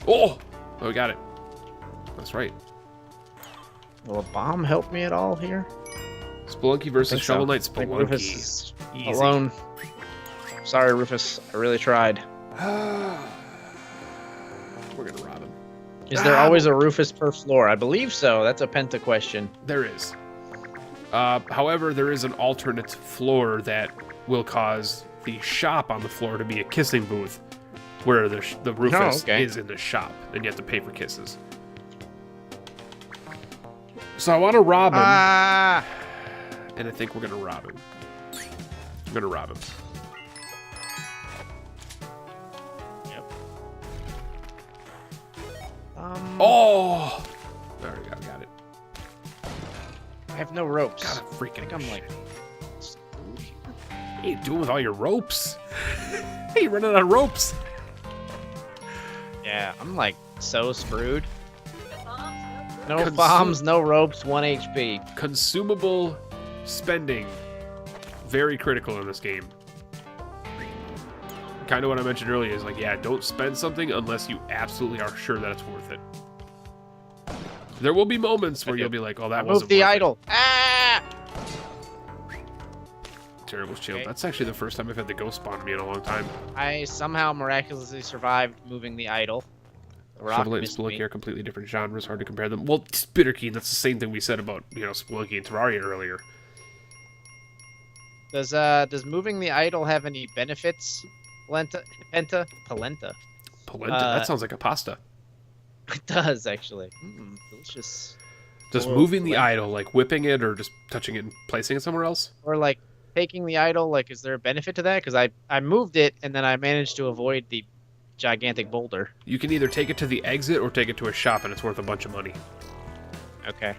Oh, we got it. That's right. Will a bomb help me at all here? Spelunky versus Shovel Knight I think Spelunky. Rufus is Easy. alone. Sorry, Rufus. I really tried. We're gonna rob him. Is there always a Rufus per floor? I believe so. That's a Penta question. There is. However, there is an alternate floor that will cause the shop on the floor to be a kissing booth, where the Rufus is in the shop, and you have to pay for kisses. So I want to rob him, and I think we're gonna rob him. I'm gonna rob him. Yep. Oh! There we go, got it. I have no ropes. Got a freaking. I'm like, what are you doing with all your ropes? Hey, you running out of ropes? yeah, I'm like so screwed. No bombs, no ropes, 1 HP. Consumable spending. Very critical in this game. kind of what I mentioned earlier is like, yeah, don't spend something unless you absolutely are sure that it's worth it. There will be moments where you'll be like, oh, that wasn't Move the worth idol. Ah! it. Terrible shield. That's actually the first time I've had the ghost spawn me in a long time. I somehow miraculously survived moving the idol. The rock Shovel Knight and missed Spelunky me. are completely different genres. Hard to compare them. Well, Spitterkeen, that's the same thing we said about, you know, Spelunky and Terraria earlier. Does moving the idol have any benefits? Polenta? Polenta. That sounds like a pasta. It does, actually. Delicious. Just moving the idol, like whipping it or just touching it and placing it somewhere else? Or like taking the idol, like is there a benefit to that? Because I moved it and then I managed to avoid the gigantic boulder. You can either take it to the exit or take it to a shop and it's worth a bunch of money. Okay.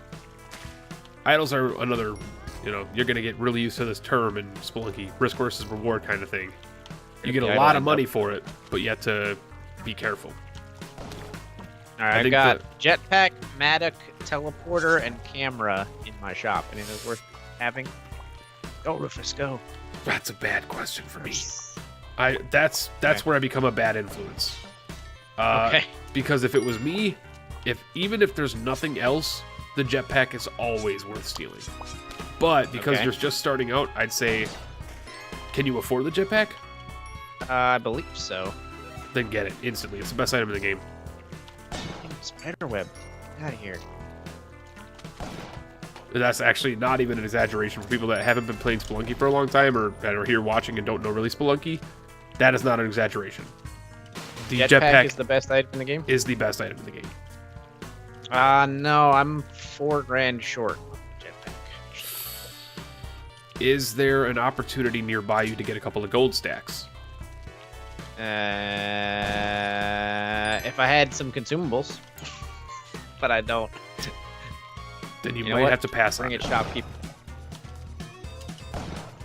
Idols are another, you know, you're going to get really used to this term in Spelunky. Risk versus reward kind of thing. You get a lot of money for it, but you have to be careful. Alright, I got jetpack, Matic, teleporter, and camera in my shop. Anything that's worth having? Go, Rufus, go. That's a bad question for me. That's where I become a bad influence. Okay. Because if it was me, even if there's nothing else, the jetpack is always worth stealing. But because you're just starting out, I'd say, can you afford the jetpack? I believe so. Then get it instantly. It's the best item in the game. Spiderweb. Get out of here. That's actually not even an exaggeration for people that haven't been playing Spelunky for a long time or that are here watching and don't know really Spelunky. That is not an exaggeration. The jetpack is the best item in the game? Is the best item in the game. No, I'm $4,000 short. Jetpack. Is there an opportunity nearby you to get a couple of gold stacks? If I had some consumables, but I don't. Then you might have to pass on Bring it. it, shopkeeper.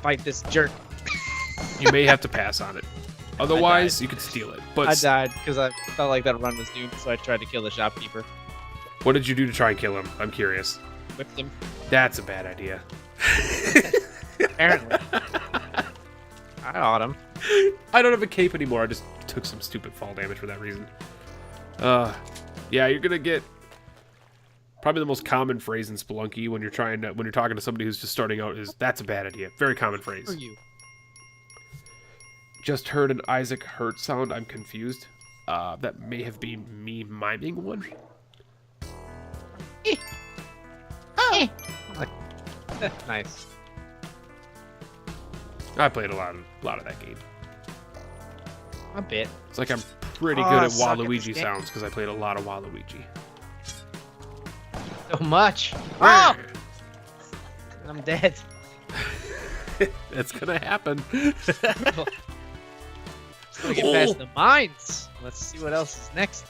Fight this jerk. You may have to pass on it. Otherwise, you could steal it. But I died because I felt like that run was doomed, so I tried to kill the shopkeeper. What did you do to try and kill him? I'm curious. Whipped him. That's a bad idea. Apparently. I ought him. I don't have a cape anymore. I just took some stupid fall damage for that reason. Yeah, you're gonna get probably the most common phrase in Spelunky when you're talking to somebody who's just starting out is "that's a bad idea." Very common phrase. Who are you? Just heard an Isaac Hurt sound. I'm confused. That may have been me miming one. Nice. I played a lot of that game. A bit. It's like I'm pretty good at Waluigi sounds because I played a lot of Waluigi. So much. Oh! I'm dead. That's gonna happen. Still get past the mines. Let's see what else is next.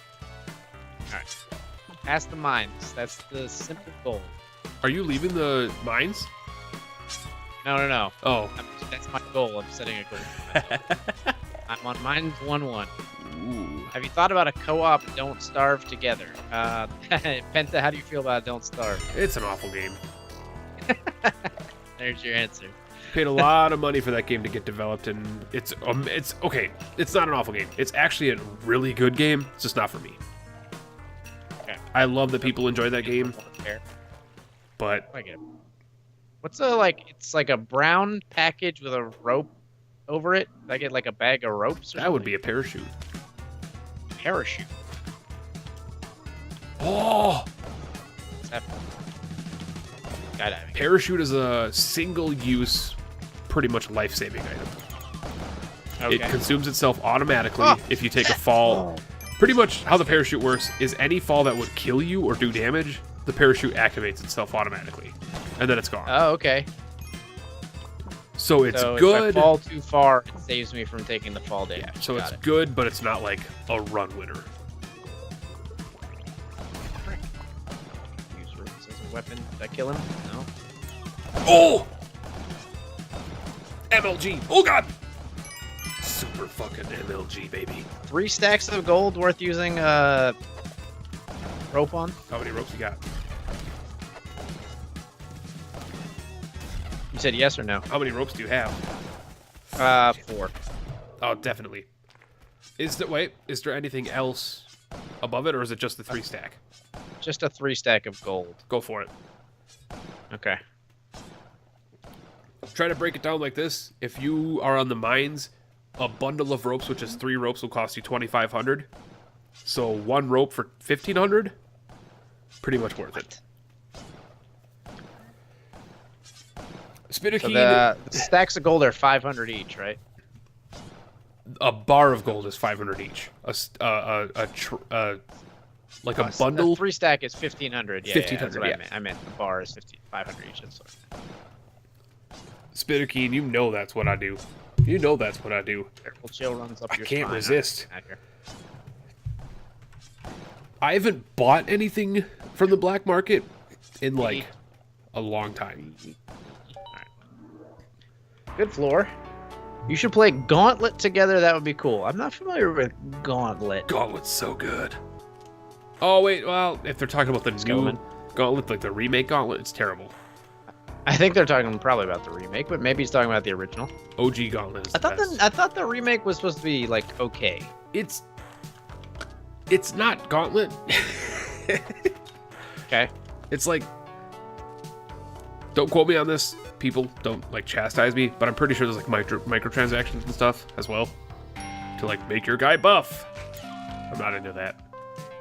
Alright. Past the mines. That's the simple goal. Are you leaving the mines? No. Oh. That's my goal. I'm setting a goal for myself. I'm on mines 1-1. Ooh. Have you thought about a co-op Don't Starve together? Penta, how do you feel about Don't Starve? It's an awful game. There's your answer. Paid a lot of money for that game to get developed, and it's okay. It's not an awful game. It's actually a really good game. It's just not for me. Okay. I love that people enjoy that game, but I get it. What's it's like a brown package with a rope over it. Did I get like a bag of ropes or that would be a parachute. Parachute. Oh! What's happening? Skydiving. Parachute is a single-use, pretty much life-saving item. Okay. It consumes itself automatically if you take a fall. Pretty much how the parachute works is any fall that would kill you or do damage, the parachute activates itself automatically, and then it's gone. Oh, okay. So it's If good. I fall too far, it saves me from taking the fall damage. Yeah, so Got it's good, but it's not like a run winner. Use ropes as a weapon. Did I kill him? No. Oh! MLG. Oh, God! Super fucking MLG, baby. 3 stacks of gold worth using rope on? How many ropes you got? You said yes or no? How many ropes do you have? 4. Oh, definitely. Is there anything else above it, or is it just the 3 stack? Just a 3 stack of gold. Go for it. Okay. Try to break it down like this. If you are on the mines, a bundle of ropes, which is 3 ropes, will cost you 2,500. So 1 rope for 1,500. Pretty much worth it. Spitter So key. the stacks of gold are 500 each, right? A bar of gold is 500 each. Like a bundle. A 3 stack is 1,500. Yeah, 1,500, that's what yeah. I meant the bar is 500 each. That's what I meant. Spitter key, you know that's what I do. You know that's what I do. Careful, chill runs up I your can't spine. resist. Out here. I haven't bought anything from the black market in like a long time. Good floor. You should play Gauntlet together. That would be cool. I'm not familiar with Gauntlet. Gauntlet's so good. Oh wait, well, if they're talking about the new Gauntlet, like the remake Gauntlet, it's terrible. I think they're talking probably about the remake, but maybe he's talking about the original. OG Gauntlet is the best. I thought the remake was supposed to be like okay. It's not Gauntlet. Okay. It's like, don't quote me on this. People don't like chastise me, but I'm pretty sure there's like microtransactions and stuff as well to like make your guy buff. I'm not into that.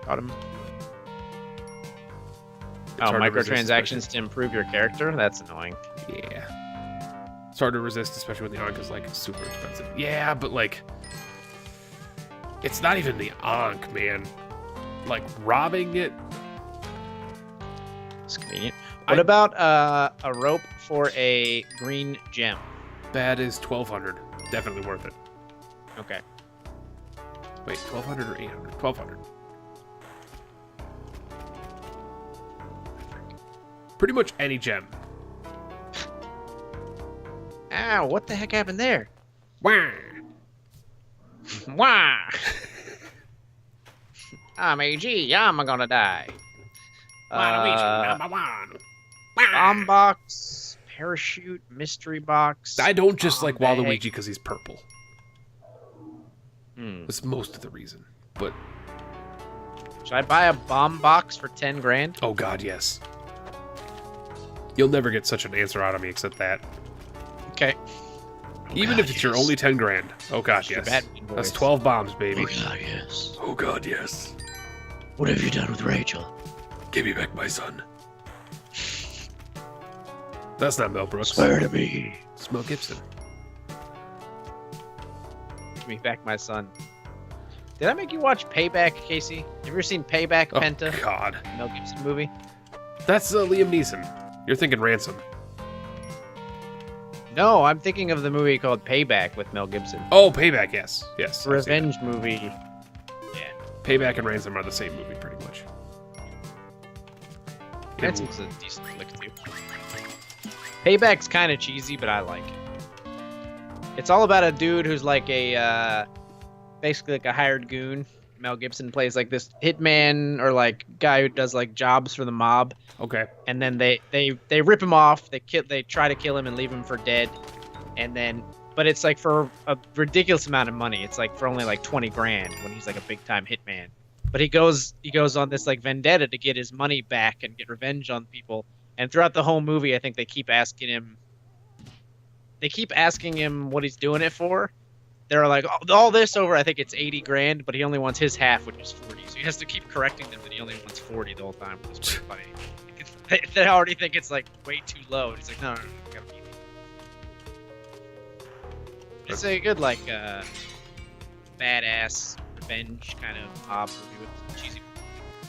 Got him. It's hard to resist, Microtransactions to improve your character? That's annoying. Yeah. It's hard to resist, especially when the Ankh is like super expensive. Yeah, but like, it's not even the Ankh, man. Like robbing it. It's convenient. What about a rope for a green gem? That is 1,200. Definitely worth it. Okay. Wait, 1,200 or 800? 1,200. Pretty much any gem. Ow, what the heck happened there? Wah! Wah! I'm AG, I'm gonna die. Number 1. Bomb box, parachute, mystery box. I don't just like bag. Waluigi because he's purple. Hmm. That's most of the reason. But Should I buy a bomb box for 10 grand? oh god, yes. You'll never get such an answer out of me except that. Okay. Even if it's your only 10 grand. Oh god, yes. That's 12 bombs, baby. Oh god, yes. Oh god, yes. What have you done with Rachel? Give me back my son. That's not Mel Brooks. Swear to me. It's Mel Gibson. Give me back my son. Did I make you watch Payback, Casey? Have you ever seen Payback, Oh Penta? god. Mel Gibson movie? That's Liam Neeson. You're thinking Ransom. No, I'm thinking of the movie called Payback with Mel Gibson. Oh, Payback, yes. Yes. I've seen Revenge movie. Yeah. it. Payback and Ransom are the same movie, pretty much. Ransom's a decent flick, too. Payback's kind of cheesy, but I like it. It's all about a dude who's like a, basically like a hired goon. Mel Gibson plays like this hitman or like guy who does like jobs for the mob. Okay. And then they rip him off. They try to kill him and leave him for dead. And then, but it's like for a ridiculous amount of money. It's like for only like 20 grand when he's like a big time hitman. But he goes on this like vendetta to get his money back and get revenge on people. And throughout the whole movie, I think they keep asking him what he's doing it for. They're like, all this over, I think it's 80 grand, but he only wants his half, which is 40. So he has to keep correcting them that he only wants 40 the whole time, which is pretty funny. They already think it's like way too low. And he's like, no, gotta be. It's a good like badass revenge kind of mob movie with cheesy.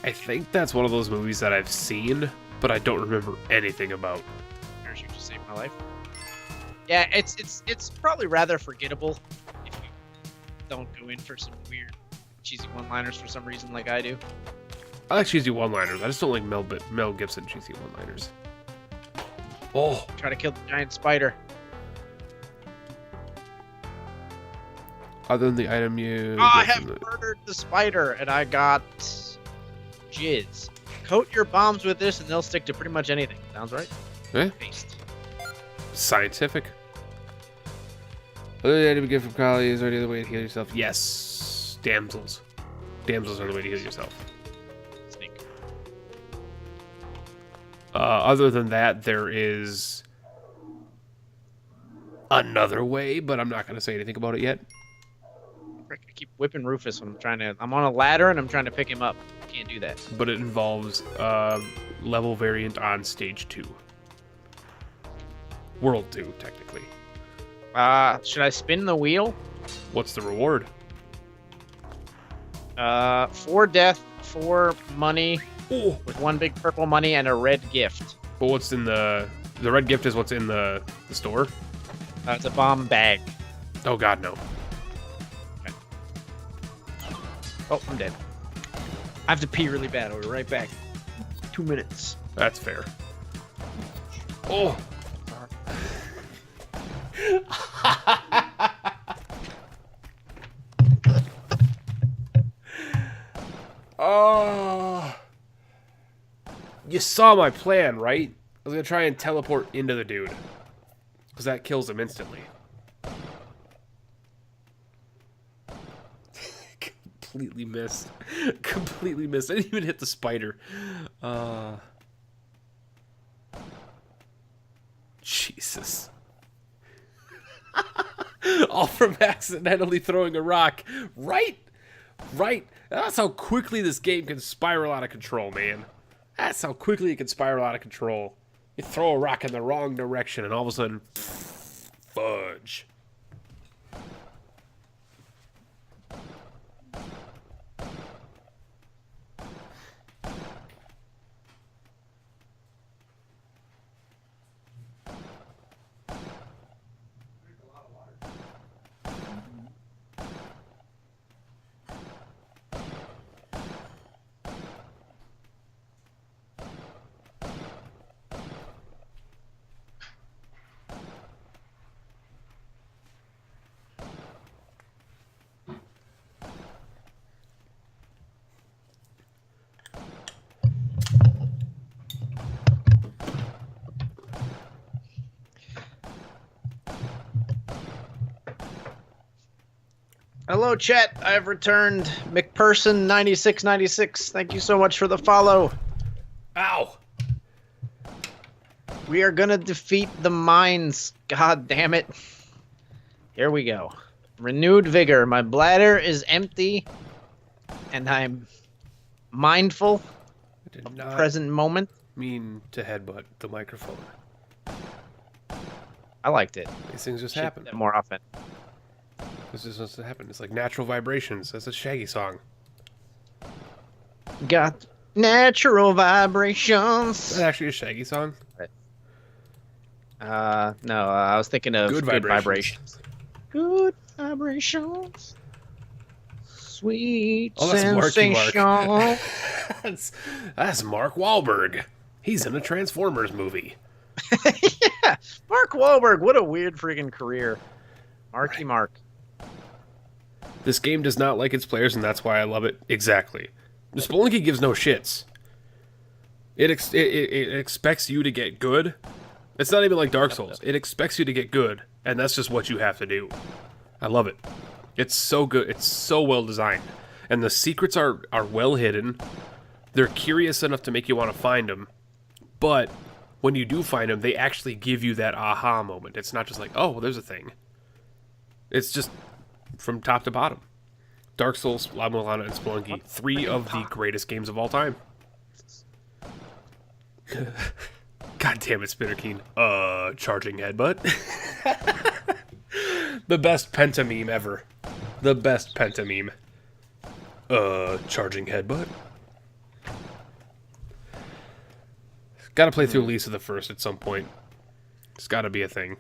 I think that's one of those movies that I've seen, but I don't remember anything about. Parachute to save my life. Yeah, it's probably rather forgettable if you don't go in for some weird cheesy one-liners for some reason like I do. I like cheesy one-liners. I just don't like Mel Gibson cheesy one-liners. Oh. Try to kill the giant spider. Other than the item you... I have murdered the spider, and I got jizz. Coat your bombs with this, and they'll stick to pretty much anything. Sounds right? Eh? Paste. Scientific. Other item you get from Kanye is there any other way to heal yourself? Yes. Damsels. Damsels are the way to heal yourself. Snake. Other than that, there is another way, but I'm not going to say anything about it yet. I keep whipping Rufus when I'm on a ladder and I'm trying to pick him up. I can't do that. But it involves level variant on stage 2. World 2, technically. Should I spin the wheel? What's the reward? 4 death, 4 money, Oh. with 1 big purple money and a red gift. But what's in the red gift is what's in the store? It's a bomb bag. Oh god, no. Okay. Oh, I'm dead. I have to pee really bad. I'll be right back. 2 minutes. That's fair. Oh. Oh. You saw my plan, right? I was gonna try and teleport into the dude. Because that kills him instantly. Completely missed. Completely missed. I didn't even hit the spider. Jesus. All from accidentally throwing a rock. Right? Right. That's how quickly this game can spiral out of control, man. That's how quickly it can spiral out of control. You throw a rock in the wrong direction and all of a sudden, fudge. Hello, chat. I've returned. McPerson9696. Thank you so much for the follow. Ow! We are gonna defeat the mines. God damn it. Here we go. Renewed vigor. My bladder is empty, and I'm mindful of the present moment. Mean to headbutt the microphone. I liked it. These things just Should happen. do that more often. This is what's happen. It's like natural vibrations. That's a Shaggy song. Got natural vibrations. Is that actually a Shaggy song? No, I was thinking of Good vibrations. Good vibrations. Sweet Oh, that's Marky sensation. Mark. that's Mark Wahlberg. He's in a Transformers movie. Yeah, Mark Wahlberg. What a weird freaking career. Marky Right. Mark. This game does not like its players, and that's why I love it. Exactly. Spelunky gives no shits. It expects you to get good. It's not even like Dark Souls. It expects you to get good, and that's just what you have to do. I love it. It's so good. It's so well designed. And the secrets are well hidden. They're curious enough to make you want to find them. But when you do find them, they actually give you that aha moment. It's not just like, oh, well, there's a thing. It's just from top to bottom. Dark Souls, La Mulana, and Spelunky, 3 of the greatest games of all time. God damn it, Spinner Keen. Charging headbutt. The best Penta meme ever. The best Penta meme. Charging headbutt. Gotta play through Lisa the First at some point. It's gotta be a thing.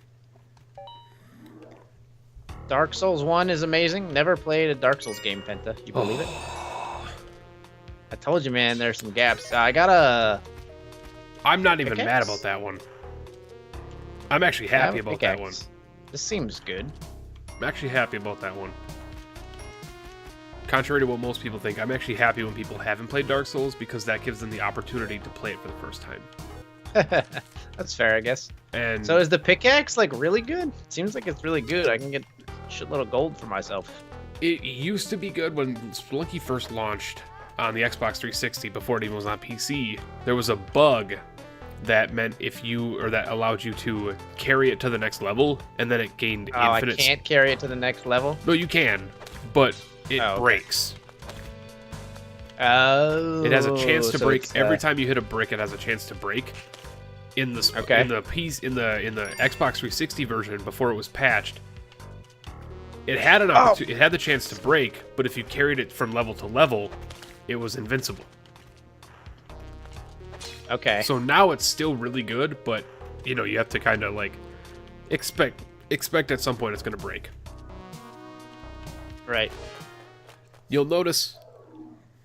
Dark Souls 1 is amazing. Never played a Dark Souls game, Penta. You believe it? I told you, man, there's some gaps. I got a... I'm not even pickaxe? mad about that one. I'm actually happy about that one. This seems good. I'm actually happy about that one. Contrary to what most people think, I'm actually happy when people haven't played Dark Souls because that gives them the opportunity to play it for the first time. That's fair, I guess. And so is the pickaxe like really good? It seems like it's really good. I can get a shitload of gold for myself. It used to be good when Spelunky first launched on the Xbox 360 before it even was on PC. There was a bug that meant that allowed you to carry it to the next level, and then it gained infinite... I can't carry it to the next level? No, you can, but it breaks. Oh. It has a chance to break. Every time you hit a brick, it has a chance to break. In the Xbox 360 version, before it was patched, it had it had the chance to break, but if you carried it from level to level, it was invincible. Okay. So now it's still really good, but you have to kind of like expect at some point it's going to break. Right. You'll notice,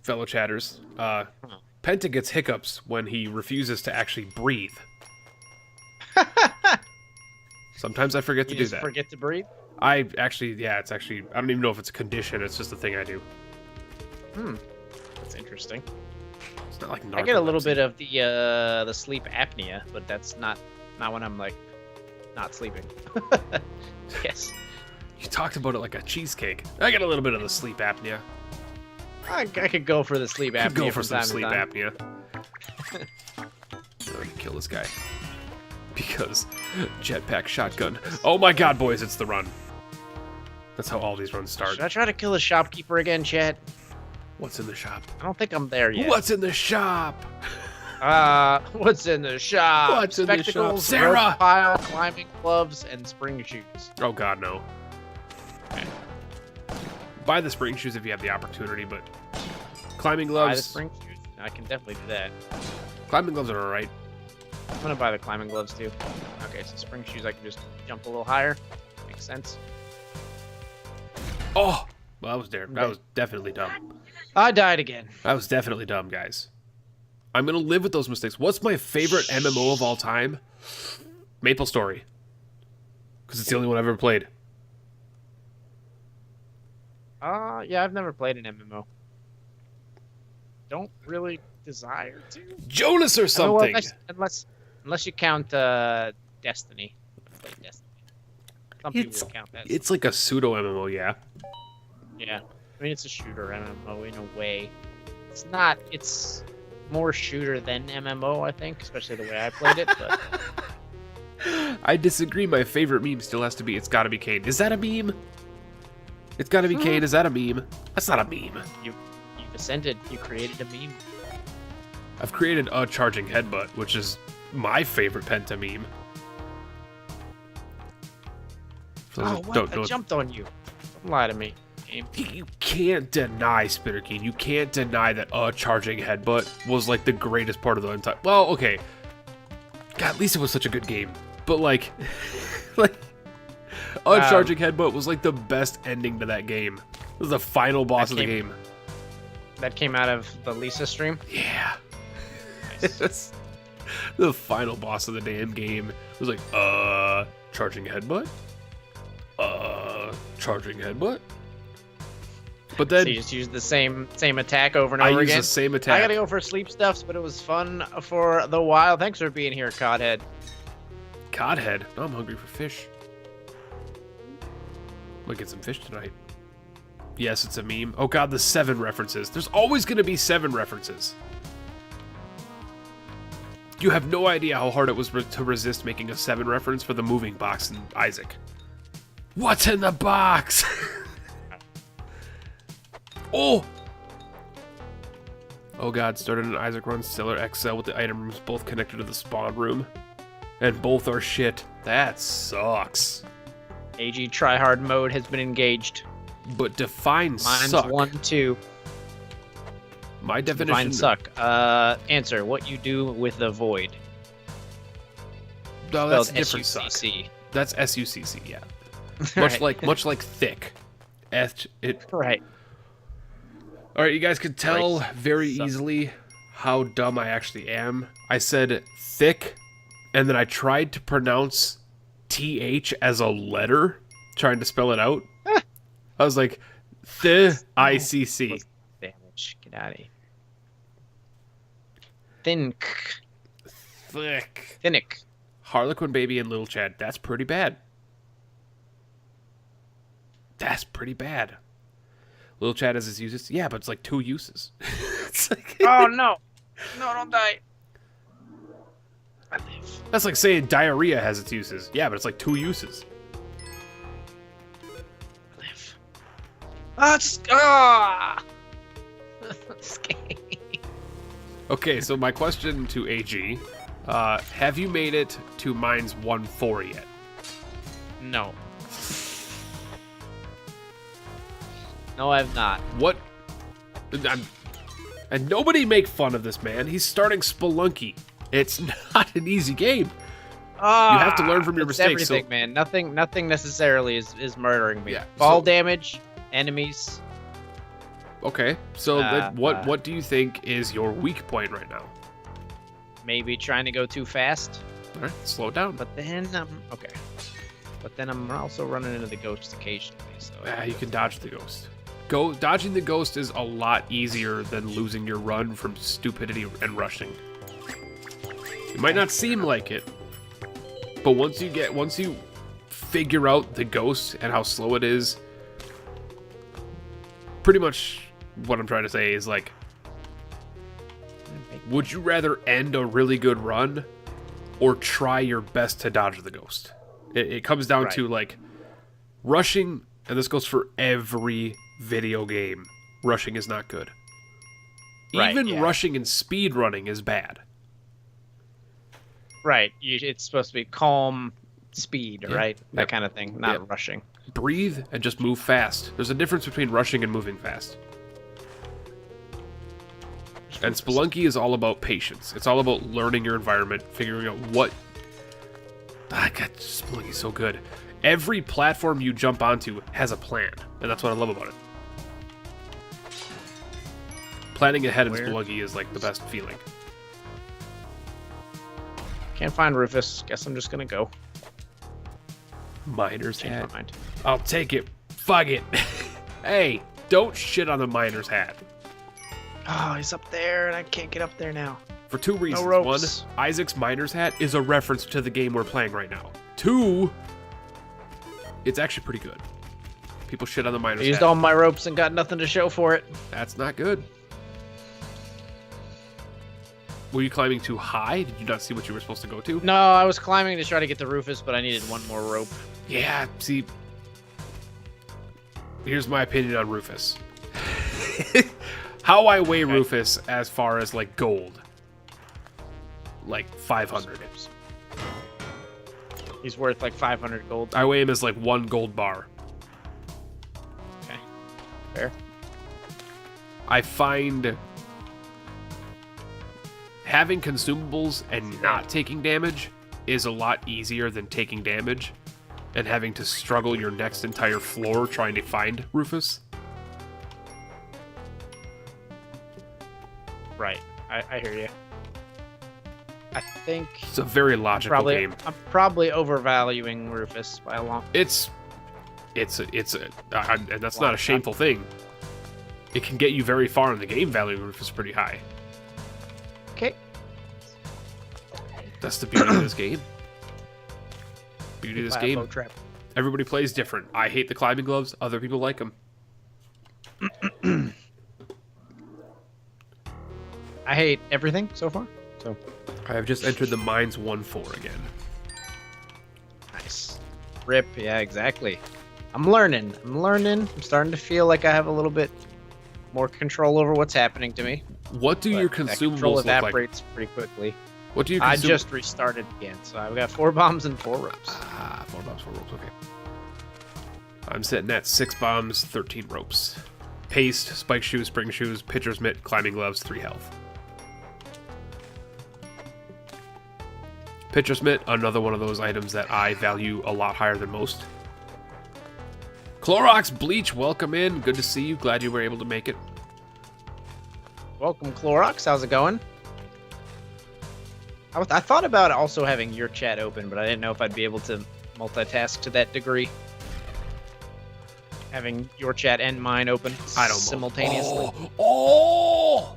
fellow chatters, Penta gets hiccups when he refuses to actually breathe. Sometimes I forget to do that. Forget to breathe? It's actually, I don't even know if it's a condition. It's just a thing I do. That's interesting. It's not like narcolepsy. I get a little bit of the sleep apnea, but that's not when I'm like not sleeping. Yes. You talked about it like a cheesecake. I get a little bit of the sleep apnea. I could go for the sleep apnea. Go for some time sleep to time. apnea. I'm gonna kill this guy. Because jetpack shotgun. Oh my god, boys, it's the run. That's how all these runs start. Should I try to kill the shopkeeper again, chat? What's in the shop? I don't think I'm there yet. What's in the shop? What's in the shop? What's in the shop? Spectacles, Sarah! rope pile, climbing gloves, and spring shoes. Oh god, no. Okay. Buy the spring shoes if you have the opportunity, but climbing Buy gloves. the spring shoes. I can definitely do that. Climbing gloves are alright. I'm gonna buy the climbing gloves too. Okay, so spring shoes, I can just jump a little higher. Makes sense. Oh! Well, that was definitely dumb. I died again. That was definitely dumb, guys. I'm gonna live with those mistakes. What's my favorite MMO of all time? Maple Story. Because it's the only one I've ever played. Yeah, I've never played an MMO. Don't really desire to. Jonas or something! Unless you count Destiny. I've played Destiny. Some people would count that. It's like a pseudo MMO, yeah. Yeah. I mean, it's a shooter MMO in a way. It's not. It's more shooter than MMO, I think, especially the way I played it. But I disagree. My favorite meme still has to be, it's gotta be Kane. Is that a meme? It's gotta be Kane. Is that a meme? That's not a meme. You've ascended. You created a meme. I've created a charging headbutt, which is my favorite Penta meme. I jumped on you. Don't lie to me. You can't deny, Spitter King. You can't deny that a charging headbutt was like the greatest part of the entire. Well, okay. God, at least it was such a good game. But like, charging headbutt was like the best ending to that game. It was the final boss of the game. That came out of the Lisa stream. Yeah. Nice. The final boss of the damn game. It was like, charging headbutt. Charging headbutt. But then so you just use the same attack over and over again. I use the same attack. I gotta go for sleep stuffs, but it was fun for the while. Thanks for being here, Codhead. Codhead? No, I'm hungry for fish. Might get some fish tonight. Yes, it's a meme. Oh god, the 7 references. There's always gonna be 7 references. You have no idea how hard it was to resist making a 7 reference for the moving box in Isaac. What's in the box? Oh god, started an Isaac run, Stellar XL with the item rooms both connected to the spawn room. And both are shit. That sucks. AG tryhard mode has been engaged. But define Mine's suck. 1, 2. My definition... Define suck. Answer, what you do with the void. No, that's different suck. S-U-C-C. That's S-U-C-C, yeah. Right. much like thick. Right. Alright, you guys could tell Right. very easily how dumb I actually am. I said thick, and then I tried to pronounce TH as a letter, trying to spell it out. I was like, ICC. Damage. Get out of here. Thick. Harlequin Baby and Little Chad. That's pretty bad. That's pretty bad. Little chat has its uses. Yeah, but it's like 2 uses. It's like... Oh, no. No, don't die. I live. That's like saying diarrhea has its uses. Yeah, but it's like 2 uses. I live. Ah! Okay, so my question to AG, have you made it to Mines 1-4 yet? No. No, I've not. What? And nobody make fun of this man. He's starting Spelunky. It's not an easy game. You have to learn from your mistakes. Everything, man. Nothing necessarily is murdering me. Yeah, Fall damage, enemies. Okay, so what do you think is your weak point right now? Maybe trying to go too fast. All right, slow it down. But then okay. But then I'm also running into the ghosts occasionally. So you can dodge the ghost. Dodging the ghost is a lot easier than losing your run from stupidity and rushing. It might not seem like it, but once you figure out the ghost and how slow it is, pretty much what I'm trying to say is like, would you rather end a really good run or try your best to dodge the ghost? It comes down to like rushing, and this goes for every video game. Rushing is not good. Even rushing and speed running is bad. Right. It's supposed to be calm speed, right? That kind of thing, not rushing. Breathe and just move fast. There's a difference between rushing and moving fast. And Spelunky is all about patience. It's all about learning your environment, figuring out what... God, Spelunky's so good. Every platform you jump onto has a plan, and that's what I love about it. Planning ahead in Spelunky is like the best feeling. Can't find Rufus. Guess I'm just gonna go. Miner's hat. I'll take it. Fuck it. Hey, don't shit on the miner's hat. Oh, he's up there, and I can't get up there now. For 2 reasons. No One, ropes. Isaac's miner's hat is a reference to the game we're playing right now. 2, it's actually pretty good. People shit on the miner's hat. I used all my ropes and got nothing to show for it. That's not good. Were you climbing too high? Did you not see what you were supposed to go to? No, I was climbing to try to get the Rufus, but I needed one more rope. Yeah, see... Here's my opinion on Rufus. How I weigh Rufus as far as, like, gold. Like, 500. He's worth, like, 500 gold. I weigh him as, like, 1 gold bar. Okay. Fair. I find... having consumables and not taking damage is a lot easier than taking damage and having to struggle your next entire floor trying to find Rufus. Right. I hear you. I think It's a very logical game. I'm probably overvaluing Rufus by a long. It's and that's not a shameful thing. It can get you very far in the game. Valuing Rufus pretty high. Okay. That's the beauty of this game. Beauty of this game. Trap. Everybody plays different. I hate the climbing gloves. Other people like them. I hate everything so far. So I have just entered the Mines 1-4 again. nice. Rip. Yeah, exactly. I'm learning. I'm starting to feel like I have a little bit more control over what's happening to me. What do your That control consumables look like? evaporates pretty quickly. What do you? I just restarted again, so I've got 4 bombs and 4 ropes. 4 bombs, 4 ropes. Okay. I'm sitting at 6 bombs, 13 ropes. Paste, spike shoes, spring shoes, pitcher's mitt, climbing gloves, 3 health. Pitcher's mitt, another one of those items that I value a lot higher than most. Clorox Bleach, welcome in. Good to see you. Glad you were able to make it. Welcome, Clorox. How's it going? I thought about also having your chat open, but I didn't know if I'd be able to multitask to that degree. Having your chat and mine open simultaneously. Oh,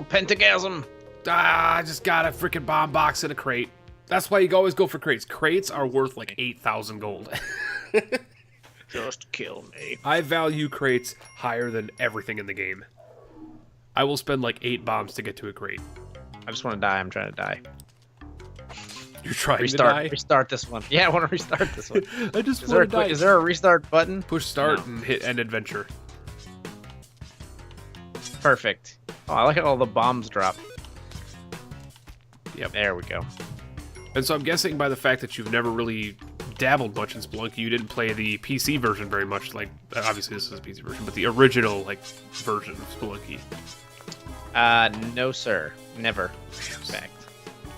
pentagasm! I just got a freaking bomb box in a crate. That's why you always go for crates. Crates are worth like 8,000 gold. Just kill me. I value crates higher than everything in the game. I will spend like 8 bombs to get to a crate. I just want to die. I'm trying to die. You're trying to die? Restart this one. Yeah, I want to restart this one. I just want to die. Is there a restart button? Push start and hit end adventure. Perfect. Oh, I like how all the bombs drop. Yep. There we go. And so I'm guessing by the fact that you've never really dabbled much in Spelunky, you didn't play the PC version very much. Like, obviously this is a PC version, but the original like version of Spelunky. No sir, never. In fact,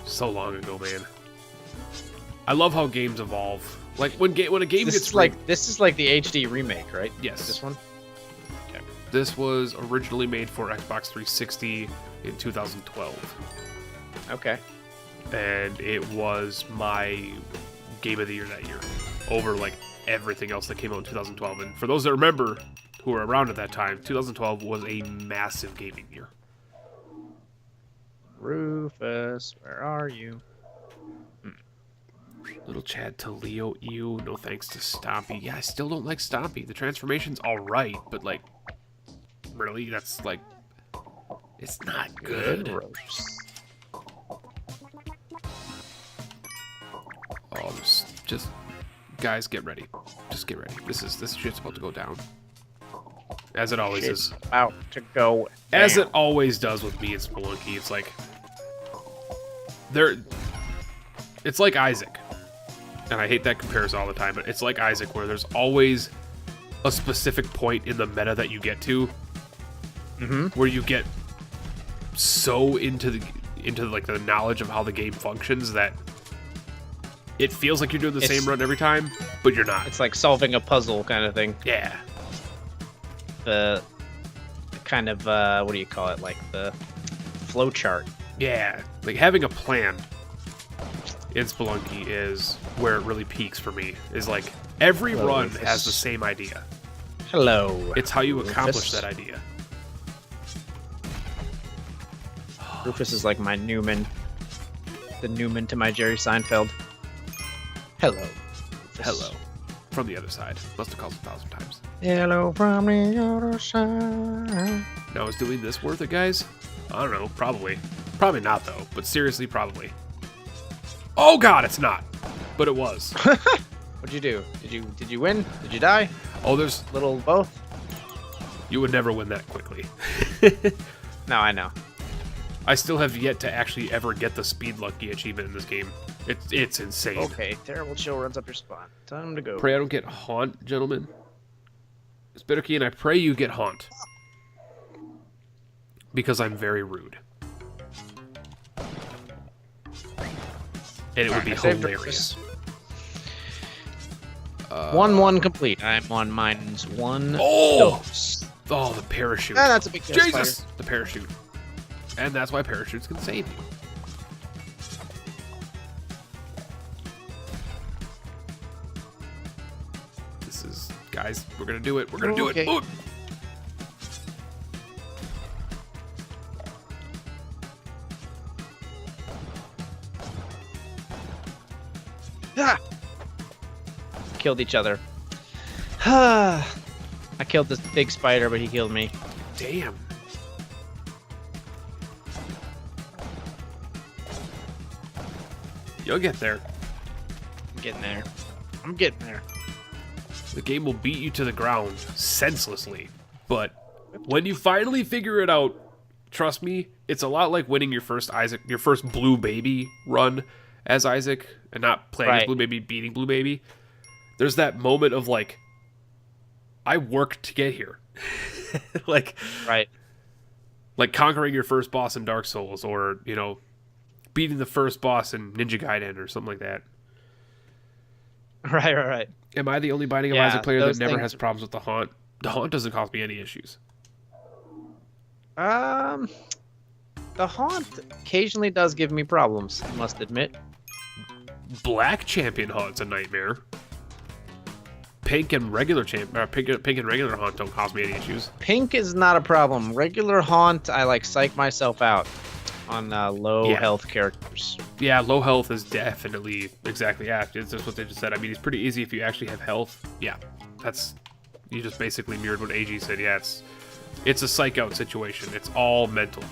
so long ago, man. I love how games evolve. Like when a game this gets is like this is like the HD remake, right? Yes. This one. Okay. This was originally made for Xbox 360 in 2012. Okay. And it was my game of the year that year, over like everything else that came out in 2012. And for those that remember, who were around at that time, 2012 was a massive gaming year. Rufus, where are you? Little Chad to Leo, ew, no thanks to Stompy. Yeah, I still don't like Stompy. The transformation's alright, but like, really, that's like, it's not good. Oh, there's just, guys, get ready. Just get ready. This shit's about to go down. As it always is. About to go down. As it always does with me and Spelunky. It's like, it's like Isaac. And I hate that comparison all the time, but it's like Isaac, where there's always a specific point in the meta that you get to, where you get so into like the knowledge of how the game functions that it feels like you're doing the same run every time, but you're not. It's like solving a puzzle kind of thing. Yeah. The kind of what do you call it? Like the flow chart. Yeah, like having a plan in Spelunky is where it really peaks for me. Is like every run has the same idea. Hello. It's how you accomplish that idea. Rufus is like my Newman. The Newman to my Jerry Seinfeld. Hello. Rufus. Hello. From the other side. Must have called 1,000 times. Hello from the other side. Now, is doing this worth it, guys? I don't know. Probably. Probably not, though. But seriously, probably. Oh, God, it's not. But it was. What'd you do? Did you win? Did you die? Oh, there's... Little both? You would never win that quickly. No, I know. I still have yet to actually ever get the Speed Lucky achievement in this game. It's insane. Okay, terrible chill runs up your spine. Time to go. Pray I don't get Haunt, gentlemen. It's Bitterkey, and I pray you get Haunt. Because I'm very rude. And it would be hilarious. 1-1 complete. I'm on mine's one. Oh! Oh, the parachute. Ah, that's a big deal. Jesus! Spider. The parachute. And that's why parachutes can save you. This is... Guys, we're gonna do it. We're gonna do it. Ooh. Ah! Killed each other. I killed this big spider, but he killed me. Damn. You'll get there. I'm getting there. I'm getting there. The game will beat you to the ground senselessly, but when you finally figure it out, trust me, it's a lot like winning your first Blue Baby run as Isaac, and not playing as Blue Baby, beating Blue Baby. There's that moment of like, I worked to get here. like conquering your first boss in Dark Souls, or, you know, beating the first boss in Ninja Gaiden or something like that. Right. Am I the only Binding of Isaac player that never has problems with the Haunt? The Haunt doesn't cause me any issues. The Haunt occasionally does give me problems, I must admit. Black Champion Haunt's a nightmare. Pink and regular Haunt don't cause me any issues. Pink is not a problem. Regular Haunt, I like psych myself out on low health characters. Yeah, low health is definitely exactly. Yeah, it's just what they just said. I mean, it's pretty easy if you actually have health. Yeah. That's you just basically mirrored what AG said. Yeah, it's a psych out situation. It's all mental,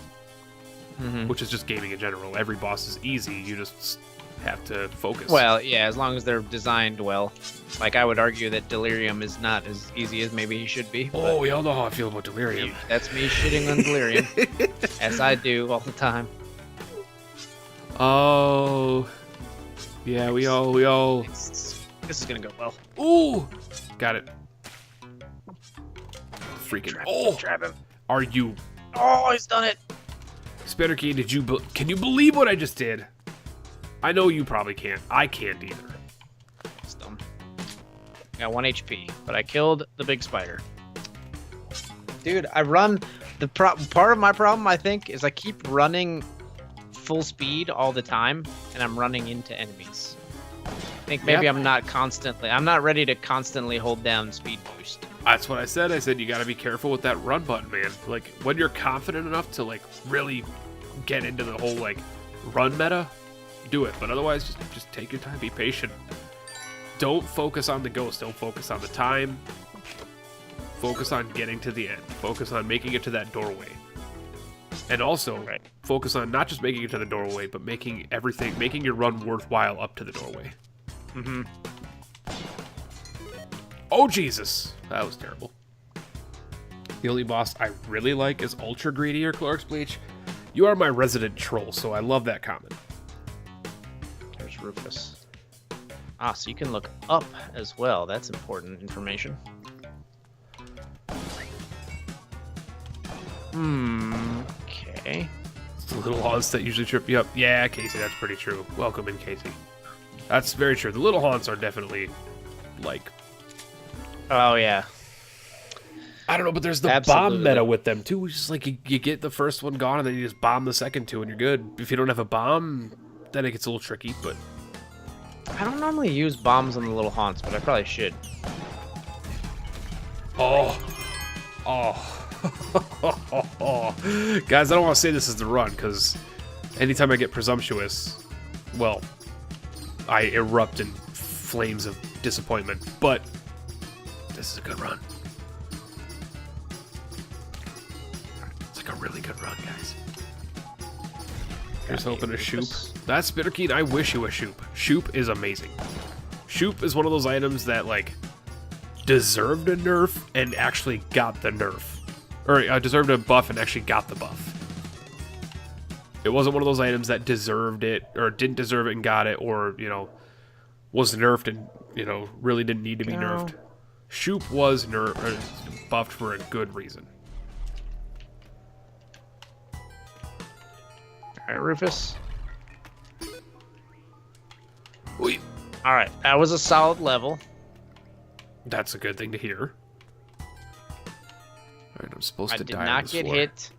which is just gaming in general. Every boss is easy. You just have to focus. Well, yeah, as long as they're designed well. Like, I would argue that Delirium is not as easy as maybe he should be. Oh, we all know how I feel about Delirium. That's me shitting on Delirium, as I do all the time. Oh, yeah, we all. This is gonna go well. Ooh, got it. Freaking! Trap him. Are you? Oh, he's done it. Spinnerkey, can you believe what I just did? I know you probably can't. I can't either. It's dumb. Got 1 HP, but I killed the big spider. Dude, I run. Part of my problem, I think, is I keep running full speed all the time, and I'm running into enemies. I think maybe I'm not ready to constantly hold down speed boost. That's what I said. I said you got to be careful with that run button, man. Like, when you're confident enough to, like, really get into the whole, like, run meta, do it. But otherwise, just take your time. Be patient. Don't focus on the ghost. Don't focus on the time. Focus on getting to the end. Focus on making it to that doorway. And also, focus on not just making it to the doorway, but making your run worthwhile up to the doorway. Oh, Jesus. That was terrible. The only boss I really like is Ultra Greedy or Clorix Bleach. You are my resident troll, so I love that comment. There's Rufus. Ah, so you can look up as well. That's important information. Okay. It's the little haunts that usually trip you up. Yeah, Casey, that's pretty true. Welcome in, Casey. That's very true. The little haunts are definitely, like... Oh, yeah. I don't know, but there's the bomb meta with them, too. It's just like you get the first one gone, and then you just bomb the second two, and you're good. If you don't have a bomb, then it gets a little tricky, but... I don't normally use bombs on the little haunts, but I probably should. Oh. Guys, I don't want to say this is the run, because anytime I get presumptuous, well, I erupt in flames of disappointment, but this is a good run. It's like a really good run, guys. Here's hoping a Shoop. That's Bitterkeen. I wish you a Shoop. Shoop is amazing. Shoop is one of those items that, like, deserved a nerf and actually got the nerf. Or deserved a buff and actually got the buff. It wasn't one of those items that deserved it, or didn't deserve it and got it, or, you know, was nerfed and, you know, really didn't need to be nerfed. Shoop was buffed for a good reason. Alright, Rufus. Wait. Alright, that was a solid level. That's a good thing to hear. Alright, I'm supposed to die on this I did not get floor. hit,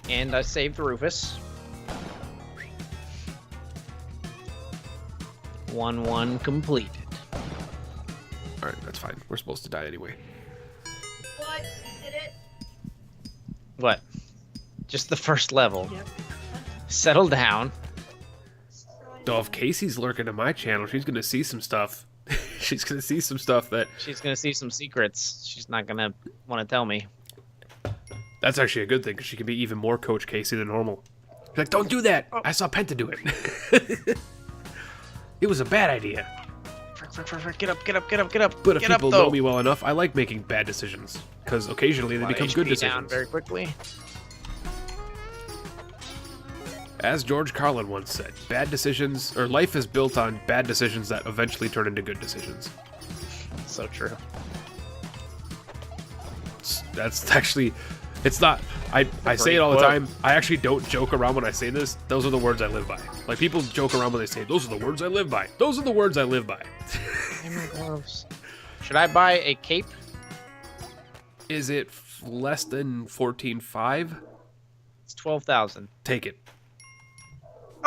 and I saved Rufus. 1-1 completed. Alright, that's fine. We're supposed to die anyway. What? Did it? What? Just the first level. Yep. Settle down. So if Casey's lurking in my channel, she's gonna see some stuff. She's gonna see some stuff that... She's gonna see some secrets. She's not gonna want to tell me. That's actually a good thing, because she can be even more Coach Casey than normal. She's like, don't do that! I saw Penta do it. It was a bad idea. Get up, get up, get up, get up. But if get people up, know me well enough, I like making bad decisions. Because occasionally they become good decisions. Down very quickly. As George Carlin once said, bad decisions, or life is built on bad decisions that eventually turn into good decisions. So true. That's actually, it's not, I say it all the time. I actually don't joke around when I say this. Those are the words I live by. Like, people joke around when they say, those are the words I live by. Those are the words I live by. Should I buy a cape? Is it less than 14.5? It's 12,000. Take it.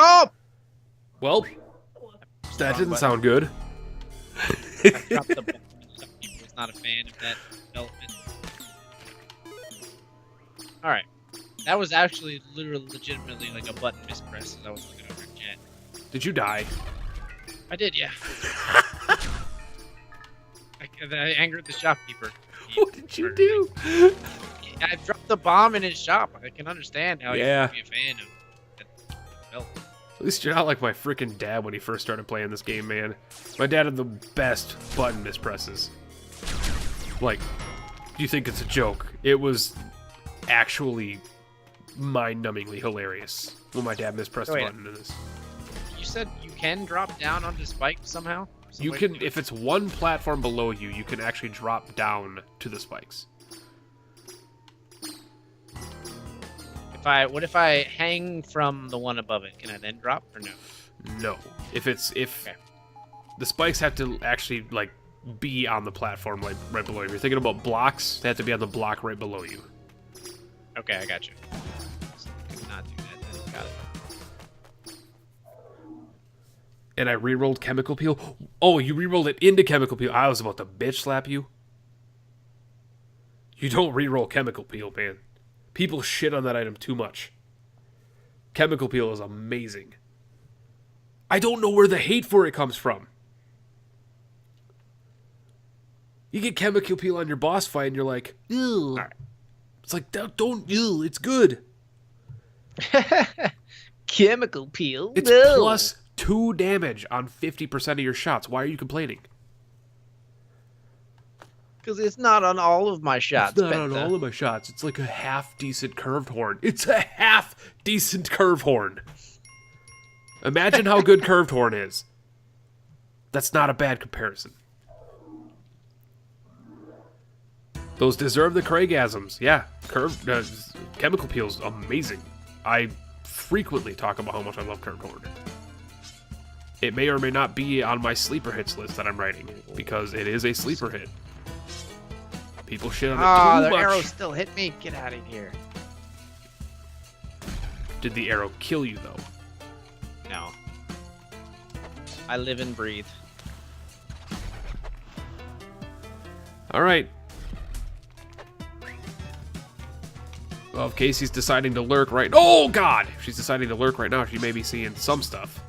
Oh! Well, that didn't sound good. I dropped the button. I was not a fan of that development. Alright. That was actually legitimately like a button mispress as I was looking over at Jet. Did you die? I did, yeah. I angered the shopkeeper. What did you do? I dropped the bomb in his shop. I can understand how Yeah. you could be a fan of that belt. At least you're not like my freaking dad when he first started playing this game, man. My dad had the best button mispresses. Like, you think it's a joke. It was actually mind-numbingly hilarious when my dad mispressed a button in this. You said you can drop down onto spikes somehow? You can, if it's one platform below you, you can actually drop down to the spikes. What if I hang from the one above it? Can I then drop or no? No. If the spikes have to actually like be on the platform like right below you. If you're thinking about blocks, they have to be on the block right below you. Okay, I got you. So I could not do that then. Got it. And I re-rolled Chemical Peel. Oh, you re-rolled it into Chemical Peel. I was about to bitch slap you. You don't re-roll Chemical Peel, man. People shit on that item too much. Chemical Peel is amazing. I don't know where the hate for it comes from. You get Chemical Peel on your boss fight and you're like, ew. Right. It's like, don't, ew, it's good. Chemical Peel? It's plus 2 damage on 50% of your shots. Why are you complaining? Because it's not on all of my shots. It's not on all of my shots. It's like a half-decent curved horn. It's a half-decent curved horn. Imagine how good curved horn is. That's not a bad comparison. Those deserve the Craigasms. Yeah, Chemical Peel's amazing. I frequently talk about how much I love curved horn. It may or may not be on my sleeper hits list that I'm writing, because it is a sleeper hit. People shit on it too much. The arrow still hit me. Get out of here. Did the arrow kill you, though? No. I live and breathe. All right. Well, if Casey's deciding to lurk right... Oh, God! If she's deciding to lurk right now, she may be seeing some stuff.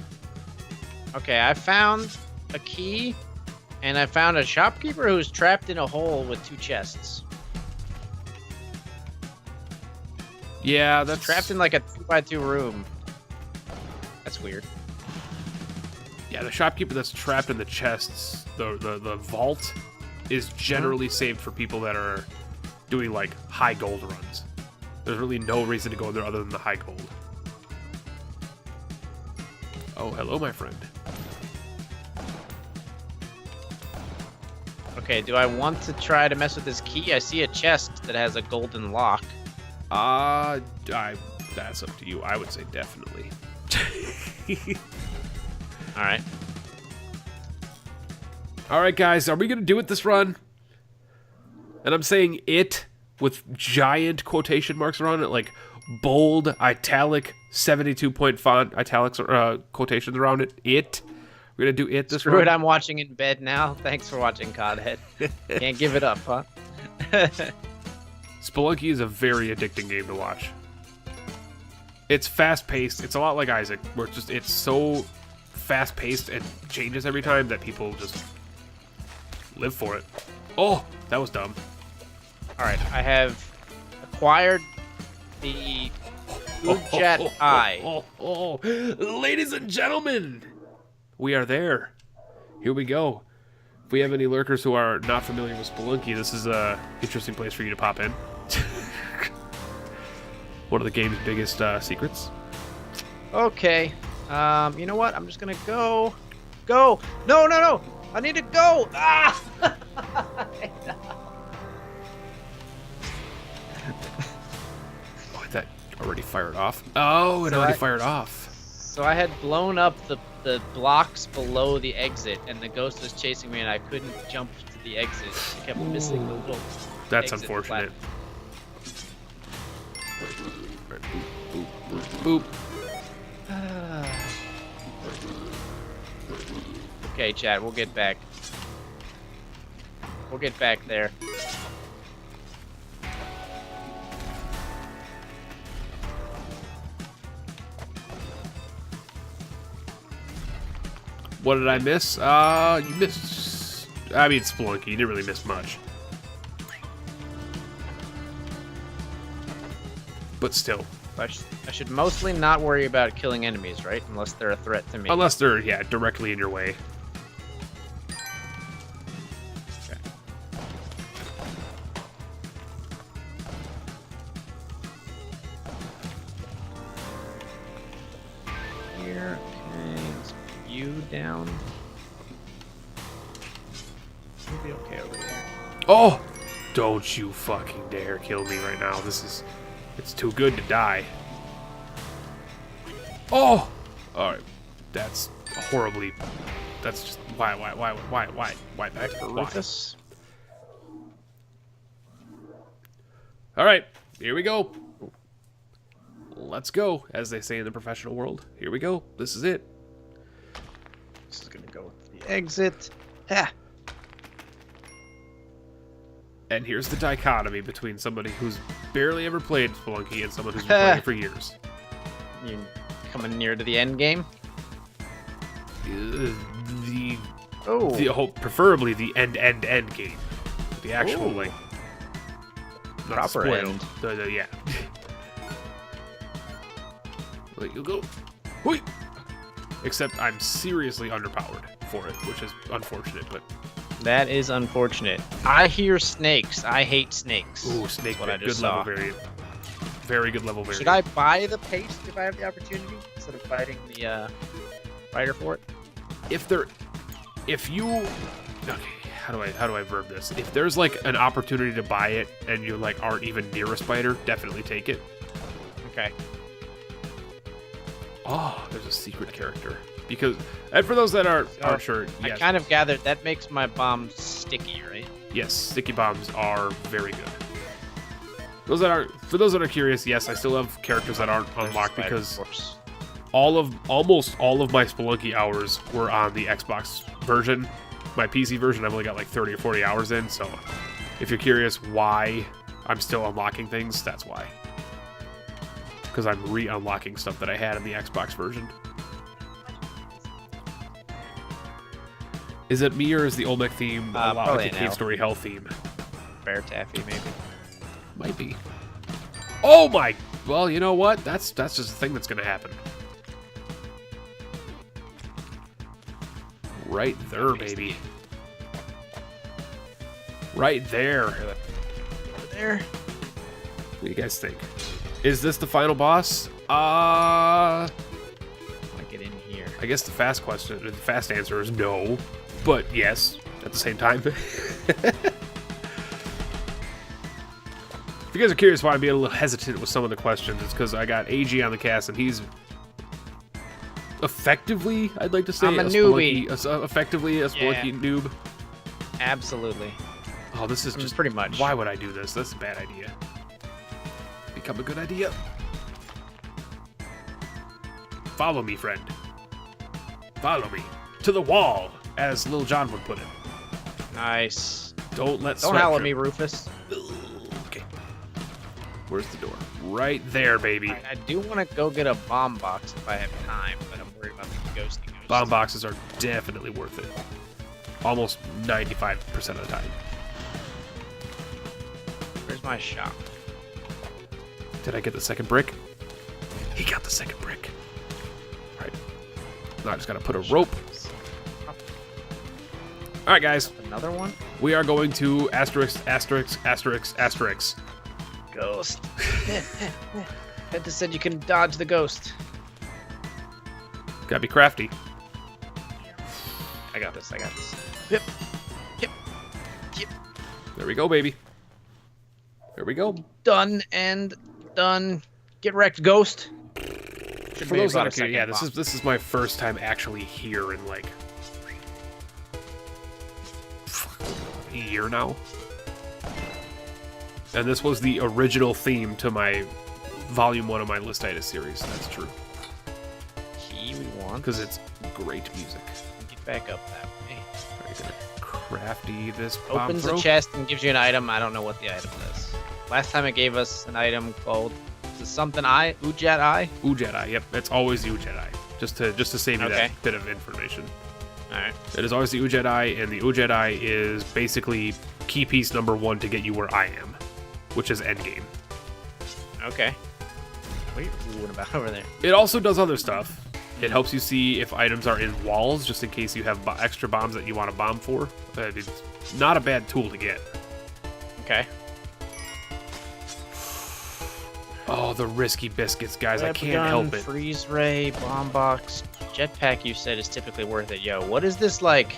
Okay, I found a key, and I found a shopkeeper who's trapped in a hole with 2 chests. Yeah, that's... He's trapped in like a 2x2 room. That's weird. Yeah, the shopkeeper that's trapped in the chests, the vault, is generally saved for people that are doing, like, high gold runs. There's really no reason to go there other than the high gold. Oh, hello, my friend. Okay, do I want to try to mess with this key? I see a chest that has a golden lock. That's up to you. I would say definitely. Alright. Alright, guys, are we going to do it this run? And I'm saying it with giant quotation marks around it, like bold, italic, 72-point font, italics, quotations around it. It. We're going to do it this run. Screw it, I'm watching in bed now. Thanks for watching, Codhead. Can't give it up, huh? Spelunky is a very addicting game to watch. It's fast-paced. It's a lot like Isaac, where it's so fast-paced and changes every time that people just live for it. Oh, that was dumb. Alright, I have acquired the Food Chat Eye. Ladies and gentlemen, we are there. Here we go. If we have any lurkers who are not familiar with Spelunky, this is an interesting place for you to pop in. One of the game's biggest secrets. Okay. You know what? I'm just gonna go. Go! No! I need to go! Ah! Oh, that already fired off? Oh, it already fired off. So I had blown up the blocks below the exit, and the ghost was chasing me, and I couldn't jump to the exit. I kept missing the little. That's unfortunate. Boop, boop, boop. Okay, chat, we'll get back. We'll get back there. What did I miss? You missed I mean, Spelunky, you didn't really miss much. But still. I should mostly not worry about killing enemies, right? Unless they're a threat to me. Unless they're, yeah, directly in your way. Okay. Here, okay, you down. You'll be okay over there. Oh! Don't you fucking dare kill me right now. This is... It's too good to die. Oh! Alright. That's horribly... That's just... Why back for Rufus? Alright. Here we go. Let's go, as they say in the professional world. Here we go. This is it. This is gonna go with the exit. Ha! And here's the dichotomy between somebody who's barely ever played Spelunky and someone who's been playing it for years. You coming near to the end game? Preferably the end game. The actual, Ooh. like... Not Proper spoiled. end. Yeah. Let you go. Whee! Except I'm seriously underpowered for it, which is unfortunate, but... That is unfortunate. I hear snakes. I hate snakes. Ooh, snake what I good just level saw. variant. Very good level variant. Should I buy the paste if I have the opportunity instead of fighting the fighter for it? If you okay, how do I verb this? If there's like an opportunity to buy it and you like aren't even near a spider, definitely take it. Okay. Oh, there's a secret character. Because, and for those that aren't sure, I yes, kind of gathered that makes my bomb sticky, right? yes, sticky bombs are very good. For those that are curious, yes, I still have characters that aren't unlocked Spider because Force. almost all of my Spelunky hours were on the Xbox version. My PC version, I've only got like 30 or 40 hours in, so if you're curious why I'm still unlocking things, that's why. Because I'm re-unlocking stuff that I had in the Xbox version. Is it me or is the Olmec theme a lot like the Cave Story Hell theme? Bear Taffy, maybe. Might be. Oh my! Well, you know what? That's just a thing that's gonna happen. Right there, baby. Right there. Over there. What do you guys think? Is this the final boss? I get in here. I guess the fast answer is no, but yes at the same time. If you guys are curious why I'm being a little hesitant with some of the questions, it's because I got AG on the cast and he's effectively, I'd like to say, I'm a newbie. Effectively a Spelunky noob. Absolutely. Oh, this is just pretty much. Why would I do this? That's a bad idea. Become a good idea. Follow me, friend. Follow me to the wall, as Lil Jon would put it. Nice. Don't Don't howl at me, Rufus. Okay. Where's the door? Right there, baby. I do want to go get a bomb box if I have time, but I'm worried about the ghosty ghost. Bomb boxes are definitely worth it. Almost 95% of the time. Where's my shop? Did I get the second brick? He got the second brick. All right. Now I just got to put a rope. All right, guys. Another one? We are going to **********. Ghost. Penta said you can dodge the ghost. Gotta be crafty. I got this. Yep. There we go, baby. There we go. Done and done. Get wrecked, ghost. For those that are curious, yeah, this is my first time actually here in like a year now. And this was the original theme to my volume 1 of my Listitis series. That's true. Key we want. Because it's great music. Get back up that way. Alright, gonna crafty this bomb Opens throw. the chest and gives you an item. I don't know what the item does. Last time it gave us an item called something Ujat Eye. Ujat Eye, yep. That's always the Ujat Eye. Just to save you Okay. that bit of information. Alright. It is always the Ujedi, and the Ujedi is basically key piece number 1 to get you where I am, which is endgame. Okay. What are you fooling about over there? It also does other stuff. It helps you see if items are in walls, just in case you have extra bombs that you want to bomb for. It's not a bad tool to get. Okay. Oh, the risky biscuits, guys. I Web can't gun, help it. Freeze ray, bomb box, jetpack. You said is typically worth it. Yo, what is this like?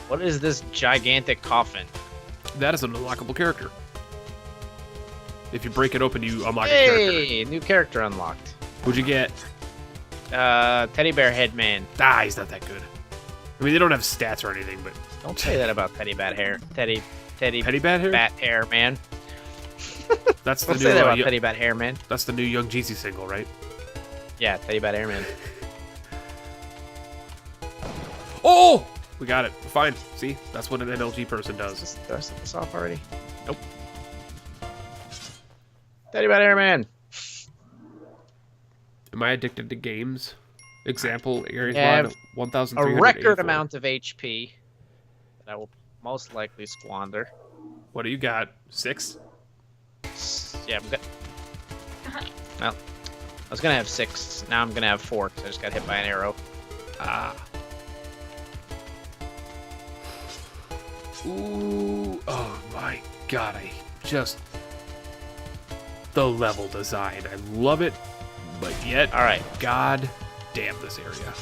What is this gigantic coffin? That is an unlockable character. If you break it open, you unlock a character. Hey, new character unlocked. Who'd you get? Teddy bear head man. Ah, he's not that good. I mean, they don't have stats or anything, but Don't say that about teddy bat hair. Teddy Teddy Bat Hair? bat hair man. That's the Don't new. say that about teddy bat hair man. That's the new Young Jeezy single, right? Yeah, teddy bat hair man. Oh, we got it. We're fine. See, that's what an MLG person does. Did I set this off already? Nope. Teddy bat hair man. Am I addicted to games? Example, Aries Have Mod A 1,384. record amount of HP that I will most likely squander. What do you got? 6? Yeah, I'm good. Well, I was gonna have 6. Now I'm gonna have 4 because I just got hit by an arrow. Ah. Ooh. Oh my god, I just... The level design. I love it, but yet... Alright. God damn this area.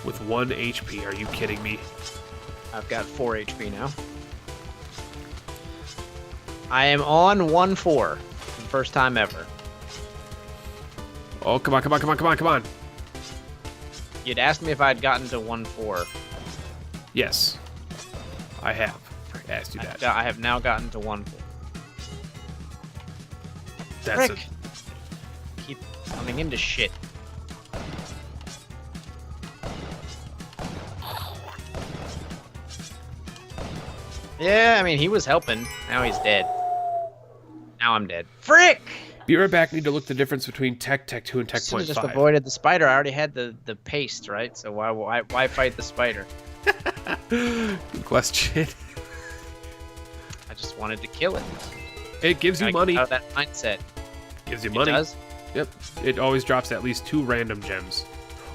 With 1 HP, are you kidding me? I've got 4 HP now. I am on 1-4 for the first time ever. Oh, come on, come on, come on, come on, come on. You'd asked me if I'd gotten to 1-4. Yes. I have asked you that. I have now gotten to 1-4. That's Frick. Keep coming into shit. Yeah, I mean, he was helping. Now he's dead. Now I'm dead. Frick! Be right back. Need to look the difference between Tech 2, and Tech Should have just 0.5. avoided the spider. I already had the paste, right? So why fight the spider? Good question. I just wanted to kill it. It gives you Gotta money. get out of that mindset. Gives you It money. does? Yep. It always drops at least 2 random gems.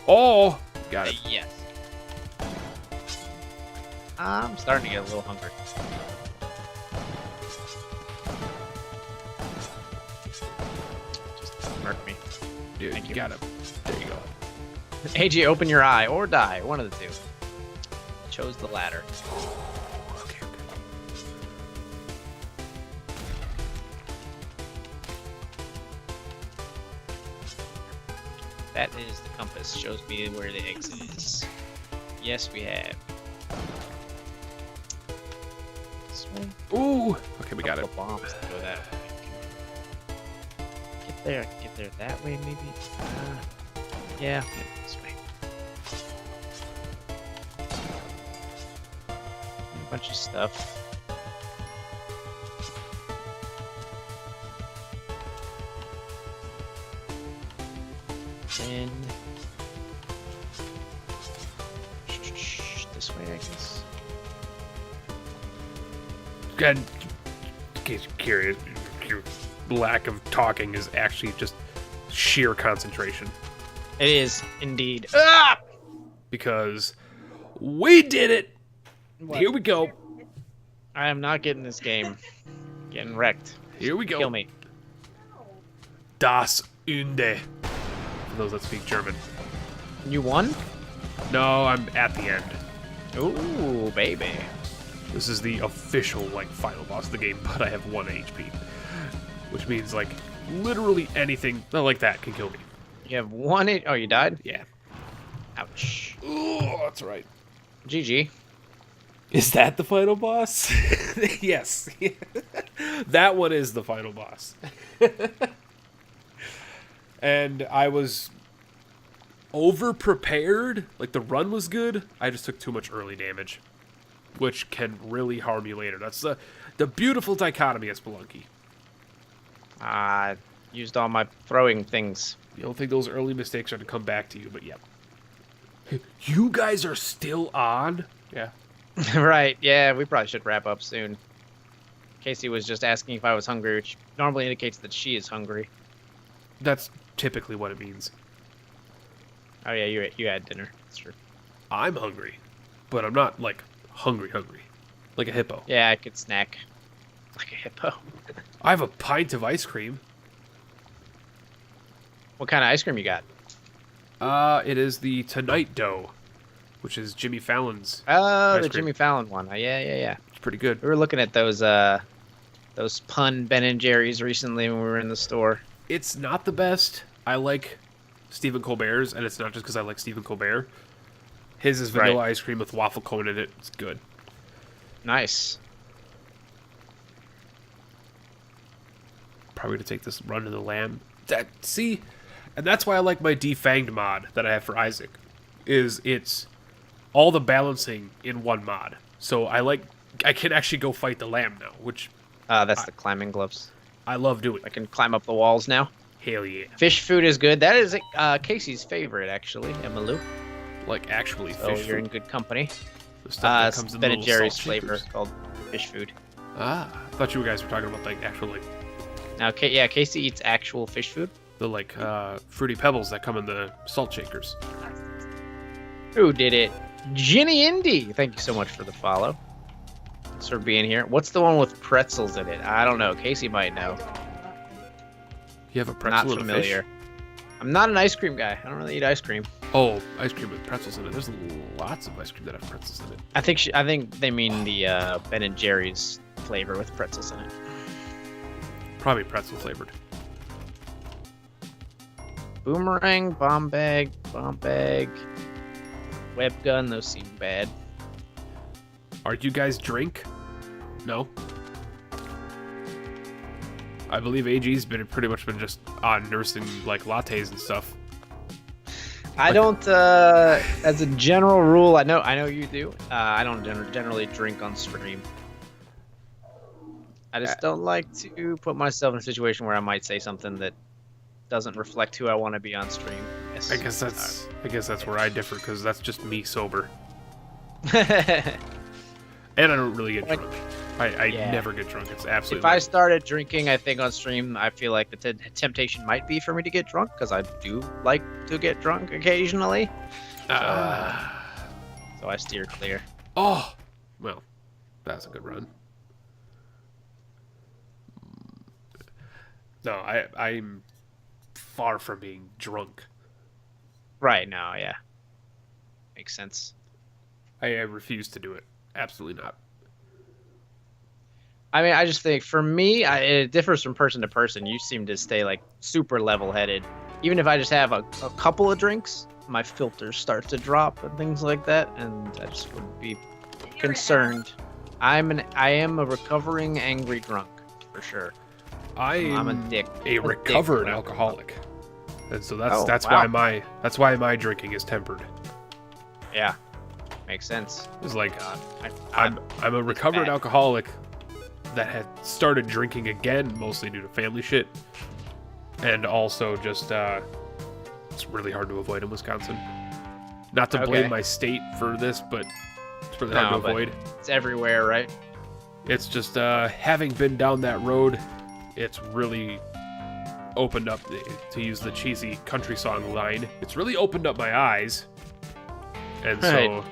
Oh! Got it. Yes. I'm starting to get a little hungry. Just murk me. Dude, Thank you you. got it. There you go. AJ, open your eye or die. One of the two. Chose the latter. Okay, okay. That is the compass. Shows me where the exit is. Yes, we have. This way. Ooh! Okay, we got it. Couple bombs to go that way. Get there that way maybe? Yeah, this way. A bunch of stuff. Then this way, I guess. God, in case you're curious, your lack of talking is actually just sheer concentration. It is indeed. Ah! Because we did it! What? Here we go. I am not getting this game. Getting wrecked. Here we go. Kill me. Das Ende. For those that speak German. You won? No, I'm at the end. Ooh, baby. This is the official, like, final boss of the game, but I have 1 HP. Which means, like, literally anything like that can kill me. You have 1 Oh, you died? Yeah. Ouch. Oh, that's right. GG. Is that the final boss? Yes. That one is the final boss. And I was over-prepared. Like, the run was good. I just took too much early damage, which can really harm you later. That's the beautiful dichotomy of Spelunky. Used all my throwing things. You don't think those early mistakes are to come back to you, but yep. You guys are still on? Yeah. Right, yeah, we probably should wrap up soon. Casey was just asking if I was hungry, which normally indicates that she is hungry. That's typically what it means. Oh yeah, you had dinner. That's true. I'm hungry, but I'm not, like, hungry. Like a hippo. Yeah, I could snack. Like a hippo. I have a pint of ice cream. What kind of ice cream you got? It is the Tonight Dough, which is Jimmy Fallon's Oh, ice the cream. Jimmy Fallon one. Yeah. It's pretty good. We were looking at those pun Ben and Jerry's recently when we were in the store. It's not the best. I like Stephen Colbert's, and it's not just because I like Stephen Colbert. His is vanilla ice cream with waffle cone in it. It's good. Nice. Probably to take this run to the lamb. See, and that's why I like my defanged mod that I have for Isaac. It's all the balancing in one mod. So I can actually go fight the lamb now, which That's the climbing gloves. I love doing. I can climb up the walls now. Hell yeah. Fish food is good. That is Casey's favorite, actually, Emmylou. Like actually So fish you're in food. good company. The stuff that comes in Ben the and little Jerry's salt flavor shakers. called fish food. Ah, I thought you guys were talking about like actual like Now, yeah, Casey eats actual fish food. the like fruity pebbles that come in the salt shakers. Who did it? Ginny Indy. Thank you so much for the follow. Thanks for being here. What's the one with pretzels in it? I don't know. Casey might know. You have a pretzel Not and familiar. a fish? I'm not an ice cream guy. I don't really eat ice cream. Oh, ice cream with pretzels in it. There's lots of ice cream that have pretzels in it. I think they mean the Ben and Jerry's flavor with pretzels in it. Probably pretzel flavored. Boomerang, bomb bag, web gun. Those seem bad. Are you guys drink? No. I believe AG's pretty much been just nursing like lattes and stuff. I don't. As a general rule, I know you do. I don't generally drink on stream. I just don't like to put myself in a situation where I might say something that doesn't reflect who I want to be on stream. Yes. I guess that's where I differ because that's just me sober, and I don't really get drunk. I never get drunk. It's absolutely. If I started drinking, I think on stream, I feel like the temptation might be for me to get drunk because I do like to get drunk occasionally. So I steer clear. Oh, well, that's a good run. No, I'm far from being drunk. Right now, yeah. Makes sense. I refuse to do it. Absolutely not. I mean, I just think for me, it differs from person to person. You seem to stay like super level-headed. Even if I just have a couple of drinks, my filters start to drop and things like that, and I just would be concerned. I am a recovering angry drunk, for sure. I'm a dick. A recovered alcoholic, and so that's why my drinking is tempered. Yeah, makes sense. It's like I'm a recovered alcoholic that had started drinking again, mostly due to family shit, and also just it's really hard to avoid in Wisconsin. Not to blame my state for this, but it's really hard to avoid. It's everywhere, right? It's just having been down that road, it's really opened up, to use the cheesy country song line, it's really opened up my eyes. And so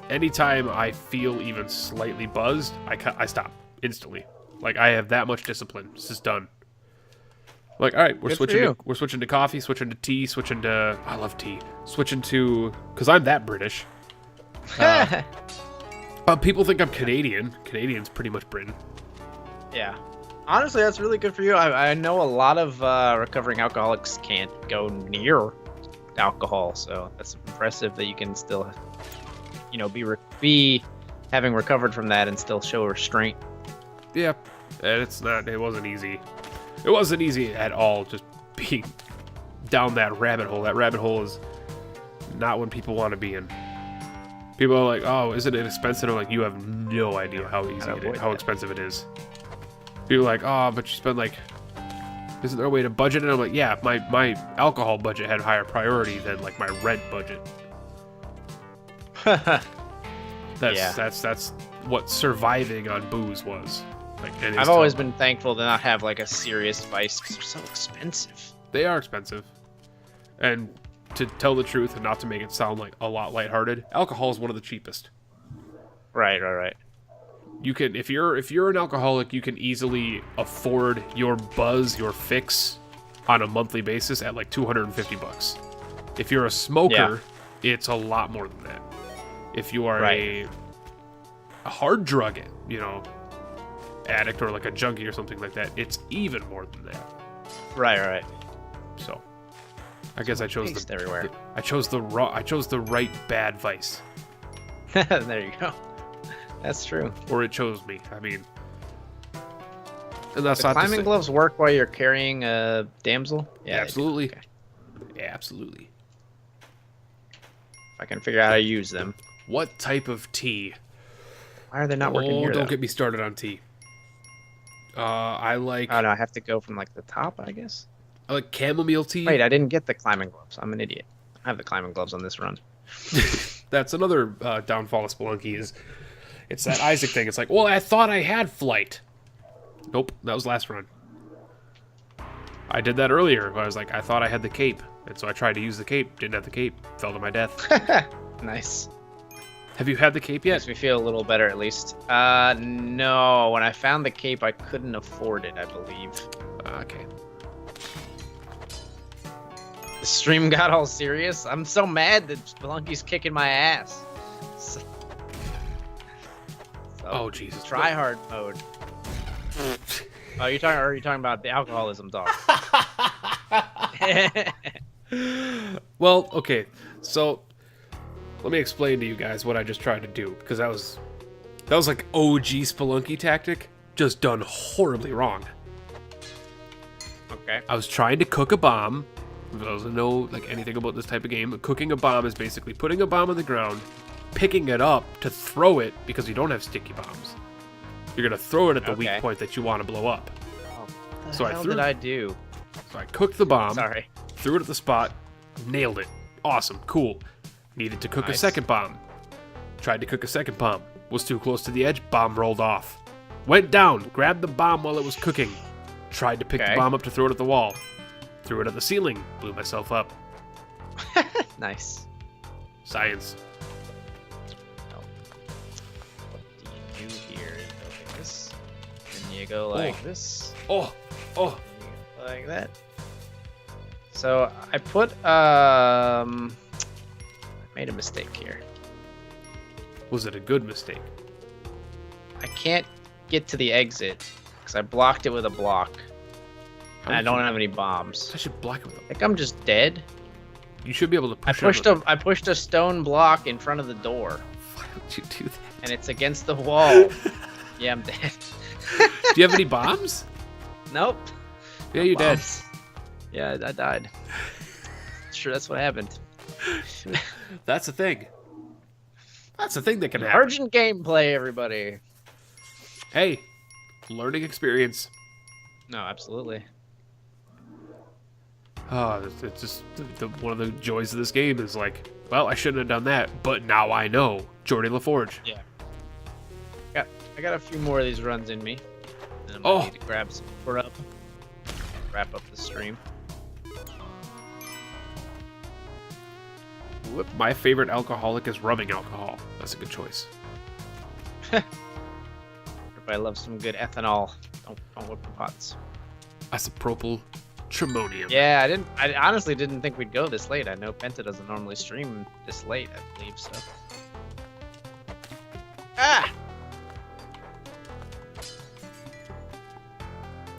anytime I feel even slightly buzzed, I stop instantly. Like, I have that much discipline. This is done. Like, all right, we're switching to coffee, switching to tea, switching to, I love tea, switching to, because I'm that British. People think I'm Canadian. Canadian's pretty much Britain. Yeah. Honestly, that's really good for you. I know a lot of recovering alcoholics can't go near alcohol, so that's impressive that you can still, be having recovered from that and still show restraint. Yeah, and it wasn't easy. It wasn't easy at all, just being down that rabbit hole. That rabbit hole is not what people want to be in. People are like, oh, isn't it expensive? I'm like, you have no idea how expensive it is. People are like, oh, but you spend like Isn't there a way to budget it? I'm like, yeah, my alcohol budget had higher priority than like my rent budget. That's what surviving on booze was. Like, I've always been thankful to not have like a serious vice because they're so expensive. They are expensive, and to tell the truth and not to make it sound like a lot lighthearted, alcohol is one of the cheapest. Right. You can, if you're an alcoholic, you can easily afford your buzz, your fix, on a monthly basis at like $250. If you're a smoker, it's a lot more than that. If you are a hard drug, addict or like a junkie or something like that, it's even more than that. Right. So, I guess I chose everywhere. I chose the right bad vice. There you go. That's true. Or it chose me. I mean, and that's the not climbing gloves work while you're carrying a damsel? Yeah, absolutely. Okay. Yeah, absolutely. If I can figure out how to use them. What type of tea? Why are they not working here? Don't get me started on tea. I like. Oh no, I have to go from like the top, I guess. I like chamomile tea. Wait, I didn't get the climbing gloves. I'm an idiot. I have the climbing gloves on this run. That's another downfall of Spelunky is it's that Isaac thing. It's like, well, I thought I had flight. Nope, that was last run. I did that earlier. I was like, I thought I had the cape, and so I tried to use the cape. Didn't have the cape. Fell to my death. Nice. Have you had the cape yet? Makes me feel a little better at least. No. When I found the cape, I couldn't afford it, I believe. Okay. The stream got all serious. I'm so mad that Spelunky's kicking my ass. Oh Jesus! Try hard mode. Are you talking about the alcoholism talk? Well, okay. So let me explain to you guys what I just tried to do, because that was like OG Spelunky tactic, just done horribly wrong. Okay. I was trying to cook a bomb. For those who know like anything about this type of game, cooking a bomb is basically putting a bomb on the ground, picking it up to throw it, because you don't have sticky bombs. You're gonna throw it at the weak point that you want to blow up. What the hell did I do? So I cooked the bomb. Sorry. Threw it at the spot, nailed it. Awesome, cool. Needed to cook a second bomb. Tried to cook a second bomb. Was too close to the edge, bomb rolled off. Went down, grabbed the bomb while it was cooking. Tried to pick the bomb up to throw it at the wall. Threw it at the ceiling, blew myself up. Nice. Science. Oh. What do you do here? You go like this. Then you go like this. Oh. Like that. So I put I made a mistake here. Was it a good mistake? I can't get to the exit because I blocked it with a block. And I don't have any bombs. I should block it with a... Like I'm just dead. You should be able to push I pushed a stone block in front of the door. Why don't you do that? And it's against the wall. Yeah, I'm dead. Do you have any bombs? Nope. Yeah, you did. Yeah, I died. Sure, that's what happened. That's the thing. That's the thing that can happen. Urgent gameplay, everybody. Hey, learning experience. No, absolutely. Oh, it's just one of the joys of this game is like, well, I shouldn't have done that, but now I know. Jordy LaForge. Yeah. I got a few more of these runs in me. And I'm gonna need to grab some more up. Wrap up the stream. Whoop. My favorite alcoholic is rubbing alcohol. That's a good choice. Everybody loves some good ethanol. Don't whip the pots. Isopropyl trimonium. Yeah, I honestly didn't think we'd go this late. I know Penta doesn't normally stream this late, I believe, so. Ah!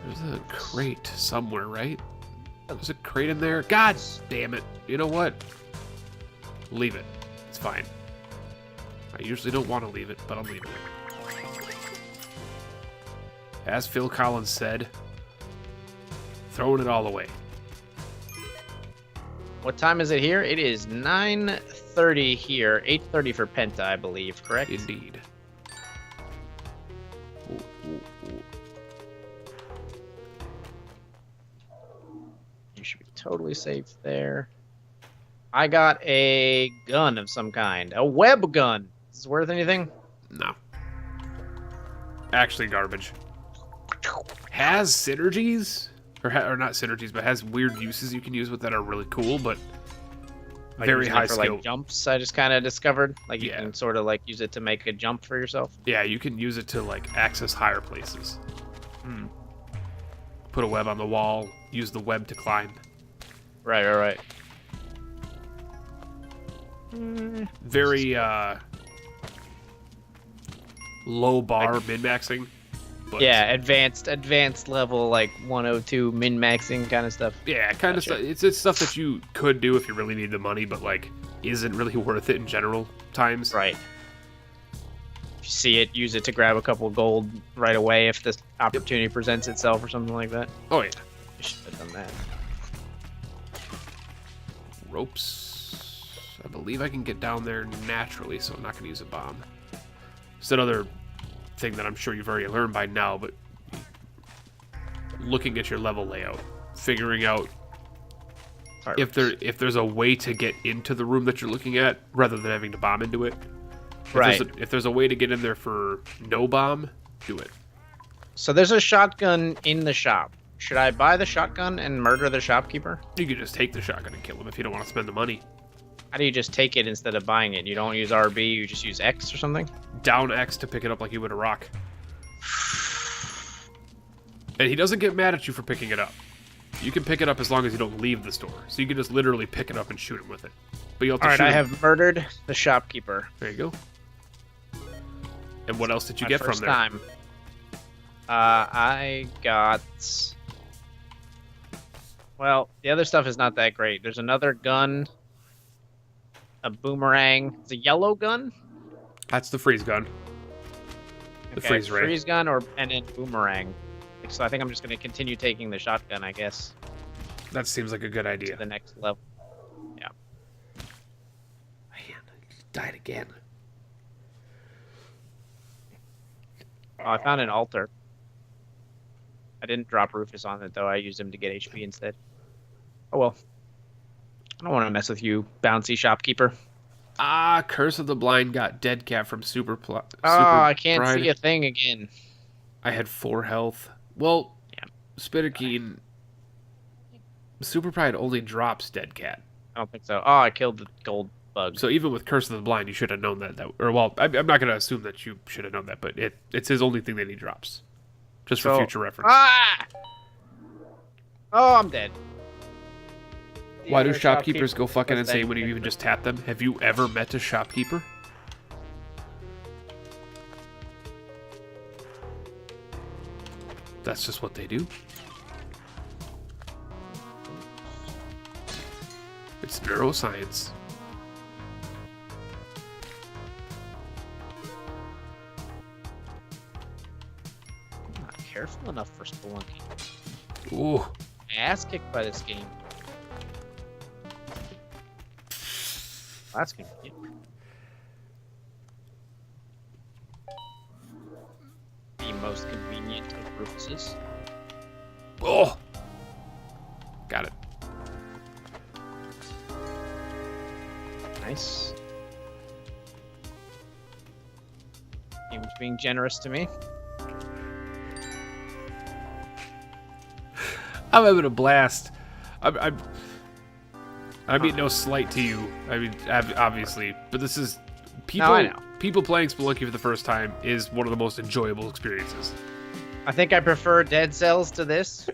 There's a crate somewhere, right? There's a crate in there. God damn it. You know what? Leave it. It's fine. I usually don't want to leave it, but I'm leaving it. As Phil Collins said, throwing it all away. What time is it here? It is 9:30 here. 8:30 for Penta, I believe, correct? Indeed. Ooh. totally safe there. I got a gun of some kind. A web gun. Is this worth anything? No. Actually garbage. Has synergies? Or not synergies, but has weird uses you can use with that are really cool, but very high skill. Like jumps, I just kind of discovered. Like you can sort of like use it to make a jump for yourself. Yeah, you can use it to like access higher places. Put a web on the wall, use the web to climb. Right. Very low bar min-maxing. But yeah, advanced level like 102 min-maxing kind of stuff. Yeah, kind of stuff. It's stuff that you could do if you really need the money, but like isn't really worth it in general times. Right. If you see it, use it to grab a couple of gold right away if this opportunity presents itself or something like that. Oh yeah. You should have done that. Ropes. I believe I can get down there naturally, so I'm not going to use a bomb. It's another thing that I'm sure you've already learned by now, but looking at your level layout, figuring out if there's a way to get into the room that you're looking at rather than having to bomb into it. If there's a way to get in there for no bomb, do it. So there's a shotgun in the shop. Should I buy the shotgun and murder the shopkeeper? You could just take the shotgun and kill him if you don't want to spend the money. How do you just take it instead of buying it? You don't use RB, you just use X or something? Down X to pick it up like you would a rock. And he doesn't get mad at you for picking it up. You can pick it up as long as you don't leave the store. So you can just literally pick it up and shoot him with it. But you have to shoot him. I have murdered the shopkeeper. There you go. And what else did you get from there? First time. I got... Well, the other stuff is not that great. There's another gun... A boomerang. It's a yellow gun? That's the freeze gun. The freeze ray. Freeze gun and then boomerang. So I think I'm just going to continue taking the shotgun, I guess. That seems like a good idea. To the next level. Yeah. Man, I died again. Oh, I found an altar. I didn't drop Rufus on it, though. I used him to get HP instead. Oh, well. I don't want to mess with you, bouncy shopkeeper. Ah, Curse of the Blind got dead cat from Super I can't see a thing again. I had 4 health. Well, yeah. Spitterkeen, Super Pride only drops dead cat. I don't think so. Oh, I killed the gold bug. So even with Curse of the Blind, you should have known that. I'm not going to assume that you should have known that, but it's his only thing that he drops. Just for future reference. Ah! Oh, I'm dead. Why do shopkeepers go fucking insane when you even just tap them? Have you ever met a shopkeeper? That's just what they do. It's neuroscience. I'm not careful enough for spelunking. Ooh. My ass kicked by this game. That's convenient. The most convenient of Rufuses. Oh! Got it. Nice. Game's being generous to me. I'm having a blast. I mean, no slight to you. I mean, obviously, but this is people playing Spelunky for the first time is one of the most enjoyable experiences. I think I prefer Dead Cells to this.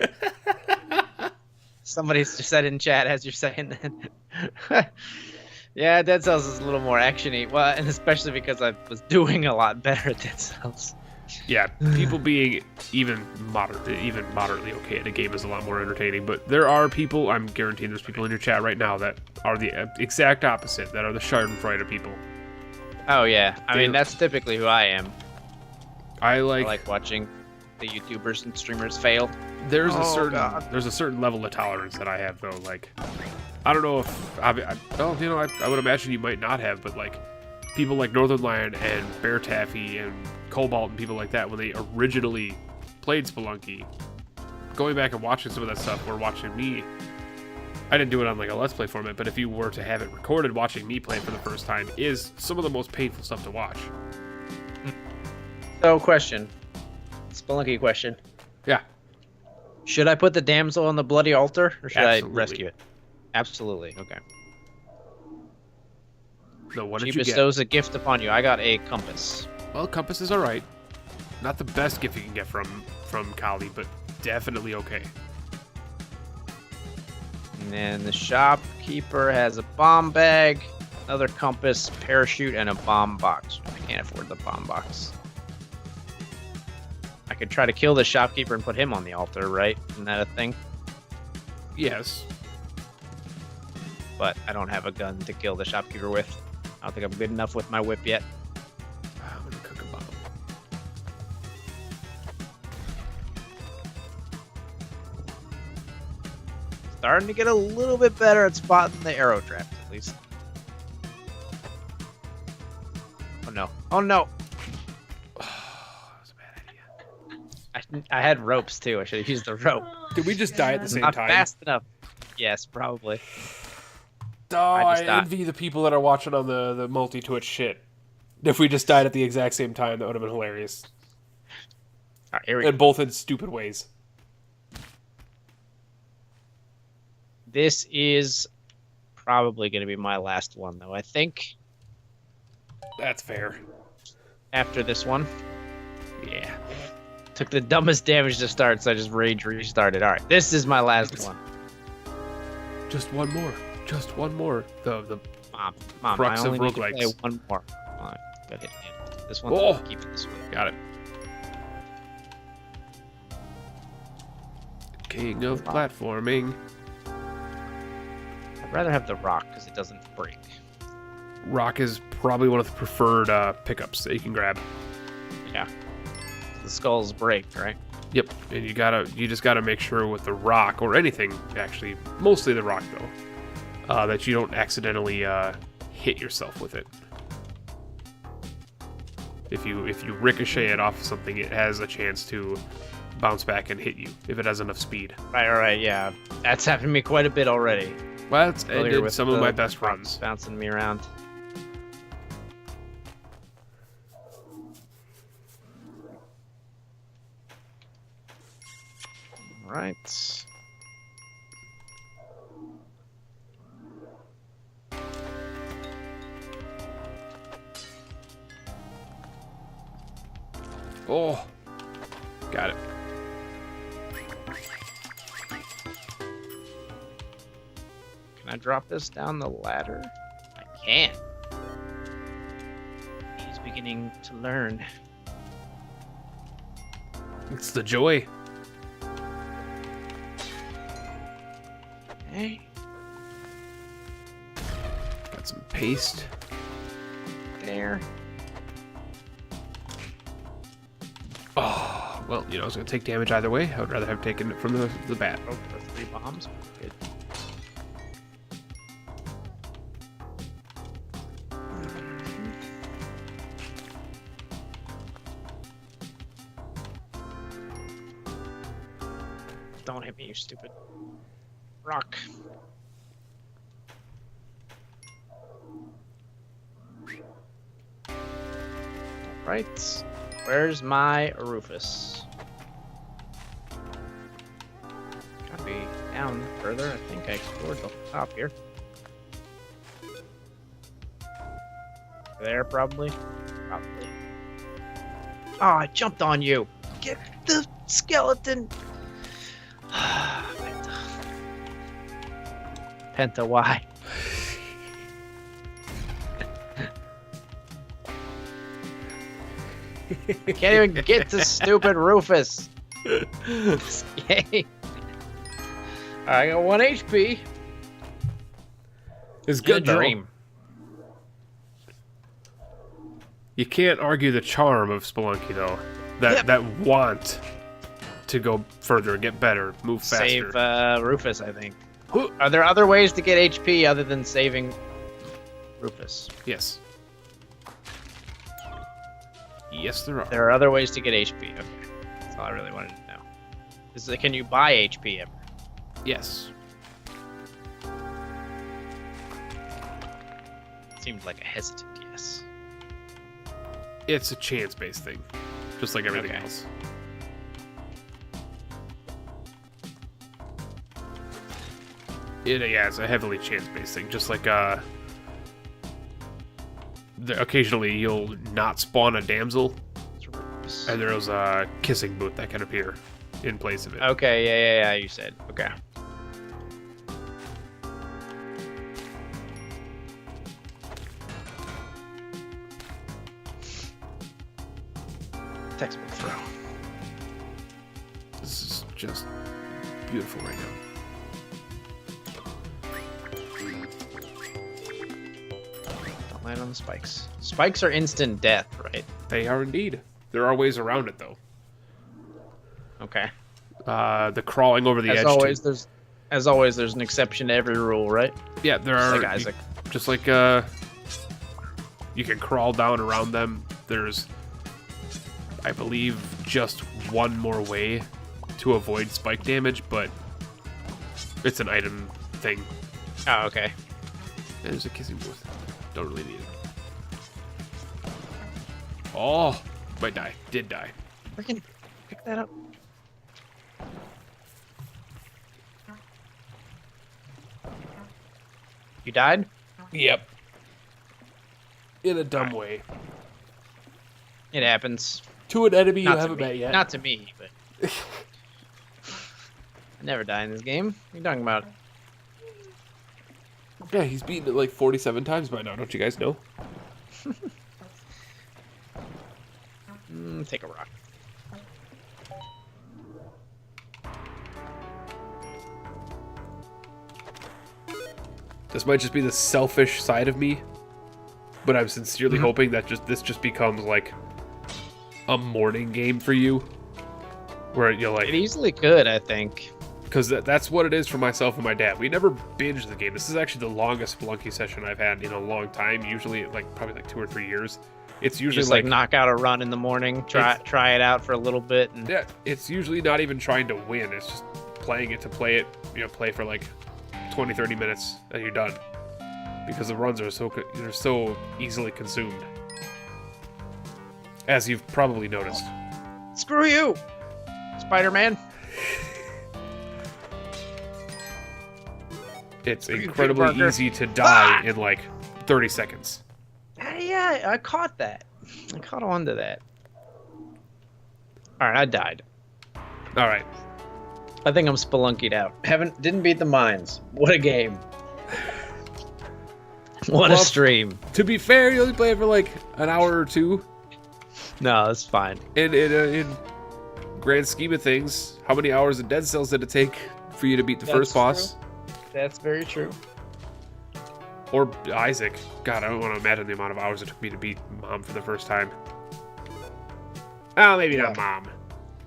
Somebody's just said in chat as you're saying that. Yeah, Dead Cells is a little more actiony. Well, and especially because I was doing a lot better at Dead Cells. Yeah, people being even moderately okay at a game is a lot more entertaining. But there are people, I'm guaranteeing there's people in your chat right now that are the exact opposite, that are the Schadenfreude people. Oh yeah, I mean that's typically who I am. I like watching the YouTubers and streamers fail. There's a certain level of tolerance that I have though. Like, I don't know if I would imagine you might not have, but like people like Northern Lion and Bear Taffy and Cobalt and people like that, when they originally played Spelunky, going back and watching some of that stuff or watching me, I didn't do it on like a Let's Play format, but if you were to have it recorded, watching me play it for the first time is some of the most painful stuff to watch. So, question. Spelunky question. Yeah. Should I put the damsel on the bloody altar, or should Absolutely. I rescue it? Absolutely. Okay. No, what She did you get? bestows a gift upon you. I got a compass. Well, compass is all right. Not the best gift you can get from Kali, but definitely okay. And then the shopkeeper has a bomb bag, another compass, parachute, and a bomb box. I can't afford the bomb box. I could try to kill the shopkeeper and put him on the altar, right? Isn't that a thing? Yes. But I don't have a gun to kill the shopkeeper with. I don't think I'm good enough with my whip yet. I'm gonna cook a bomb. Starting to get a little bit better at spotting the arrow traps, at least. Oh no. Oh no! That was a bad idea. I had ropes too. I should have used the rope. Did we just die at the same Not time? fast enough. Yes, probably. Oh, I I just died. envy the people that are watching on the multi-Twitch shit. If we just died at the exact same time, that would have been hilarious. All right, here we go. And both in stupid ways. This is probably going to be my last one, though. I think That's fair. after this one, Yeah. took the dumbest damage to start, so I just rage restarted. All right, this is my last one. Just one more. Just one more. The Mom, Crux I of only need to play roguelikes. one more. Come on, go hit me. This one, Oh. keep it this one. got it. King of platforming. I'd rather have the rock because it doesn't break. Rock is probably one of the preferred pickups that you can grab. Yeah, the skulls break, right? Yep, and you just gotta make sure with the rock or anything, actually, mostly the rock though, that you don't accidentally hit yourself with it. If you ricochet it off something, it has a chance to bounce back and hit you if it has enough speed. Right, yeah. That's happened to me quite a bit already. Well, it Earlier did with some of the my best runs. bouncing me around. All right. Oh, got it. Can I drop this down the ladder? I can. He's beginning to learn. It's the joy. Hey, Got some paste. there. Oh, well, you know, it's gonna take damage either way. I would rather have taken it from the bat. Oh, for 3 bombs. Good. Don't hit me, you stupid rock. Right. Where's my Rufus? Gotta be down further. I think I explored the top here. There, probably. Probably. Oh, I jumped on you. Get the skeleton. Penta, why? I can't even get to stupid Rufus. Yay. Alright, I got 1 HP. It's good though. Dream. You can't argue the charm of Spelunky though. That want to go further, get better, move faster. Save Rufus, I think. Are there other ways to get HP other than saving Rufus? Yes. Yes, there are. There are other ways to get HP. Okay. That's all I really wanted to know. Can you buy HP ever? Yes. seemed like a hesitant yes. It's a chance-based thing, just like everything else. It's a heavily chance-based thing, just like occasionally you'll not spawn a damsel, and there's a kissing booth that can appear in place of it. Okay, yeah, you said. Okay. Textbook throw. This is just beautiful right now. Don't land on the spikes. Spikes are instant death, right? They are indeed. There are ways around it, though. Okay. The crawling over the edge. As always, there's an exception to every rule, right? Yeah, there are. Like Isaac. Just like you can crawl down around them. There's, I believe, just one more way to avoid spike damage, but it's an item thing. Oh, okay. And there's a kissing booth. Don't really need it. Oh, might die. Did die. Freaking pick that up. You died? Yep. In a dumb way. It happens. To an enemy you Not to haven't me. met yet. Not to me, but I never die in this game. What are you talking about? Yeah, he's beaten it like 47 times by now, don't you guys know? Take a rock. This might just be the selfish side of me, but I'm sincerely hoping that this just becomes like a morning game for you, where you're like. It easily could, I think. Because that's what it is for myself and my dad. We never binge the game. This is actually the longest Spelunky session I've had in a long time. Usually, probably 2 or 3 years. It's usually just like knock out a run in the morning, try it out for a little bit, and yeah, it's usually not even trying to win. It's just playing it to play it. Play for like 20-30 minutes and you're done. Because the runs are so easily consumed, as you've probably noticed. Screw you, Spider-Man. It's incredibly easy to die in like 30 seconds. Yeah, I caught that. I caught on to that. All right, I died. All right. I think I'm spelunkied out. Didn't beat the mines. What a game. What a stream. To be fair, you only play it for like an hour or two. No, that's fine. In grand scheme of things, how many hours of Dead Cells did it take for you to beat the first boss? That's very true. Or Isaac. God, I don't want to imagine the amount of hours it took me to beat Mom for the first time. Oh, maybe not Mom.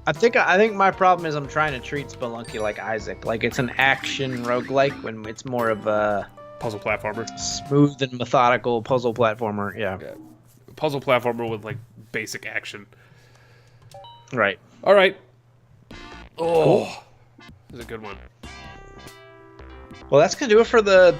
I think my problem is I'm trying to treat Spelunky like Isaac. Like it's an action roguelike when it's more of a puzzle platformer. Smooth and methodical puzzle platformer, yeah. Puzzle platformer with like basic action. Right. All right. Oh, cool. This is a good one. Well, that's going to do it for the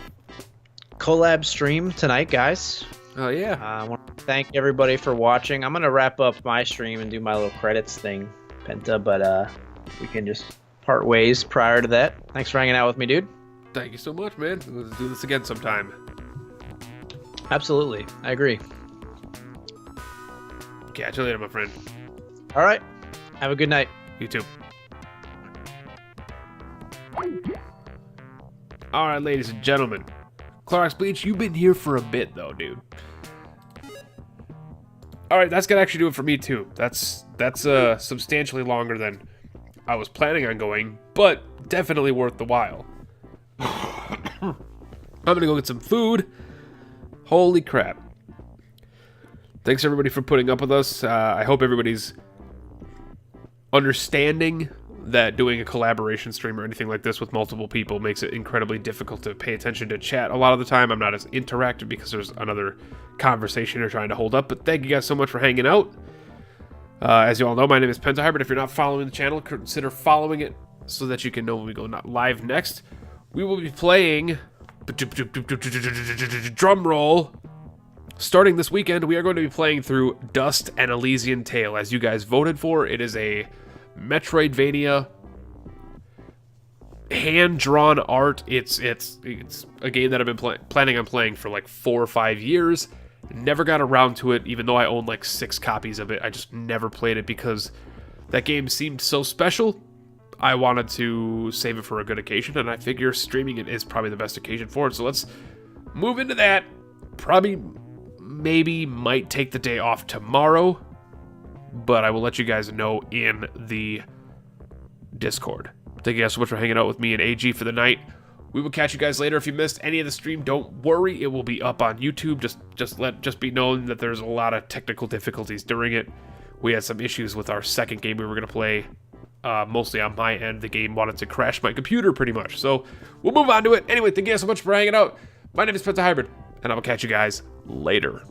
collab stream tonight, guys. Oh, yeah. I want to thank everybody for watching. I'm going to wrap up my stream and do my little credits thing, Penta, but we can just part ways prior to that. Thanks for hanging out with me, dude. Thank you so much, man. Let's do this again sometime. Absolutely. I agree. Catch you later, my friend. All right. Have a good night. You too. All right, ladies and gentlemen. Clorox Bleach, you've been here for a bit, though, dude. All right, that's going to actually do it for me, too. That's substantially longer than I was planning on going, but definitely worth the while. I'm going to go get some food. Holy crap. Thanks, everybody, for putting up with us. I hope everybody's understanding that doing a collaboration stream or anything like this with multiple people makes it incredibly difficult to pay attention to chat. A lot of the time, I'm not as interactive because there's another conversation you're trying to hold up. But thank you guys so much for hanging out. As you all know, my name is PentaLIVE. If you're not following the channel, consider following it so that you can know when we go live next. We will be playing, drum roll, starting this weekend, we are going to be playing through Dust and Elysian Tale, as you guys voted for. It is a Metroidvania, hand-drawn art. It's a game that I've been planning on playing for like 4 or 5 years. Never got around to it, even though I own like 6 copies of it. I just never played it because that game seemed so special. I wanted to save it for a good occasion, and I figure streaming it is probably the best occasion for it. So let's move into that. Probably, maybe, might take the day off tomorrow, but I will let you guys know in the Discord. Thank you guys so much for hanging out with me and AG for the night. We will catch you guys later. If you missed any of the stream, don't worry. It will be up on YouTube. Just be known that there's a lot of technical difficulties during it. We had some issues with our second game we were going to play. Mostly on my end. The game wanted to crash my computer pretty much. So we'll move on to it. Anyway, thank you guys so much for hanging out. My name is PentaLIVE, and I will catch you guys later.